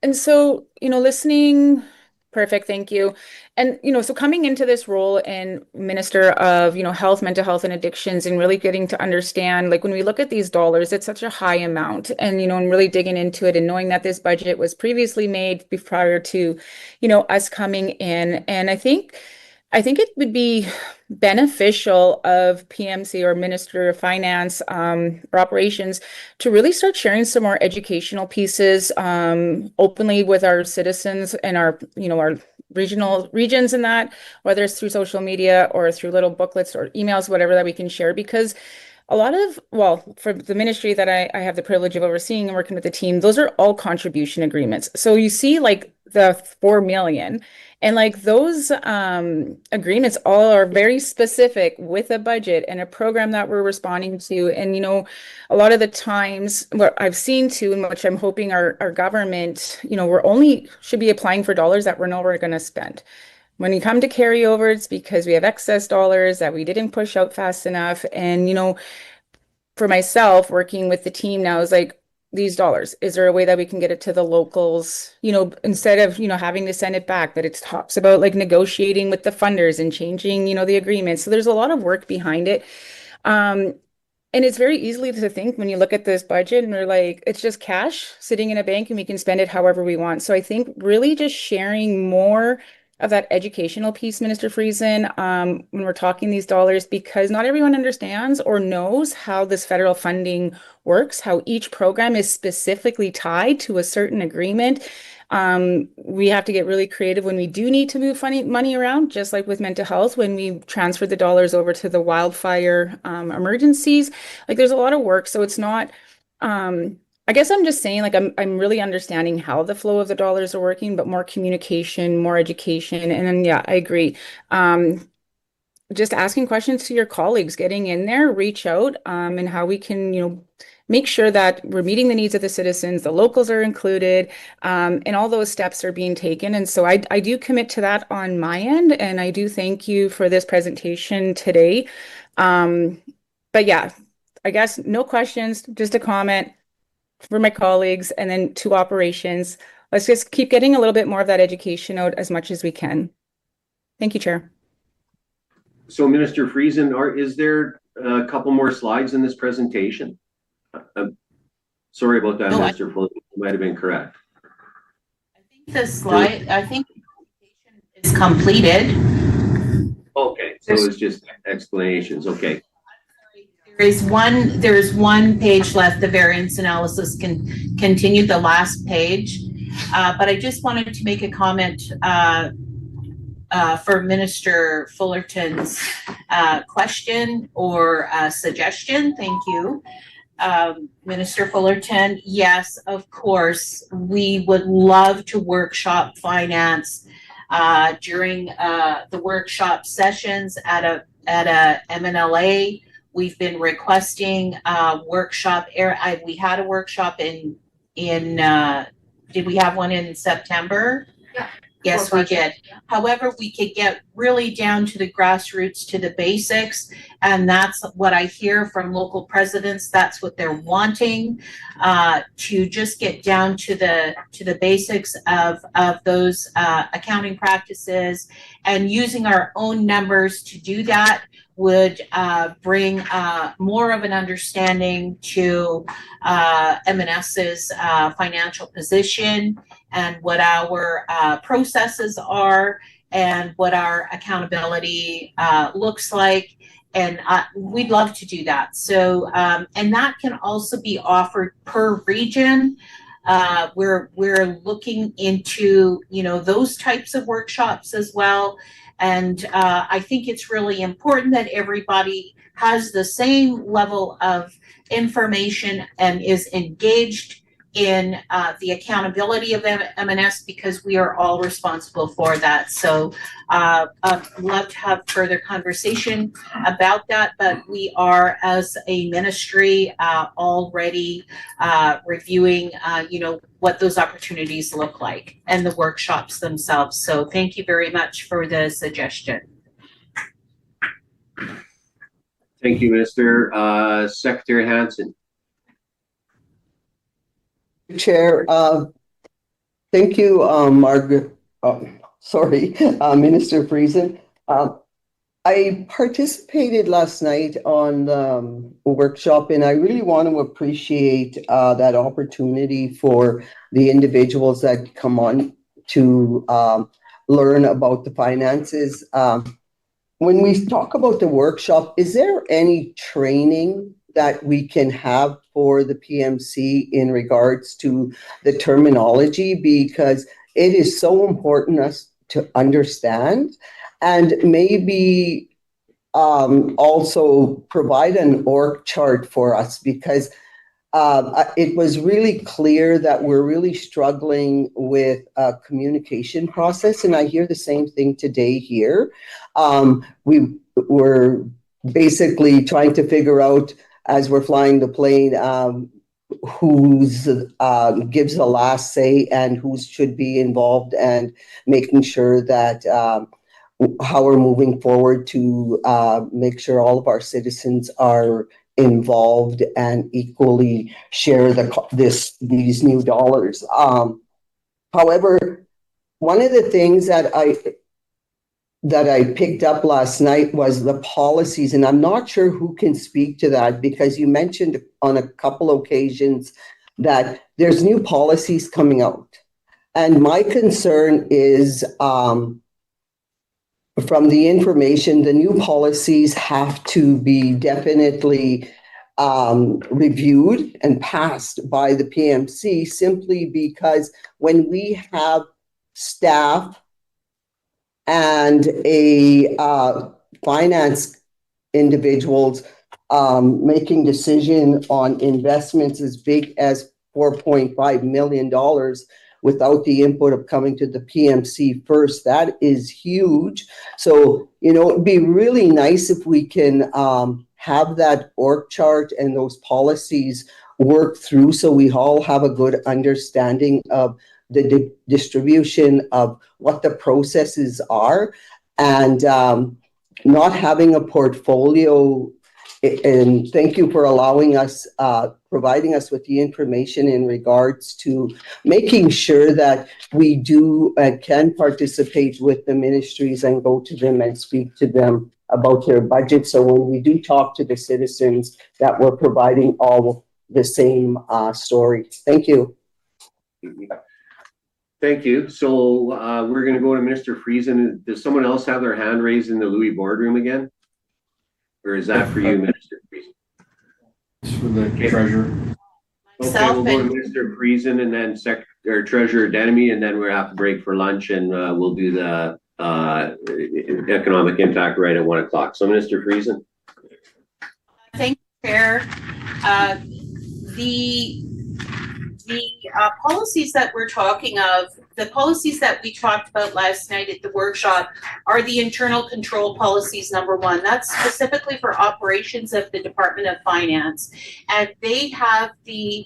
And so, listening, perfect, thank you. And, so coming into this role in Minister of, Health, Mental Health and Addictions, and really getting to understand, like when we look at these dollars, it's such a high amount, and, and really digging into it and knowing that this budget was previously made prior to, us coming in. And I think it would be beneficial of PMC or Minister of Finance or Operations to really start sharing some more educational pieces openly with our citizens and our regions and that, whether it's through social media or through little booklets or emails, whatever that we can share, because a lot of, for the ministry that I have the privilege of overseeing and working with the team, those are all contribution agreements. So you see like the 4 million and like those agreements all are very specific with a budget and a program that we're responding to. And, a lot of the times what I've seen too, and which I'm hoping our government, should be applying for dollars that we're never going to spend. When you come to carryover, it's because we have excess dollars that we didn't push out fast enough. And, for myself working with the team now is like, these dollars, is there a way that we can get it to the locals, instead of, having to send it back, that it talks about like negotiating with the funders and changing, the agreements. So there's a lot of work behind it. And it's very easily to think when you look at this budget and they're like, it's just cash sitting in a bank and we can spend it however we want. So I think really just sharing more of that educational piece, Minister Friesen, when we're talking these dollars, because not everyone understands or knows how this federal funding works, how each program is specifically tied to a certain agreement. We have to get really creative when we do need to move money around, just like with mental health, when we transfer the dollars over to the wildfire emergencies. Like there's a lot of work, so it's not I guess I'm just saying, like, I'm really understanding how the flow of the dollars are working, but more communication, more education. And then, yeah, I agree. Just asking questions to your colleagues, getting in there, reach out, and how we can, make sure that we're meeting the needs of the citizens, the locals are included, and all those steps are being taken. And so I do commit to that on my end, and I do thank you for this presentation today. But yeah, I guess no questions, just a comment for my colleagues, and then to operations. Let's just keep getting a little bit more of that education out as much as we can. Thank you, Chair. So Minister Friesen, is there a couple more slides in this presentation? Sorry about that, Minister Fulton. You might have been correct. The slide, I think it's completed. Okay, so it's just explanations. Okay. There is one page left. The variance analysis can continue, the last page. But I just wanted to make a comment for Minister Fullerton's question or suggestion. Thank you. Minister Fullerton, yes, of course, we would love to workshop finance during the workshop sessions at a MNLA. We've been requesting workshop. We had a workshop in did we have one in September? Yeah. Yes, we did. However, we could get really down to the grassroots, to the basics, and that's what I hear from local presidents. That's what they're wanting, to just get down to the basics of those accounting practices, and using our own numbers to do that would bring more of an understanding to M&S's financial position and what our processes are and what our accountability looks like. And we'd love to do that. So, and that can also be offered per region. We're looking into, those types of workshops as well. And I think it's really important that everybody has the same level of information and is engaged in the accountability of M&S, because we are all responsible for that. So I'd love to have further conversation about that, but we are, as a ministry, already reviewing, what those opportunities look like and the workshops themselves. So thank you very much for the suggestion. Thank you, Minister. Secretary Hansen. Chair, thank you, Margaret. Minister Friesen. I participated last night on a workshop, and I really want to appreciate that opportunity for the individuals that come on to learn about the finances. When we talk about the workshop, is there any training that we can have for the PMC in regards to the terminology? Because it is so important us to understand, and maybe also provide an org chart for us, because it was really clear that we're really struggling with a communication process, and I hear the same thing today here. We were basically trying to figure out, as we're flying the plane, who's gives the last say and who should be involved, and making sure that how we're moving forward to make sure all of our citizens are involved and equally share these new dollars. However, one of the things that I picked up last night was the policies, and I'm not sure who can speak to that, because you mentioned on a couple occasions that there's new policies coming out. And my concern is, from the information, the new policies have to be definitely reviewed and passed by the PMC, simply because when we have staff and a finance individuals making decision on investments as big as $4.5 million without the input of coming to the PMC first, that is huge. So, it'd be really nice if we can have that org chart and those policies work through, so we all have a good understanding of the distribution of what the processes are, and not having a portfolio. And thank you for allowing us, providing us with the information in regards to making sure that we do and can participate with the ministries and go to them and speak to them about their budget. So when we do talk to the citizens, that we're providing all the same story. Thank you. Thank you. So we're going to go to Mr. Friesen. Does someone else have their hand raised in the Louis boardroom again? Or is that for you, Minister Friesen? It's for the treasurer. Okay, we'll go to Minister Friesen and then Treasurer Denemy, and then we'll have to break for lunch, and we'll do the economic impact right at 1 o'clock. So Minister Friesen. Thank you, Chair. The policies that we're talking of, the policies that we talked about last night at the workshop, are the internal control policies #1. That's specifically for operations of the Department of Finance, and they have the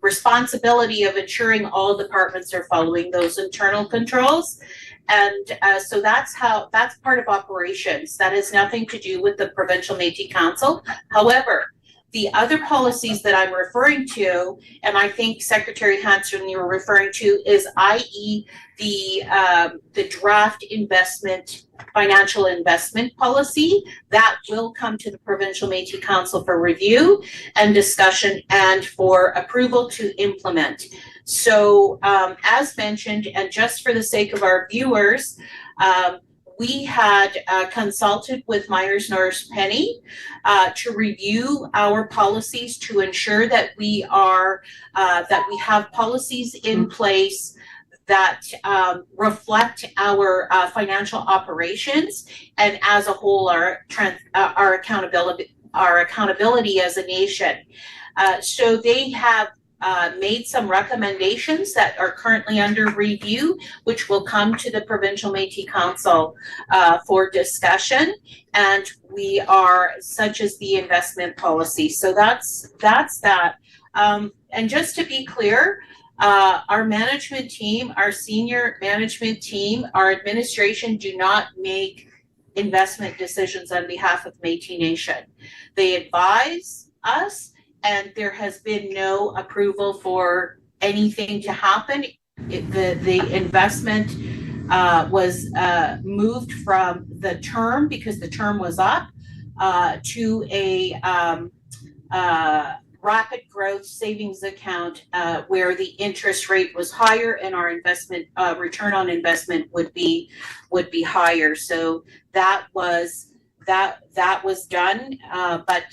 responsibility of ensuring all departments are following those internal controls. And so that's part of operations. That has nothing to do with the Provincial Métis Council. However, the other policies that I'm referring to, and I think Secretary Hansen you were referring to, is i.e. the draft financial investment policy that will come to the Provincial Métis Council for review and discussion and for approval to implement. So as mentioned, and just for the sake of our viewers, we had consulted with Myers Norris Penny to review our policies to ensure that we have policies in place that reflect our financial operations, and as a whole our accountability our accountability as a nation. So they have made some recommendations that are currently under review, which will come to the Provincial Métis Council for discussion. And we are, such as the investment policy. So that's that. And just to be clear, our management team, our senior management team, our administration do not make investment decisions on behalf of Métis Nation. They advise us, and there has been no approval for anything to happen. The investment was moved from the term, because the term was up, to a rapid growth savings account where the interest rate was higher and our investment return on investment would be higher. So that was done, but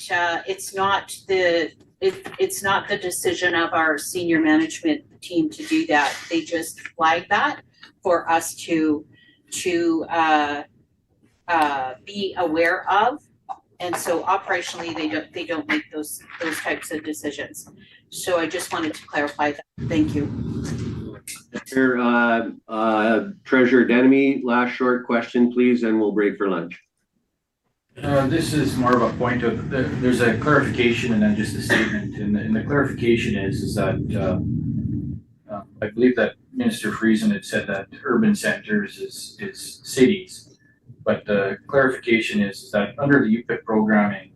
it's not the decision of our senior management team to do that. They just flagged that for us to be aware of. And so operationally, they don't make those types of decisions. So I just wanted to clarify that. Thank you. Treasurer Denemy, last short question, please, and we'll break for lunch. This is more of a point of, there's a clarification and then just a statement. And the clarification is that I believe that Minister Friesen had said that urban centers is cities. But the clarification is that under the UPIP programming,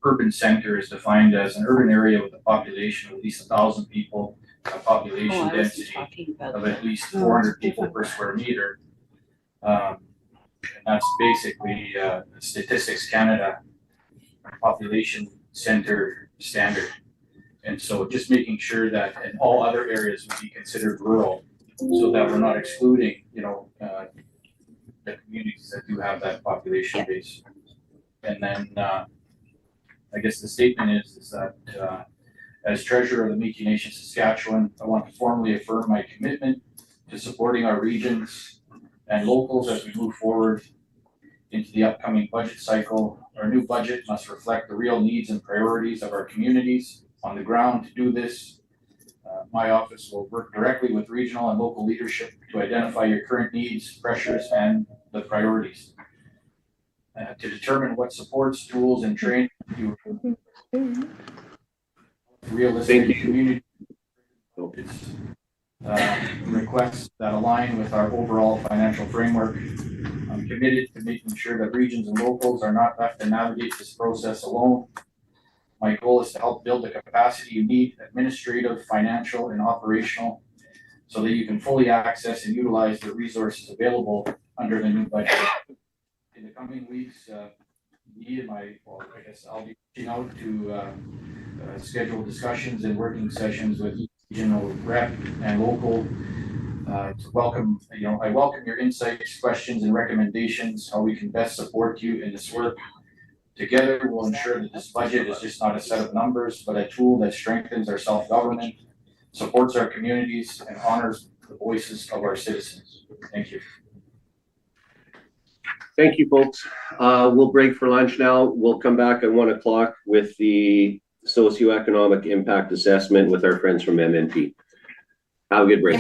urban center is defined as an urban area with a population of at least 1,000 people, a population density of at least 400 people per square meter. And that's basically Statistics Canada population center standard. And so just making sure that in all other areas would be considered rural, so that we're not excluding, the communities that do have that population base. And then I guess the statement is that as treasurer of the Métis Nation-Saskatchewan, I want to formally affirm my commitment to supporting our regions and locals as we move forward into the upcoming budget cycle. Our new budget must reflect the real needs and priorities of our communities on the ground. To do this, my office will work directly with regional and local leadership to identify your current needs, pressures, and the priorities. To determine what supports, tools, and training you realistic community requests that align with our overall financial framework. I'm committed to making sure that regions and locals are not left to navigate this process alone. My goal is to help build the capacity you need, administrative, financial, and operational, so that you can fully access and utilize the resources available under the new budget. In the coming weeks, I'll be reaching out to schedule discussions and working sessions with regional rep and local to welcome, I welcome your insights, questions, and recommendations, how we can best support you in this work. Together, we'll ensure that this budget is just not a set of numbers, but a tool that strengthens our self-government, supports our communities, and honors the voices of our citizens. Thank you. Thank you, folks. We'll break for lunch now. We'll come back at 1 o'clock with the socioeconomic impact assessment with our friends from MNP. Have a good break.